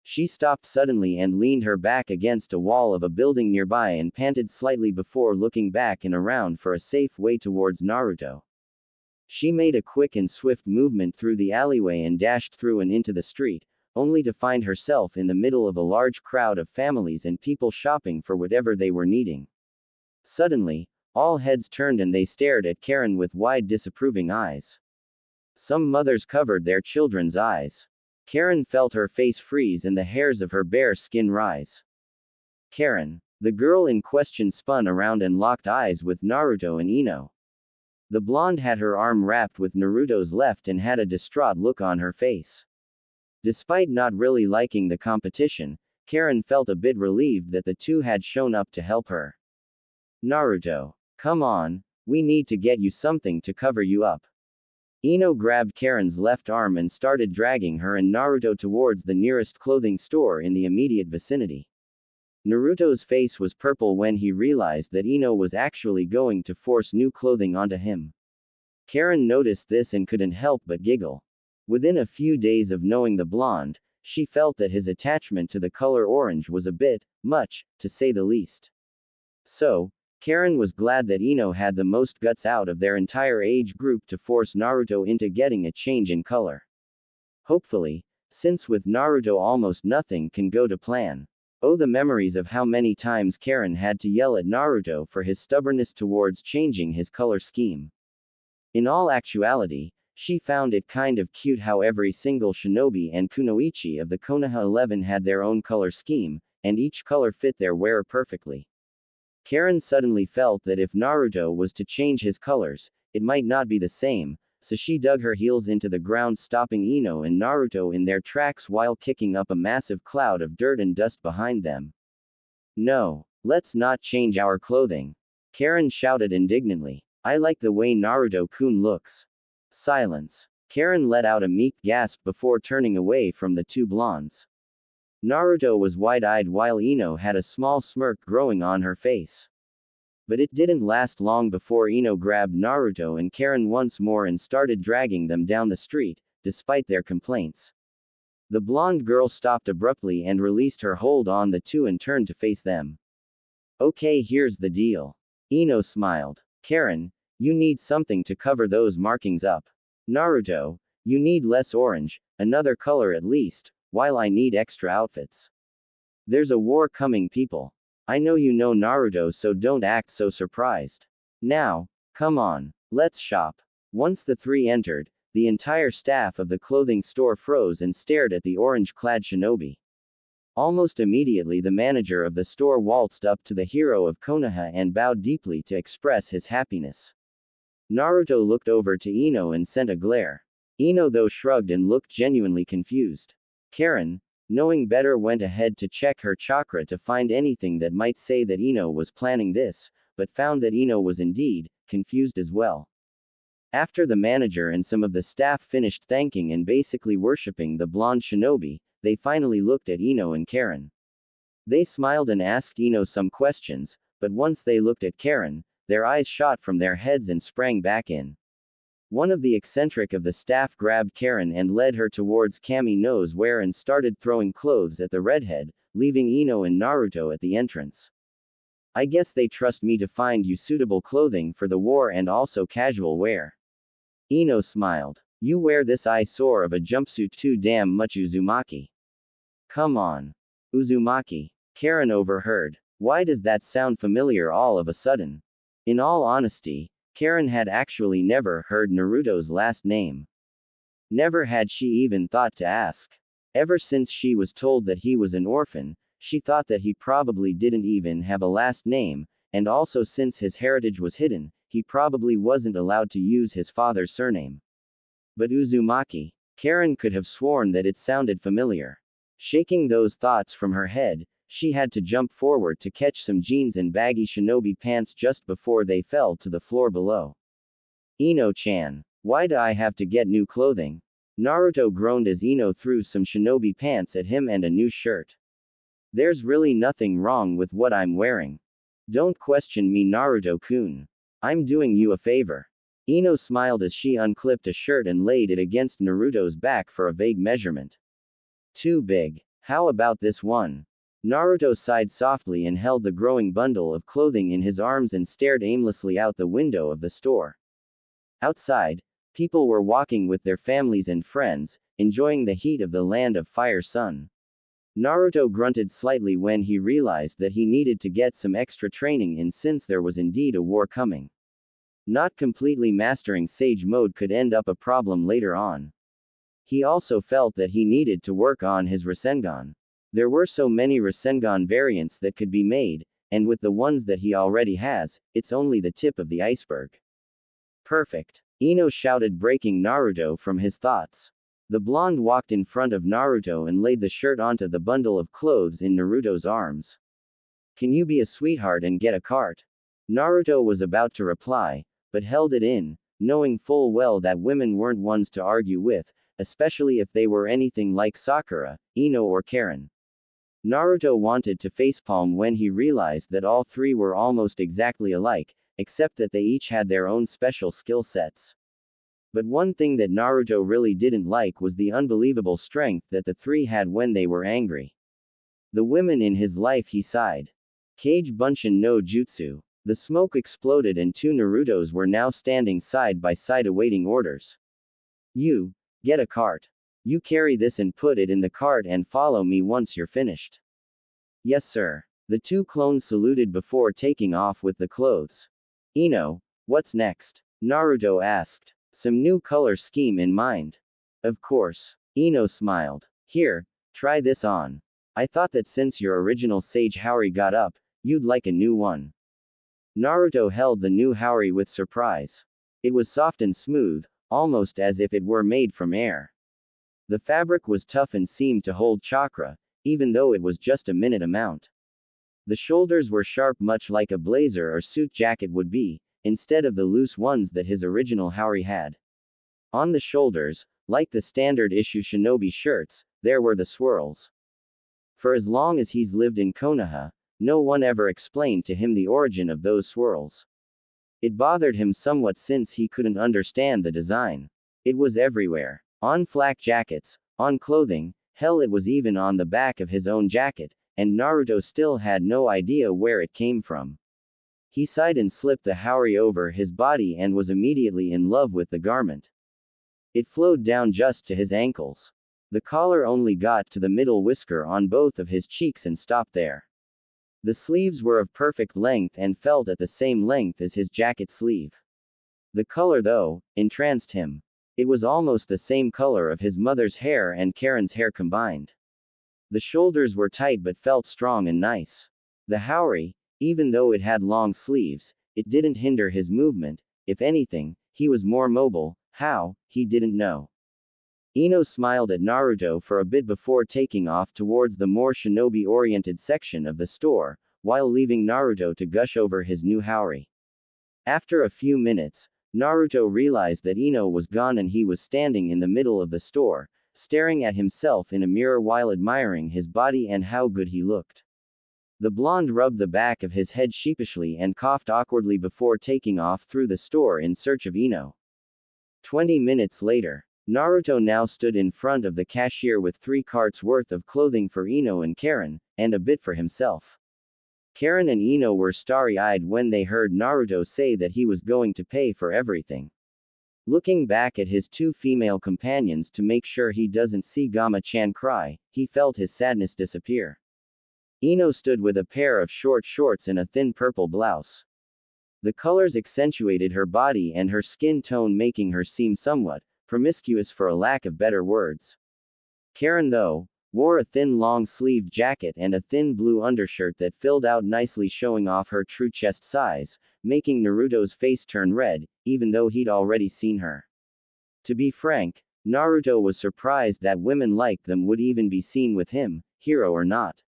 She stopped suddenly and leaned her back against a wall of a building nearby and panted slightly before looking back and around for a safe way towards Naruto. She made a quick and swift movement through the alleyway and dashed through and into the street, only to find herself in the middle of a large crowd of families and people shopping for whatever they were needing. Suddenly, all heads turned and they stared at Karin with wide disapproving eyes. Some mothers covered their children's eyes. Karin felt her face freeze and the hairs of her bare skin rise. Karin. The girl in question spun around and locked eyes with Naruto and Ino. The blonde had her arm wrapped with Naruto's left and had a distraught look on her face. Despite not really liking the competition, Karin felt a bit relieved that the two had shown up to help her. Naruto. Come on, we need to get you something to cover you up. Ino grabbed Karin's left arm and started dragging her and Naruto towards the nearest clothing store in the immediate vicinity. Naruto's face was purple when he realized that Ino was actually going to force new clothing onto him. Karin noticed this and couldn't help but giggle. Within a few days of knowing the blonde, she felt that his attachment to the color orange was a bit much, to say the least. So, Karin was glad that Ino had the most guts out of their entire age group to force Naruto into getting a change in color. Hopefully, since with Naruto almost nothing can go to plan. Oh, the memories of how many times Karin had to yell at Naruto for his stubbornness towards changing his color scheme. In all actuality, she found it kind of cute how every single shinobi and kunoichi of the Konoha 11 had their own color scheme, and each color fit their wearer perfectly. Karin suddenly felt that if Naruto was to change his colors, it might not be the same, so she dug her heels into the ground, stopping Ino and Naruto in their tracks while kicking up a massive cloud of dirt and dust behind them. No, let's not change our clothing. Karin shouted indignantly. I like the way Naruto-kun looks. Silence. Karin let out a meek gasp before turning away from the two blondes. Naruto was wide-eyed while Ino had a small smirk growing on her face. But it didn't last long before Ino grabbed Naruto and Karin once more and started dragging them down the street, despite their complaints. The blonde girl stopped abruptly and released her hold on the two and turned to face them. Okay, here's the deal. Ino smiled. Karin, you need something to cover those markings up. Naruto, you need less orange, another color at least, while I need extra outfits. There's a war coming, people. I know you know Naruto, so don't act so surprised. Now, come on, let's shop. Once the three entered, the entire staff of the clothing store froze and stared at the orange-clad shinobi. Almost immediately the manager of the store waltzed up to the hero of Konoha and bowed deeply to express his happiness. Naruto looked over to Ino and sent a glare. Ino though shrugged and looked genuinely confused. Karin, knowing better, went ahead to check her chakra to find anything that might say that Ino was planning this, but found that Ino was indeed confused as well. After the manager and some of the staff finished thanking and basically worshipping the blonde shinobi, they finally looked at Ino and Karin. They smiled and asked Ino some questions, but once they looked at Karin, their eyes shot from their heads and sprang back in. One of the eccentric of the staff grabbed Karin and led her towards Kami knows where and started throwing clothes at the redhead, leaving Ino and Naruto at the entrance. I guess they trust me to find you suitable clothing for the war and also casual wear. Ino smiled. You wear this eyesore of a jumpsuit too damn much, Uzumaki. Come on. Uzumaki. Karin overheard. Why does that sound familiar all of a sudden? In all honesty, Karin had actually never heard Naruto's last name. Never had she even thought to ask. Ever since she was told that he was an orphan, she thought that he probably didn't even have a last name, and also since his heritage was hidden, he probably wasn't allowed to use his father's surname. But Uzumaki. Karin could have sworn that it sounded familiar. Shaking those thoughts from her head, she had to jump forward to catch some jeans and baggy shinobi pants just before they fell to the floor below. Ino-chan. Why do I have to get new clothing? Naruto groaned as Ino threw some shinobi pants at him and a new shirt. There's really nothing wrong with what I'm wearing. Don't question me, Naruto-kun. I'm doing you a favor. Ino smiled as she unclipped a shirt and laid it against Naruto's back for a vague measurement. Too big. How about this one? Naruto sighed softly and held the growing bundle of clothing in his arms and stared aimlessly out the window of the store. Outside, people were walking with their families and friends, enjoying the heat of the land of fire sun. Naruto grunted slightly when he realized that he needed to get some extra training in since there was indeed a war coming. Not completely mastering Sage mode could end up a problem later on. He also felt that he needed to work on his Rasengan. There were so many Rasengan variants that could be made, and with the ones that he already has, it's only the tip of the iceberg. Perfect. Ino shouted, breaking Naruto from his thoughts. The blonde walked in front of Naruto and laid the shirt onto the bundle of clothes in Naruto's arms. Can you be a sweetheart and get a cart? Naruto was about to reply, but held it in, knowing full well that women weren't ones to argue with, especially if they were anything like Sakura, Ino or Karin. Naruto wanted to facepalm when he realized that all three were almost exactly alike, except that they each had their own special skill sets. But one thing that Naruto really didn't like was the unbelievable strength that the three had when they were angry. The women in his life, he sighed. Kage Bunshin no Jutsu. The smoke exploded and two Narutos were now standing side by side awaiting orders. You, get a cart. You carry this and put it in the cart and follow me once you're finished. Yes sir. The two clones saluted before taking off with the clothes. Ino, what's next? Naruto asked. Some new color scheme in mind. Of course. Ino smiled. Here, try this on. I thought that since your original Sage Haori got up, you'd like a new one. Naruto held the new Haori with surprise. It was soft and smooth, almost as if it were made from air. The fabric was tough and seemed to hold chakra, even though it was just a minute amount. The shoulders were sharp, much like a blazer or suit jacket would be, instead of the loose ones that his original Haori had. On the shoulders, like the standard issue shinobi shirts, there were the swirls. For as long as he's lived in Konoha, no one ever explained to him the origin of those swirls. It bothered him somewhat since he couldn't understand the design. It was everywhere. On flak jackets, on clothing, hell, it was even on the back of his own jacket, and Naruto still had no idea where it came from. He sighed and slipped the haori over his body and was immediately in love with the garment. It flowed down just to his ankles. The collar only got to the middle whisker on both of his cheeks and stopped there. The sleeves were of perfect length and felt at the same length as his jacket sleeve. The color, though, entranced him. It was almost the same color of his mother's hair and Karin's hair combined. The shoulders were tight but felt strong and nice. The haori, even though it had long sleeves, it didn't hinder his movement. If anything, he was more mobile. How, he didn't know. Ino smiled at Naruto for a bit before taking off towards the more shinobi-oriented section of the store, while leaving Naruto to gush over his new haori. After a few minutes, Naruto realized that Ino was gone and he was standing in the middle of the store, staring at himself in a mirror while admiring his body and how good he looked. The blonde rubbed the back of his head sheepishly and coughed awkwardly before taking off through the store in search of Ino. 20 minutes later, Naruto now stood in front of the cashier with 3 carts worth of clothing for Ino and Karin, and a bit for himself. Karin and Ino were starry-eyed when they heard Naruto say that he was going to pay for everything. Looking back at his 2 female companions to make sure he doesn't see Gama-chan cry, he felt his sadness disappear. Ino stood with a pair of short shorts and a thin purple blouse. The colors accentuated her body and her skin tone, making her seem somewhat promiscuous for a lack of better words. Karin, though, wore a thin long-sleeved jacket and a thin blue undershirt that filled out nicely, showing off her true chest size, making Naruto's face turn red, even though he'd already seen her. To be frank, Naruto was surprised that women like them would even be seen with him, hero or not.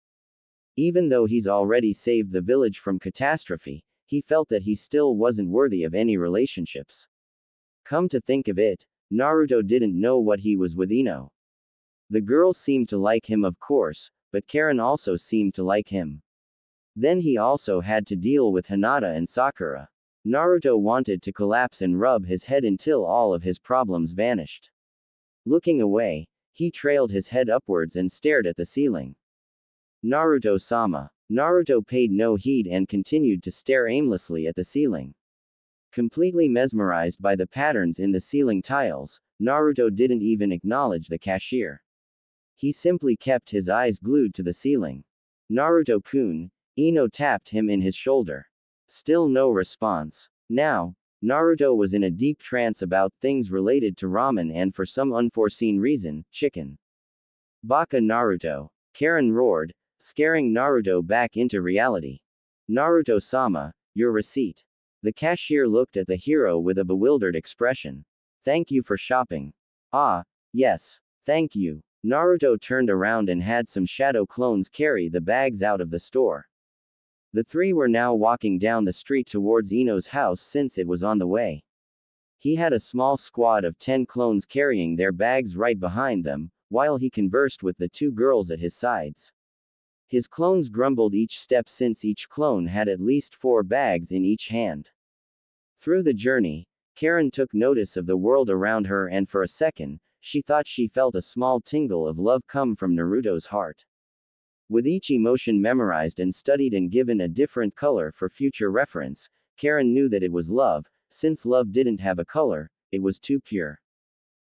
Even though he's already saved the village from catastrophe, he felt that he still wasn't worthy of any relationships. Come to think of it, Naruto didn't know what he was with Ino. The girl seemed to like him, of course, but Karin also seemed to like him. Then he also had to deal with Hinata and Sakura. Naruto wanted to collapse and rub his head until all of his problems vanished. Looking away, he trailed his head upwards and stared at the ceiling. Naruto-sama. Naruto paid no heed and continued to stare aimlessly at the ceiling. Completely mesmerized by the patterns in the ceiling tiles, Naruto didn't even acknowledge the cashier. He simply kept his eyes glued to the ceiling. Naruto-kun, Ino tapped him in his shoulder. Still no response. Now, Naruto was in a deep trance about things related to ramen and for some unforeseen reason, chicken. Baka Naruto. Karin roared, scaring Naruto back into reality. Naruto-sama, your receipt. The cashier looked at the hero with a bewildered expression. Thank you for shopping. Ah, yes. Thank you. Naruto turned around and had some shadow clones carry the bags out of the store. The 3 were now walking down the street towards Ino's house since it was on the way. He had a small squad of 10 clones carrying their bags right behind them, while he conversed with the 2 girls at his sides. His clones grumbled each step since each clone had at least 4 bags in each hand. Through the journey, Karin took notice of the world around her, and for a second, she thought she felt a small tingle of love come from Naruto's heart. With each emotion memorized and studied and given a different color for future reference, Karin knew that it was love. Since love didn't have a color, it was too pure.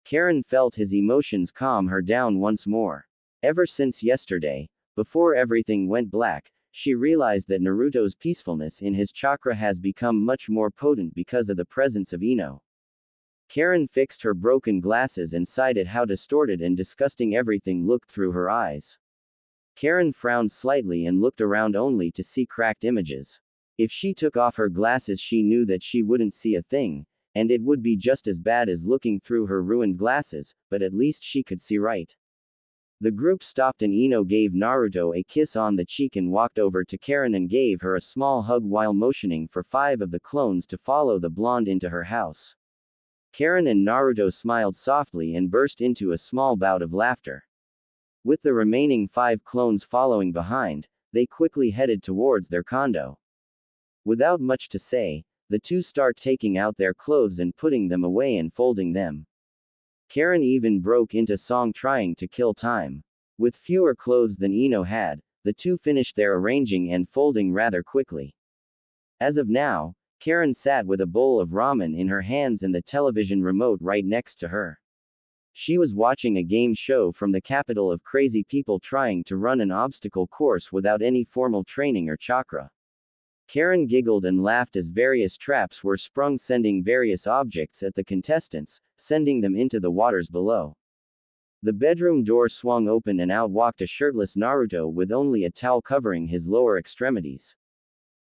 Karin felt his emotions calm her down once more. Ever since yesterday, before everything went black, she realized that Naruto's peacefulness in his chakra has become much more potent because of the presence of Ino. Karin fixed her broken glasses and sighed at how distorted and disgusting everything looked through her eyes. Karin frowned slightly and looked around only to see cracked images. If she took off her glasses, she knew that she wouldn't see a thing, and it would be just as bad as looking through her ruined glasses, but at least she could see right. The group stopped and Ino gave Naruto a kiss on the cheek and walked over to Karin and gave her a small hug while motioning for 5 of the clones to follow the blonde into her house. Karin and Naruto smiled softly and burst into a small bout of laughter. With the remaining 5 clones following behind, they quickly headed towards their condo. Without much to say, the two start taking out their clothes and putting them away and folding them. Karin even broke into song trying to kill time. With fewer clothes than Ino had, the two finished their arranging and folding rather quickly. As of now, Karin sat with a bowl of ramen in her hands and the television remote right next to her. She was watching a game show from the capital of crazy people trying to run an obstacle course without any formal training or chakra. Karin giggled and laughed as various traps were sprung, sending various objects at the contestants, sending them into the waters below. The bedroom door swung open and out walked a shirtless Naruto with only a towel covering his lower extremities.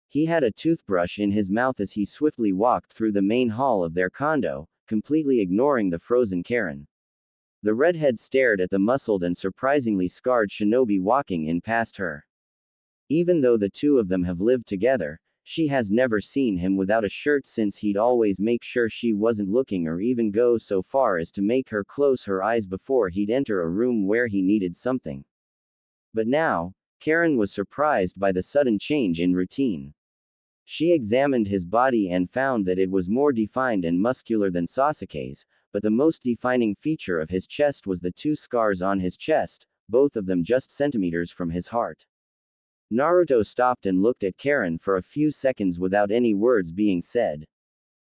He had a toothbrush in his mouth as he swiftly walked through the main hall of their condo, completely ignoring the frozen Karin. The redhead stared at the muscled and surprisingly scarred shinobi walking in past her. Even though the two of them have lived together, she has never seen him without a shirt since he'd always make sure she wasn't looking or even go so far as to make her close her eyes before he'd enter a room where he needed something. But now, Karin was surprised by the sudden change in routine. She examined his body and found that it was more defined and muscular than Sasuke's, but the most defining feature of his chest was the 2 scars on his chest, both of them just centimeters from his heart. Naruto stopped and looked at Karin for a few seconds without any words being said.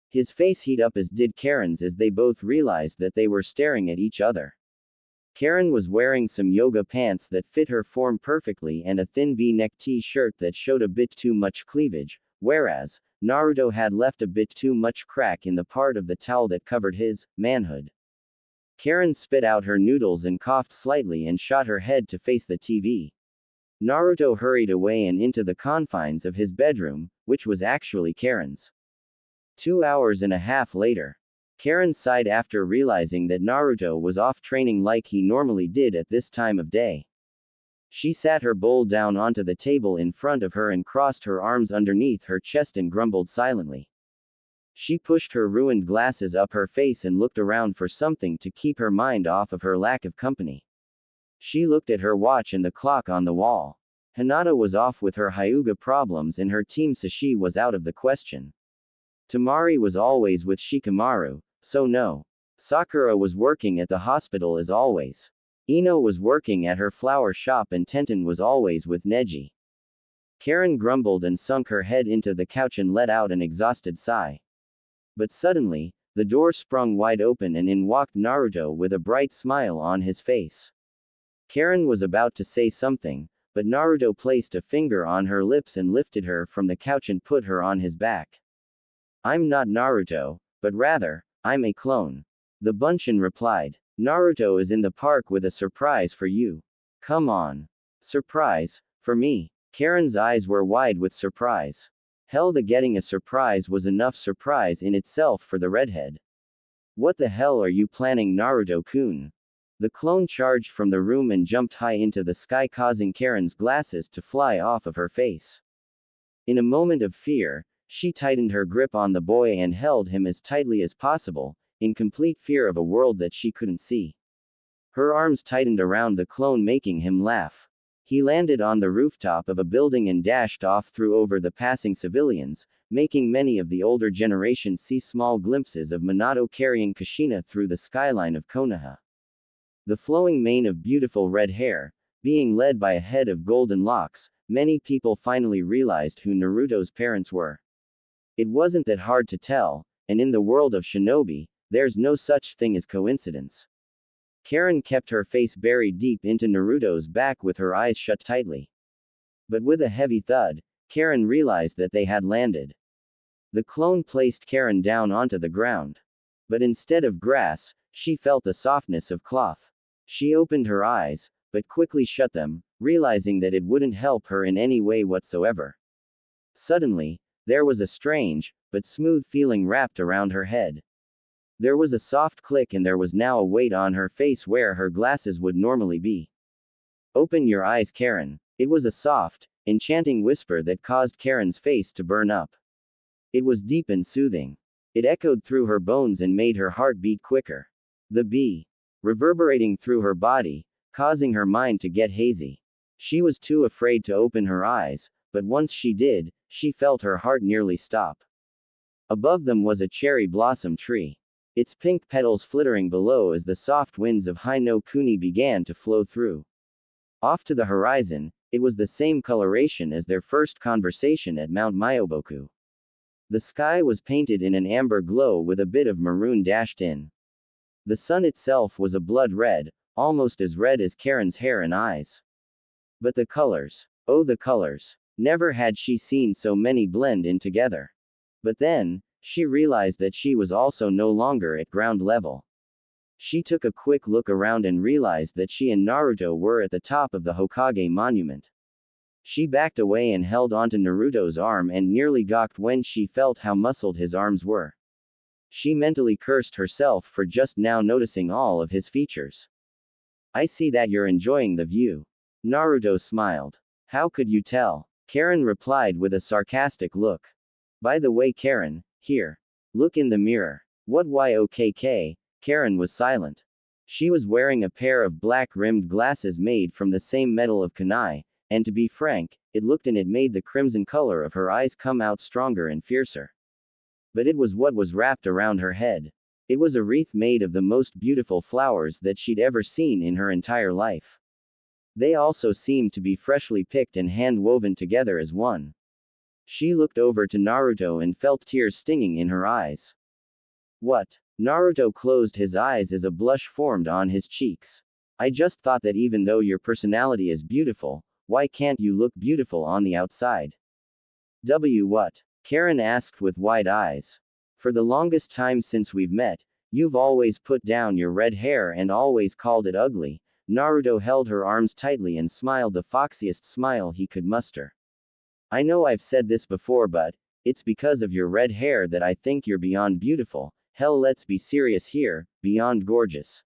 His face heated up as did Karin's as they both realized that they were staring at each other. Karin was wearing some yoga pants that fit her form perfectly and a thin V-neck t-shirt that showed a bit too much cleavage, whereas Naruto had left a bit too much crack in the part of the towel that covered his manhood. Karin spit out her noodles and coughed slightly and shot her head to face the TV. Naruto hurried away and into the confines of his bedroom, which was actually Karin's. 2 hours and a half later, Karin sighed after realizing that Naruto was off training like he normally did at this time of day. She sat her bowl down onto the table in front of her and crossed her arms underneath her chest and grumbled silently. She pushed her ruined glasses up her face and looked around for something to keep her mind off of her lack of company. She looked at her watch and the clock on the wall. Hinata was off with her Hyuga problems and her team Sashi was out of the question. Tamari was always with Shikamaru, so no. Sakura was working at the hospital as always. Ino was working at her flower shop and Tenten was always with Neji. Karin grumbled and sunk her head into the couch and let out an exhausted sigh. But suddenly, the door sprung wide open and in walked Naruto with a bright smile on his face. Karin was about to say something, but Naruto placed a finger on her lips and lifted her from the couch and put her on his back. "I'm not Naruto, but rather, I'm a clone," the Bunshin replied. "Naruto is in the park with a surprise for you. Come on." "Surprise? For me?" Karin's eyes were wide with surprise. Hell, the getting a surprise was enough surprise in itself for the redhead. "What the hell are you planning, Naruto-kun?" The clone charged from the room and jumped high into the sky, causing Karin's glasses to fly off of her face. In a moment of fear, she tightened her grip on the boy and held him as tightly as possible, in complete fear of a world that she couldn't see. Her arms tightened around the clone, making him laugh. He landed on the rooftop of a building and dashed off through over the passing civilians, making many of the older generation see small glimpses of Minato carrying Kushina through the skyline of Konoha. The flowing mane of beautiful red hair, being led by a head of golden locks, many people finally realized who Naruto's parents were. It wasn't that hard to tell, and in the world of shinobi, there's no such thing as coincidence. Karin kept her face buried deep into Naruto's back with her eyes shut tightly. But with a heavy thud, Karin realized that they had landed. The clone placed Karin down onto the ground. But instead of grass, she felt the softness of cloth. She opened her eyes, but quickly shut them, realizing that it wouldn't help her in any way whatsoever. Suddenly, there was a strange, but smooth feeling wrapped around her head. There was a soft click and there was now a weight on her face where her glasses would normally be. "Open your eyes, Karin." It was a soft, enchanting whisper that caused Karin's face to burn up. It was deep and soothing. It echoed through her bones and made her heart beat quicker. The bee. Reverberating through her body, causing her mind to get hazy. She was too afraid to open her eyes, but once she did, she felt her heart nearly stop. Above them was a cherry blossom tree. Its pink petals flittering below as the soft winds of High no Kuni began to flow through. Off to the horizon, it was the same coloration as their first conversation at Mount Myoboku. The sky was painted in an amber glow with a bit of maroon dashed in. The sun itself was a blood red, almost as red as Karen's hair and eyes. But the colors. Oh, the colors. Never had she seen so many blend in together. But then, she realized that she was also no longer at ground level. She took a quick look around and realized that she and Naruto were at the top of the Hokage monument. She backed away and held onto Naruto's arm and nearly gawked when she felt how muscled his arms were. She mentally cursed herself for just now noticing all of his features. I see that you're enjoying the view. Naruto smiled. How could you tell? Karin replied with a sarcastic look. By the way, Karin, here. Look in the mirror. What YOKK? Karin was silent. She was wearing a pair of black-rimmed glasses made from the same metal of kunai, and to be frank, it looked and it made the crimson color of her eyes come out stronger and fiercer. But it was what was wrapped around her head. It was a wreath made of the most beautiful flowers that she'd ever seen in her entire life. They also seemed to be freshly picked and hand-woven together as one. She looked over to Naruto and felt tears stinging in her eyes. What? Naruto closed his eyes as a blush formed on his cheeks. I just thought that even though your personality is beautiful, why can't you look beautiful on the outside? What? Karin asked with wide eyes. For the longest time since we've met, you've always put down your red hair and always called it ugly. Naruto held her arms tightly and smiled the foxiest smile he could muster. I know I've said this before, but it's because of your red hair that I think you're beyond beautiful. Hell, let's be serious here, beyond gorgeous.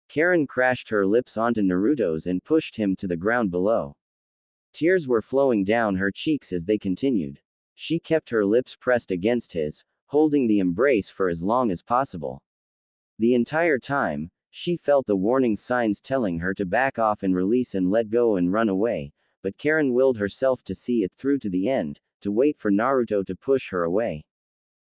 Karin crashed her lips onto Naruto's and pushed him to the ground below. Tears were flowing down her cheeks as they continued. She kept her lips pressed against his, holding the embrace for as long as possible. The entire time, she felt the warning signs telling her to back off and release and let go and run away, but Karin willed herself to see it through to the end, to wait for Naruto to push her away.